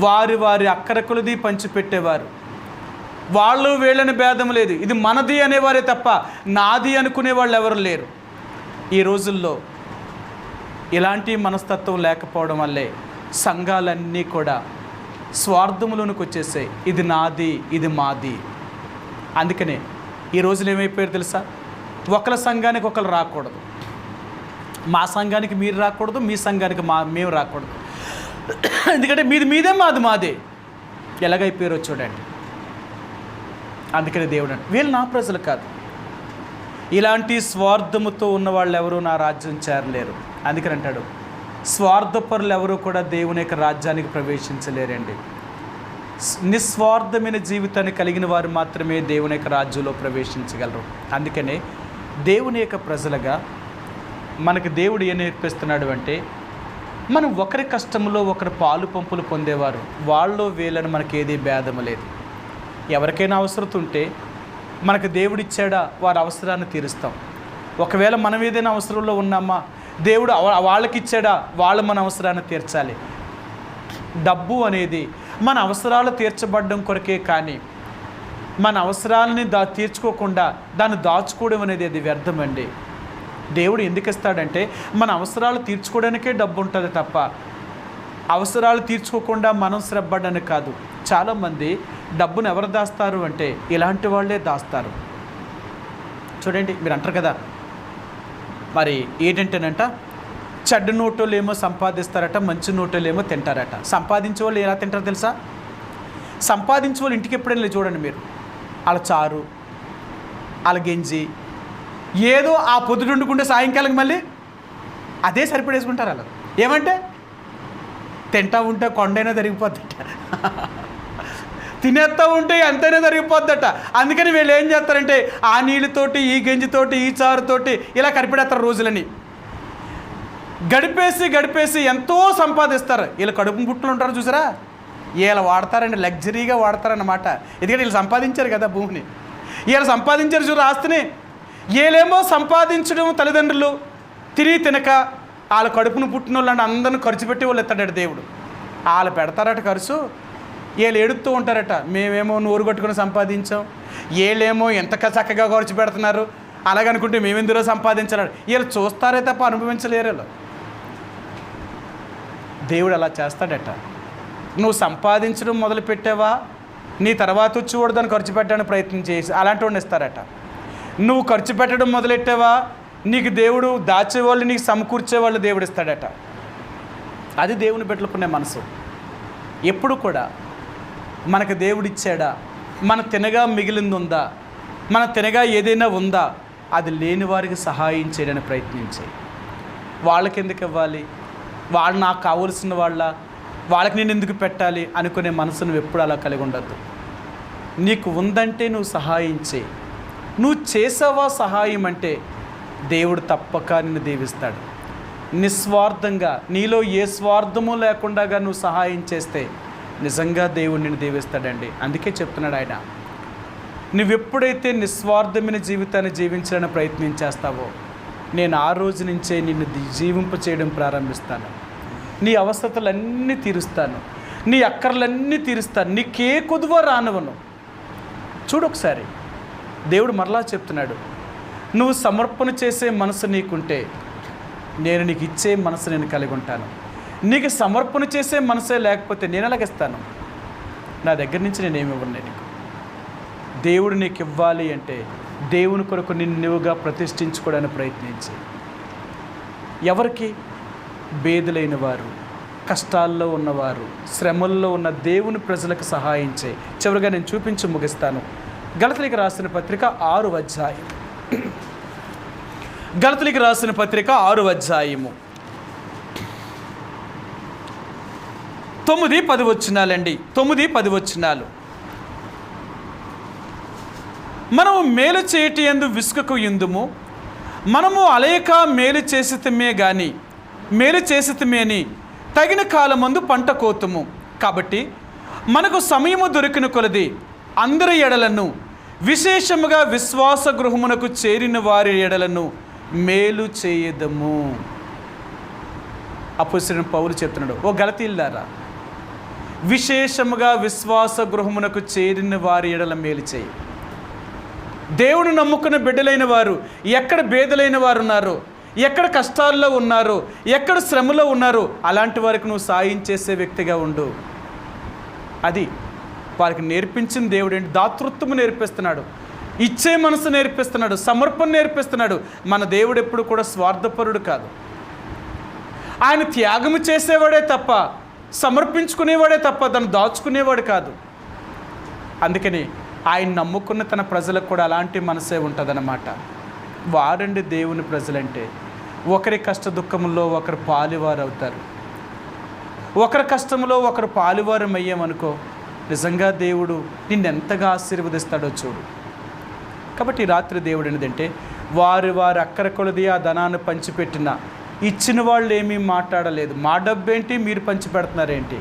వారి అక్కర కొలది పంచిపెట్టేవారు. వాళ్ళు వీళ్ళని భేదం లేదు, ఇది మనది అనేవారే తప్ప నాది అనుకునే వాళ్ళు ఎవరు లేరు. ఈ రోజుల్లో ఇలాంటి మనస్తత్వం లేకపోవడం వల్లే సంఘాలన్నీ కూడా స్వార్థములోనికి వచ్చేసాయి. ఇది నాది, ఇది మాది. అందుకనే ఈ రోజులు ఏమైపోయారు తెలుసా? ఒకళ్ళ సంఘానికి ఒకరు రాకూడదు, మా సంఘానికి మీరు రాకూడదు, మీ సంఘానికి మేము రాకూడదు. ఎందుకంటే మీదే మాది మాదే. ఎలాగైపోయారో చూడండి. అందుకనే దేవుడు అంటే వీళ్ళు నా ప్రజలు కాదు. ఇలాంటి స్వార్థముతో ఉన్న వాళ్ళు ఎవరు నా రాజ్యం చేరలేరు. అందుకని అంటాడు, స్వార్థపరులు ఎవరు కూడా దేవుని యొక్క రాజ్యానికి ప్రవేశించలేరండి. నిస్వార్థమైన జీవితాన్ని కలిగిన వారు మాత్రమే దేవుని యొక్క రాజ్యంలో ప్రవేశించగలరు. అందుకనే దేవుని యొక్క ప్రజలుగా మనకు దేవుడు ఏం నేర్పిస్తున్నాడు అంటే, మనం ఒకరి కష్టంలో ఒకరు పాలు పంపులు పొందేవారు. వాళ్ళు వీళ్ళని మనకేది భేదము లేదు. ఎవరికైనా అవసరం ఉంటే మనకు దేవుడిచ్చాడా, వారి అవసరాన్ని తీరుస్తాం. ఒకవేళ మనం ఏదైనా అవసరంలో ఉన్నామా, దేవుడు వాళ్ళకి ఇచ్చాడా, వాళ్ళు మన అవసరాన్ని తీర్చాలి. డబ్బు అనేది మన అవసరాలు తీర్చబడడం కొరకే, కానీ మన అవసరాలని తీర్చుకోకుండా దాన్ని దాచుకోవడం అనేది అది వ్యర్థమండి. దేవుడు ఎందుకు ఇస్తాడంటే మన అవసరాలు తీర్చుకోవడానికే డబ్బు ఉంటుంది తప్ప అవసరాలు తీర్చుకోకుండా మనం శ్రద్ధపడడానికి కాదు. చాలామంది డబ్బును ఎవరు దాస్తారు అంటే ఇలాంటి వాళ్ళే దాస్తారు. చూడండి, మీరు అంటారు కదా, మరి ఏంటంటేనంట, చెడ్డ నోటోళ్ళు ఏమో సంపాదిస్తారట, మంచి నోటోళ్ళు ఏమో తింటారట. సంపాదించే వాళ్ళు ఎలా తింటారో తెలుసా? సంపాదించే వాళ్ళు ఇంటికి ఎప్పుడైనా చూడండి మీరు, వాళ్ళ చారు, వాళ్ళ గెంజి ఏదో ఆ పొద్దుట వండుకుంటే సాయంకాలం మళ్ళీ అదే సరిపడేసుకుంటారు. అలా ఏమంటే తింటా ఉంటే కొండైనా జరిగిపోద్దట, తినేస్తూ ఉంటే ఎంతైనా జరిగిపోద్దట. అందుకని వీళ్ళు ఏం చేస్తారంటే ఆ నీళ్ళతోటి, ఈ గంజితోటి, ఈ చారుతోటి ఇలా కరిపెడతారు. రోజులని గడిపేసి ఎంతో సంపాదిస్తారు. వీళ్ళు కడుపు పుట్టులు ఉంటారు చూసారా, వీళ్ళు వాడతారండి, లగ్జరీగా వాడతారన్నమాట. ఎందుకంటే వీళ్ళు సంపాదించారు కదా భూమిని, వీళ్ళు సంపాదించారు చూడు ఆస్తిని. వీళ్ళేమో సంపాదించడం తల్లిదండ్రులు తిరిగి తినక వాళ్ళ కడుపును పుట్టిన వాళ్ళని అందరిని ఖర్చు పెట్టి వాళ్ళు ఎత్తాడట దేవుడు. వాళ్ళు పెడతారట ఖర్చు, వీళ్ళు ఏడుస్తూ ఉంటారట, మేమేమో నోరు కట్టుకుని సంపాదించాం, వీళ్ళేమో ఎంత చక్కగా ఖర్చు పెడుతున్నారు, అలాగనుకుంటే మేమెందులో సంపాదించాలి. వీళ్ళు చూస్తారే తప్ప అనుభవించలేరు. దేవుడు అలా చేస్తాడట. నువ్వు సంపాదించడం మొదలుపెట్టావా, నీ తర్వాత వచ్చి కూడా దాన్ని ఖర్చు పెట్టడానికి ప్రయత్నం చేసి అలాంటి వాడిని ఇస్తారట. నువ్వు ఖర్చు పెట్టడం మొదలెట్టావా, నీకు దేవుడు దాచేవాళ్ళు, నీకు సమకూర్చేవాళ్ళు దేవుడు ఇస్తాడట. అది దేవుని పెట్టుకునే మనసు. ఎప్పుడు కూడా మనకు దేవుడిచ్చాడా, మన తినగా మిగిలింది ఉందా, మన తినగా ఏదైనా ఉందా, అది లేని వారికి సహాయం చేయడానికి ప్రయత్నించాయి. వాళ్ళకి ఎందుకు ఇవ్వాలి, వాళ్ళు నాకు కావలసిన వాళ్ళకి నేను ఎందుకు పెట్టాలి అనుకునే మనసు నువ్వు ఎప్పుడు అలా కలిగి ఉండద్దు. నీకు ఉందంటే నువ్వు సహాయం చేయి. నువ్వు చేసావా సహాయం అంటే దేవుడు తప్పక నిన్ను దీవిస్తాడు. నిస్వార్థంగా, నీలో ఏ స్వార్థము లేకుండా నువ్వు సహాయం చేస్తే నిజంగా దేవుడు నిన్ను దీవిస్తాడండి. అందుకే చెప్తున్నాడు ఆయన, నువ్వెప్పుడైతే నిస్వార్థమైన జీవితాన్ని జీవించాలని ప్రయత్నం చేస్తావో నేను ఆ రోజు నుంచే నిన్ను జీవింప చేయడం ప్రారంభిస్తాను. నీ అవసరతలన్నీ తీరుస్తాను, నీ అక్కర్లన్నీ తీరుస్తాను, నీకే కొదువ రానివ్వను. చూడొకసారి దేవుడు మరలా చెప్తున్నాడు, నువ్వు సమర్పణ చేసే మనసు నీకుంటే నేను నీకు ఇచ్చే మనసు నేను కలిగి ఉంటాను. నీకు సమర్పణ చేసే మనసే లేకపోతే నేను ఎలాగిస్తాను? నా దగ్గర నుంచి నేనేమి ఇవ్వను నీకు. దేవుడు నీకు ఇవ్వాలి అంటే దేవుని కొరకు నిన్నుగా ప్రతిష్ఠించుకోవడానికి ప్రయత్నించి, ఎవరికి? బేదలైన వారు, కష్టాల్లో ఉన్నవారు, శ్రమల్లో ఉన్న దేవుని ప్రజలకు సహాయం చేయి. చివరిగా నేను చూపించి ముగిస్తాను. గలతీయులకు రాసిన పత్రిక 6వ అధ్యాయం. గలతీయులకు రాసిన పత్రిక 6వ అధ్యాయము 9-10 వచనాలండి. 9-10 వచనాలు. మనము మేలు చేయటి యందు విసుకకు యుందుము, మనము అలయక మేలు చేసితమే గాని మేలు చేసితమే అని తగిన కాలమందు పంట కోతుము. కాబట్టి మనకు సమయము దొరికిన కొలది అందరి ఎడలను, విశేషముగా విశ్వాస గృహమునకు చేరిన వారి ఎడలను మేలు చేయదము. అపోస్తలుడైన పౌలు చెప్తున్నాడు, ఓ గలతీయులారా, విశేషముగా విశ్వాస గృహమునకు చేరిన వారి ఎడల మేలు చేయి. దేవుడు నమ్ముకున్న బిడ్డలైన వారు ఎక్కడ బేదలైన వారు ఉన్నారో, ఎక్కడ కష్టాల్లో ఉన్నారో, ఎక్కడ శ్రమలో ఉన్నారో అలాంటి వారికి నువ్వు సాయం చేసే వ్యక్తిగా ఉండు. అది వారికి నేర్పించిన దేవుడు ఏంటి? దాతృత్వము నేర్పిస్తున్నాడు, ఇచ్చే మనసు నేర్పిస్తున్నాడు, సమర్పణ నేర్పిస్తున్నాడు. మన దేవుడు ఎప్పుడు కూడా స్వార్థపరుడు కాదు. ఆయన త్యాగము చేసేవాడే తప్ప, సమర్పించుకునేవాడే తప్ప దాన్ని దాచుకునేవాడు కాదు. అందుకని ఆయన నమ్ముకున్న తన ప్రజలకు కూడా అలాంటి మనసే ఉంటుందన్నమాట. వారండి దేవుని ప్రజలంటే. ఒకరి కష్ట దుఃఖంలో ఒకరు పాలువారు అవుతారు. ఒకరి కష్టంలో ఒకరు పాలువారం అయ్యామనుకో, నిజంగా దేవుడు నిన్నెంతగా ఆశీర్వదిస్తాడో చూడు. కాబట్టి రాత్రి దేవుడు ఏంటంటే, వారి అక్కర కొలది ఆ ధనాన్ని పంచిపెట్టిన ఇచ్చిన వాళ్ళు ఏమీ మాట్లాడలేదు. మా డబ్బేంటి మీరు పంచి పెడుతున్నారేంటి,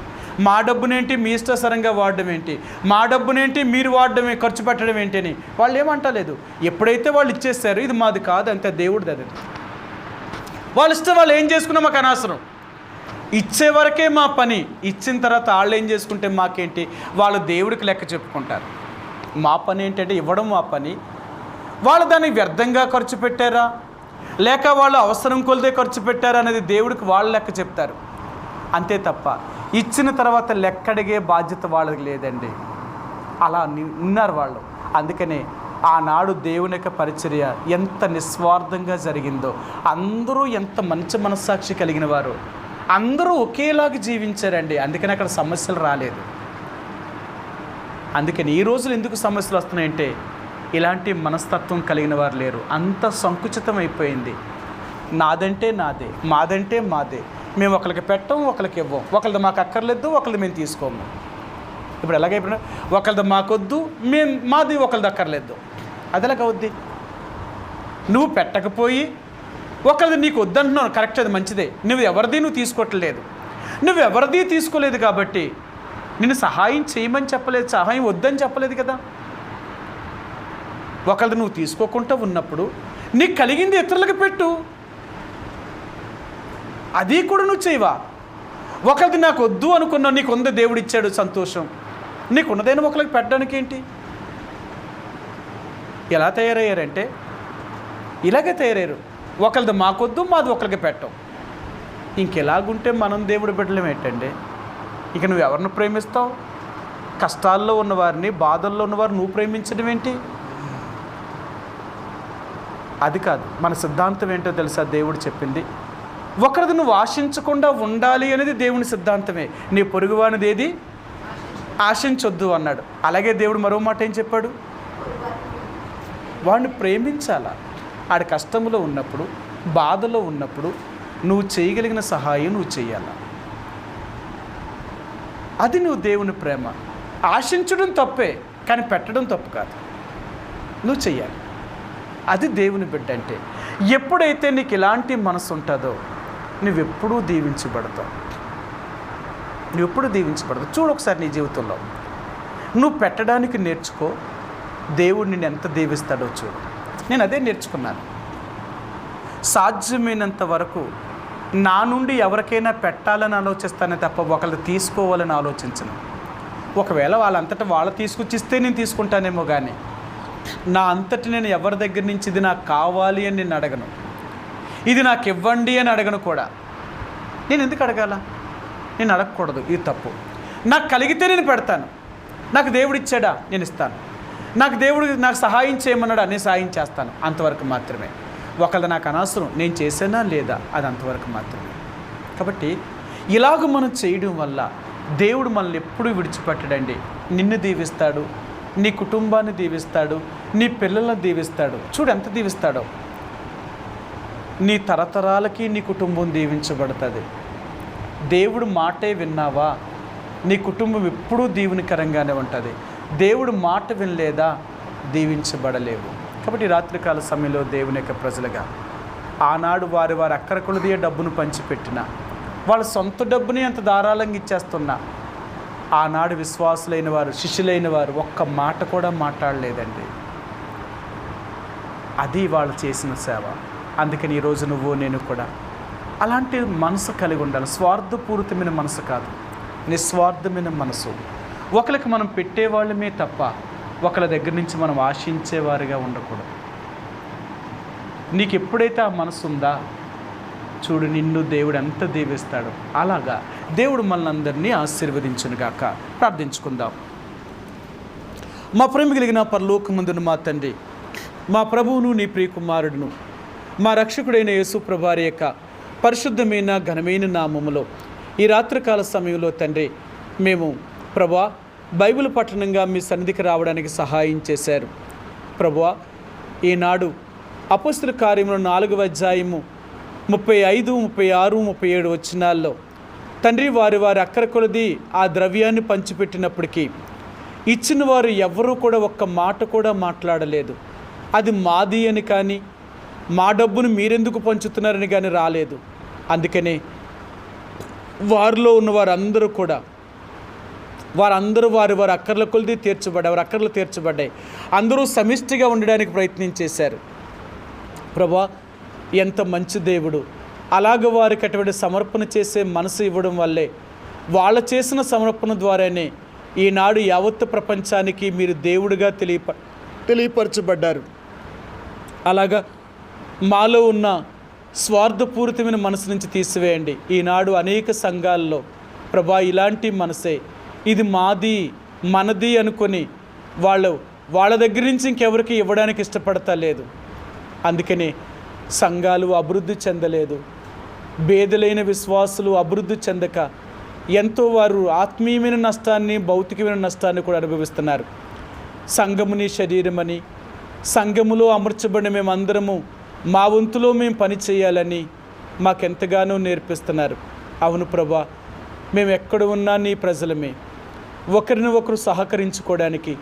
మా డబ్బునేంటి మీ ఇష్టసరంగా వాడడం ఏంటి, మా డబ్బునేంటి మీరు వాడడమే, ఖర్చు పెట్టడం ఏంటి అని వాళ్ళు ఏమంటలేదు. ఎప్పుడైతే వాళ్ళు ఇచ్చేస్తారు, ఇది మాది కాదు అంతే, దేవుడిది అది. వాళ్ళ ఇష్టం, వాళ్ళు ఏం చేసుకున్నా మాకు అనవసరం. ఇచ్చే వరకే మా పని. ఇచ్చిన తర్వాత వాళ్ళు ఏం చేసుకుంటే మాకేంటి? వాళ్ళు దేవుడికి లెక్క చెప్పుకుంటారు. మా పని ఏంటంటే ఇవ్వడం మా పని. వాళ్ళు దానికి వ్యర్థంగా ఖర్చు పెట్టారా, లేక వాళ్ళు అవసరం కొలిదే ఖర్చు పెట్టారా అనేది దేవుడికి వాళ్ళు లెక్క చెప్తారు అంతే తప్ప, ఇచ్చిన తర్వాత లెక్కడిగే బాధ్యత వాళ్ళకి లేదండి. అలా ఉన్నారు వాళ్ళు. అందుకనే ఆనాడు దేవుని యొక్క పరిచర్య ఎంత నిస్వార్థంగా జరిగిందో, అందరూ ఎంత మంచి మనస్సాక్షి కలిగిన వారు, అందరూ ఒకేలాగా జీవించారండి. అందుకని అక్కడ సమస్యలు రాలేదు. అందుకని ఈ రోజులు ఎందుకు సమస్యలు వస్తున్నాయంటే, ఇలాంటి మనస్తత్వం కలిగిన వారు లేరు. అంత సంకుచితం అయిపోయింది. నాదంటే నాదే, మాదంటే మాదే, మేము ఒకరికి పెట్టం, ఒకరికి ఇవ్వం, ఒకరిది మాకు అక్కర్లేదు, ఒకరిది మేము తీసుకోము. ఇప్పుడు ఎలాగైపోయినా ఒకరిది మాకొద్దు, మాది ఒకరిది అక్కర్లేదు. అది ఎలాగవుద్ది? నువ్వు పెట్టకపోయి ఒకరిది నీకు వద్దంటున్నావు, కరెక్ట్, అది మంచిదే. నువ్వు తీసుకోవట్లేదు, నువ్వు ఎవరిది తీసుకోలేదు కాబట్టి నిన్ను సహాయం చేయమని చెప్పలేదు, సహాయం వద్దని చెప్పలేదు కదా. ఒకరిది నువ్వు తీసుకోకుండా ఉన్నప్పుడు నీకు కలిగింది ఇతరులకు పెట్టు. అది కూడా నువ్వు చేయవా? ఒకరిది నాకు వద్దు అనుకున్నావు, నీకు ఉంది, దేవుడు ఇచ్చాడు, సంతోషం. నీకున్నదైనా ఒకరికి పెట్టడానికి ఏంటి? ఎలా తయారయ్యారంటే ఇలాగే తయారయ్యారు. ఒకరిది మాకొద్దు, మాది ఒకరికి పెట్టం. ఇంకెలాగుంటే మనం దేవుడు బిడ్డలం ఏంటండి? ఇక నువ్వు ఎవరిని ప్రేమిస్తావు? కష్టాల్లో ఉన్నవారిని, బాధల్లో ఉన్నవారిని నువ్వు ప్రేమించడం ఏంటి? అది కాదు. మన సిద్ధాంతం ఏంటో తెలుసా? దేవుడు చెప్పింది, ఒకరిది నువ్వు ఆశించకుండా ఉండాలి అనేది దేవుని సిద్ధాంతమే. నీ పొరుగువానిది ఏది ఆశించొద్దు అన్నాడు. అలాగే దేవుడు మరో మాట ఏం చెప్పాడు? వాడిని ప్రేమించాలా. ఆడి కష్టంలో ఉన్నప్పుడు, బాధలో ఉన్నప్పుడు నువ్వు చేయగలిగిన సహాయం నువ్వు చేయాలా. అది నువ్వు దేవుని ప్రేమ. ఆశించడం తప్పే, కానీ పెట్టడం తప్పు కాదు. నువ్వు చెయ్యాలి. అది దేవుని బిడ్డ అంటే. ఎప్పుడైతే నీకు ఇలాంటి మనసు ఉంటుందో నువ్వెప్పుడూ దీవించబడతావు. చూడు ఒకసారి నీ జీవితంలో నువ్వు పెట్టడానికి నేర్చుకో, దేవుడు నిన్ను ఎంత దీవిస్తాడో చూడు. నేను అదే నేర్చుకున్నాను. సాధ్యమైనంత వరకు నా నుండి ఎవరికైనా పెట్టాలని ఆలోచిస్తానే తప్ప ఒకళ్ళు తీసుకోవాలని ఆలోచించను. ఒకవేళ వాళ్ళంతటా వాళ్ళు తీసుకొచ్చిస్తే నేను తీసుకుంటానేమో, కానీ నా అంతటి నేను ఎవరి దగ్గర నుంచి ఇది నాకు కావాలి అని నేను అడగను, ఇది నాకు ఇవ్వండి అని అడగను కూడా. నేను ఎందుకు అడగాల? నేను అడగకూడదు, ఇది తప్పు. నాకు కలిగితే నేను పెడతాను. నాకు దేవుడు ఇచ్చాడా, నేను ఇస్తాను. నాకు దేవుడు నాకు సహాయం చేయమన్నాడా, నేను సహాయం చేస్తాను. అంతవరకు మాత్రమే. ఒకళ్ళ నాకు అనవసరం, నేను చేసానా లేదా, అది అంతవరకు మాత్రమే. కాబట్టి ఇలాగ మనం చేయడం వల్ల దేవుడు మనల్ని ఎప్పుడూ విడిచిపెట్టడండి. నిన్ను దీవిస్తాడు, నీ కుటుంబాన్ని దీవిస్తాడు, నీ పిల్లలను దీవిస్తాడు. చూడు ఎంత దీవిస్తాడో. నీ తరతరాలకి నీ కుటుంబం దీవించబడుతుంది. దేవుడు మాటే విన్నావా, నీ కుటుంబం ఎప్పుడూ దీవెనకరంగానే ఉంటుంది. దేవుడు మాట వినలేదా, దీవించబడలేవు. కాబట్టి రాత్రికాల సమయంలో దేవుని యొక్క ప్రజలుగా ఆనాడు వారి అక్కర కొలదియే డబ్బును పంచిపెట్టిన, వాళ్ళ సొంత డబ్బుని అంత ధారాళంగా ఇచ్చేస్తున్నా, ఆనాడు విశ్వాసులైన వారు, శిష్యులైన వారు ఒక్క మాట కూడా మాట్లాడలేదండి. అది వాళ్ళు చేసిన సేవ. అందుకని ఈరోజు నువ్వు నేను కూడా అలాంటి మనసు కలిగి ఉండాలి. స్వార్థపూరితమైన మనసు కాదు, నిస్వార్థమైన మనసు. ఒకరికి మనం పెట్టేవాళ్ళమే తప్ప ఒకరి దగ్గర నుంచి మనం ఆశించేవారిగా ఉండకూడదు. నీకు ఎప్పుడైతే ఆ మనసు ఉందా, చూడు నిన్ను దేవుడు ఎంత దీవిస్తాడో. అలాగా దేవుడు మనల్ని అందరినీ ఆశీర్వదించునుగాక. ప్రార్థించుకుందాం. మా ప్రేమ కలిగిన పరలోకమందున మా తండ్రి, మా ప్రభువును నీ ప్రియకుమారుడును మా రక్షకుడైన యేసు ప్రభువారి యొక్క పరిశుద్ధమైన ఘనమైన నామములో ఈ రాత్రికాల సమయంలో తండ్రి, మేము ప్రభువా బైబిల్ పఠనంగా మీ సన్నిధికి రావడానికి సహాయం చేశారు. ప్రభువా ఈనాడు అపొస్తలుల కార్యములు 4వ అధ్యాయము 35, 36, 37 వచనాల్లో తండ్రి వారి అక్కర కొలది ఆ ద్రవ్యాన్ని పంచిపెట్టినప్పటికీ ఇచ్చిన వారు ఎవరూ కూడా ఒక్క మాట కూడా మాట్లాడలేదు. అది మాది అని కానీ, మా డబ్బును మీరెందుకు పంచుతున్నారని కానీ రాలేదు. అందుకనే వారిలో ఉన్న వారందరూ కూడా వారి అక్కర్ల కొలది తీర్చబడ్డారు, వారి అక్కర్లు తీర్చబడ్డాయి. అందరూ సమిష్టిగా ఉండడానికి ప్రయత్నం చేశారు. ప్రభా ఎంత మంచి దేవుడు. అలాగ వారికి అటువంటి సమర్పణ చేసే మనసు ఇవ్వడం వల్లే, వాళ్ళ చేసిన సమర్పణ ద్వారానే ఈనాడు యావత్తు ప్రపంచానికి మీరు దేవుడిగా తెలియపరచబడ్డారు. అలాగా మాలో ఉన్న స్వార్థపూరితమైన మనసు నుంచి తీసివేయండి. ఈనాడు అనేక సంఘాల్లో ప్రభా ఇలాంటి మనసే, ఇది మాది మనది అనుకొని వాళ్ళ దగ్గర నుంచి ఇంకెవరికి ఇవ్వడానికి ఇష్టపడతా లేదు. అందుకని సంఘాలు అభివృద్ధి చెందలేదు. బేదలైన విశ్వాసులు అభివృద్ధి చెందక ఎంతో వారు ఆత్మీయమైన నష్టాన్ని, భౌతికమైన నష్టాన్ని కూడా అనుభవిస్తున్నారు. సంఘముని శరీరమని, సంఘములో అమర్చబడిన మేమందరము మా వంతులో మేము పని చేయాలని మాకెంతగానో నేర్పిస్తున్నారు. అవును ప్రభా, మేము ఎక్కడ ఉన్నా నీ ప్రజలమే. ఒకరిని ఒకరు సహకరించుకోవడానికి,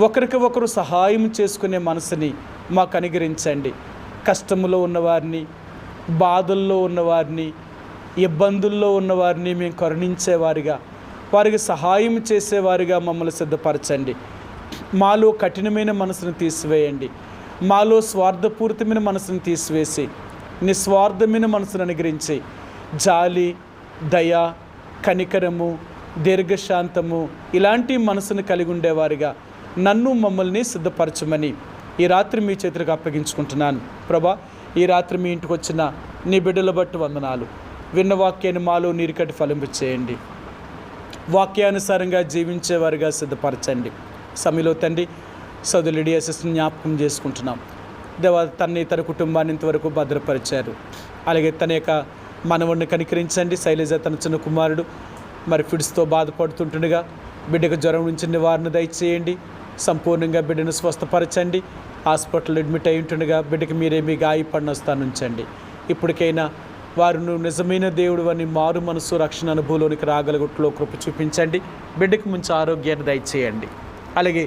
ఒకరికి ఒకరు సహాయం చేసుకునే మనసుని మాకు అనుగ్రహించండి. కష్టములో ఉన్నవారిని, బాధల్లో ఉన్నవారిని, ఇబ్బందుల్లో ఉన్నవారిని మేము కరుణించేవారిగా, వారికి సహాయం చేసేవారిగా మమ్మల్ని సిద్ధపరచండి. మాలో కఠినమైన మనసును తీసివేయండి. మాలో స్వార్థపూరితమైన మనసును తీసివేసి నిస్వార్థమైన మనసును అనుగ్రహించి జాలి, దయ, కనికరము, దీర్ఘశాంతము ఇలాంటి మనసును కలిగి ఉండేవారిగా నన్ను మమ్మల్ని సిద్ధపరచమని ఈ రాత్రి మీ చేతులకు అప్పగించుకుంటున్నాను. ప్రభా ఈ రాత్రి మీ ఇంటికి వచ్చిన నీ బిడ్డల బట్టి వందనాలు. విన్న వాక్యాన్ని మాలో నీరుకట్టి ఫలింపు చేయండి. వాక్యానుసారంగా జీవించేవారిగా సిద్ధపరచండి. సమయంలో తండ్రి సోదరు లిడియా సిస్టర్ని జ్ఞాపకం చేసుకుంటున్నాం. దేవా తన కుటుంబాన్ని ఇంతవరకు భద్రపరిచారు. అలాగే తన యొక్క మనవడిని కనికరించండి. శైలజ తన చిన్న కుమారుడు మరి ఫిడ్స్తో బాధపడుతుంటుండగా బిడ్డకు జ్వరం నుంచి నివారణ దయచేయండి. సంపూర్ణంగా బిడ్డను స్వస్థపరచండి. హాస్పిటల్ అడ్మిట్ అయి ఉంటుండగా బిడ్డకి మీరేమీ గాయపడిన స్థానం ఉంచండి. ఇప్పటికైనా వారు నువ్వు నిజమైన దేవుడు అని మారు మనసు రక్షణ అనుభవంలోనికి రాగలుగుట్లో కృప చూపించండి. బిడ్డకు మంచి ఆరోగ్యాన్ని దయచేయండి. అలాగే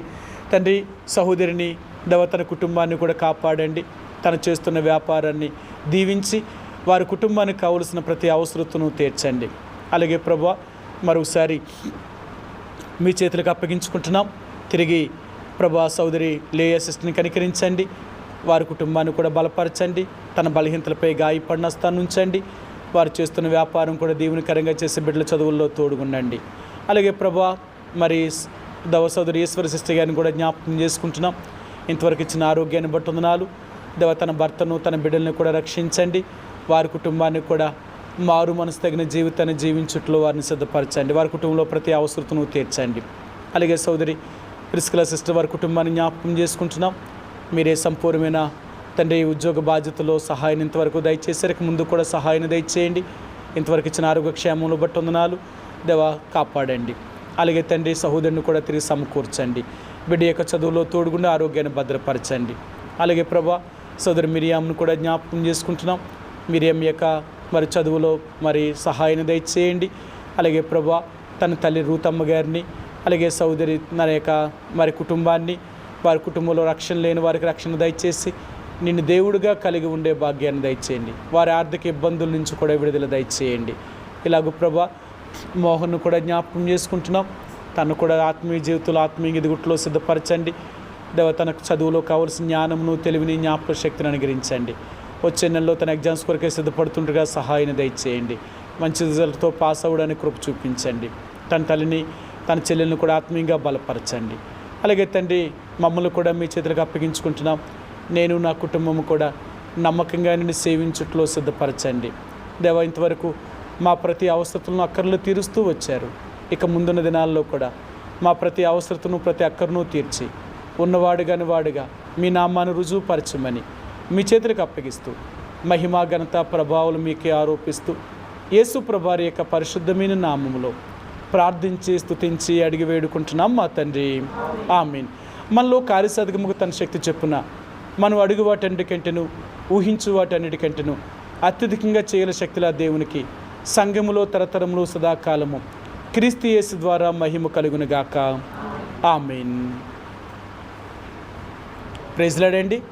తండ్రి సహోదరిని తన కుటుంబాన్ని కూడా కాపాడండి. తను చేస్తున్న వ్యాపారాన్ని దీవించి వారి కుటుంబానికి కావలసిన ప్రతి అవసరతను తీర్చండి. అలాగే ప్రభువా మరొకసారి మీ చేతులకు అప్పగించుకుంటున్నాం. తిరిగి ప్రభా సోదరి లేయా సిస్టర్ని కనికరించండి. వారి కుటుంబాన్ని కూడా బలపరచండి. తన బలహీనతలపై గాయపడిన స్థానం ఉంచండి. వారు చేస్తున్న వ్యాపారం కూడా దీవెనకరంగా చేసే బిడ్డల చదువుల్లో తోడుగుండండి. అలాగే ప్రభా మరి దవ సోదరి ఈశ్వర సిస్టర్ గారిని కూడా జ్ఞాపకం చేసుకుంటున్నాం. ఇంతవరకు ఇచ్చిన ఆరోగ్యాన్ని బట్టి వందనాలు దేవ. తన భర్తను తన బిడ్డలను కూడా రక్షించండి. వారి కుటుంబాన్ని కూడా మారు మనసు తగిన జీవితాన్ని జీవించుట్లో వారిని సిద్ధపరచండి. వారి కుటుంబంలో ప్రతి అవసరతను తీర్చండి. అలాగే సోదరి ప్రిస్కిలా సిస్టర్ వారి కుటుంబాన్ని జ్ఞాపకం చేసుకుంటున్నాం. మీరే సంపూర్ణమైన తండ్రి ఉద్యోగ బాధ్యతలో సహాయాన్ని ఇంతవరకు దయచేసరికి ముందు కూడా సహాయాన్ని దయచేయండి. ఇంతవరకు ఇచ్చిన ఆరోగ్యక్షేమంలో బట్టి వందనాలు దేవ. కాపాడండి. అలాగే తండ్రి సహోదరుని కూడా తిరిగి సమకూర్చండి. బిడ్డ యొక్క చదువులో తోడుగుండా ఆరోగ్యాన్ని భద్రపరచండి. అలాగే ప్రభా సోదరి మిరియామ్ను కూడా జ్ఞాపకం చేసుకుంటున్నాం. మిరియం యొక్క మరి చదువులో మరి సహాయాన్ని దయచేయండి. అలాగే ప్రభా తన తల్లి రూతమ్మ గారిని అలాగే సోదరి నా యొక్క మరి కుటుంబాన్ని వారి కుటుంబంలో రక్షణ లేని వారికి రక్షణ దయచేసి నిన్ను దేవుడిగా కలిగి ఉండే భాగ్యాన్ని దయచేయండి. వారి ఆర్థిక ఇబ్బందుల నుంచి కూడా విడుదల దయచేయండి. ఇలాగ ప్రభా మోహన్ను కూడా జ్ఞాపకం చేసుకుంటున్నాం. తను కూడా ఆత్మీయ జీవితంలో ఆత్మీయ ఎదుగుట్లో సిద్ధపరచండి దేవ. తనకు చదువులో కావలసిన జ్ఞానమును తెలివిని జ్ఞాపక శక్తిని అనుగ్రహించండి. వచ్చే నెలలో తన ఎగ్జామ్స్ కొరకే సిద్ధపడుతుండగా సహాయాన్ని దయచేయండి. మంచి రిజల్ట్తో పాస్ అవ్వడానికి కృప చూపించండి. తన తల్లిని తన చెల్లెలను కూడా ఆత్మీయంగా బలపరచండి. అలాగే తండ్రి మమ్మల్ని కూడా మీ చేతులకు అప్పగించుకుంటున్నాం. నేను నా కుటుంబము కూడా నమ్మకంగా నిన్ను సేవించుట్లో సిద్ధపరచండి దేవ. ఇంతవరకు మా ప్రతి అవసరతలను అక్కర్లు తీరుస్తూ వచ్చారు. ఇక ముందున్న దినాల్లో కూడా మా ప్రతి అవసరతను ప్రతి అక్కర్ను తీర్చి ఉన్నవాడుగాని వాడుగా మీ నామాన్ని రుజువుపరచమని మీ చేతులకు అప్పగిస్తూ మహిమా ఘనత ప్రభావాలు మీకే ఆరోపిస్తూ యేసు ప్రభువారి యొక్క పరిశుద్ధమైన నామములో ప్రార్థించి స్తుతించి అడిగి వేడుకుంటున్నాం మా తండ్రి. ఆమేన్. మనలో కార్యసాధకముకు తన శక్తి చెప్పున మనం అడుగు వాటన్నిటికంటేను ఊహించు వాటన్నిటికంటేను అత్యధికంగా చేయగల శక్తిలా దేవునికి సంఘములో తరతరములు సదాకాలము క్రీస్తు యేసు ద్వారా మహిమ కలుగునుగాక. ఆమేన్. ప్రైజ్ లార్డ్ అండి.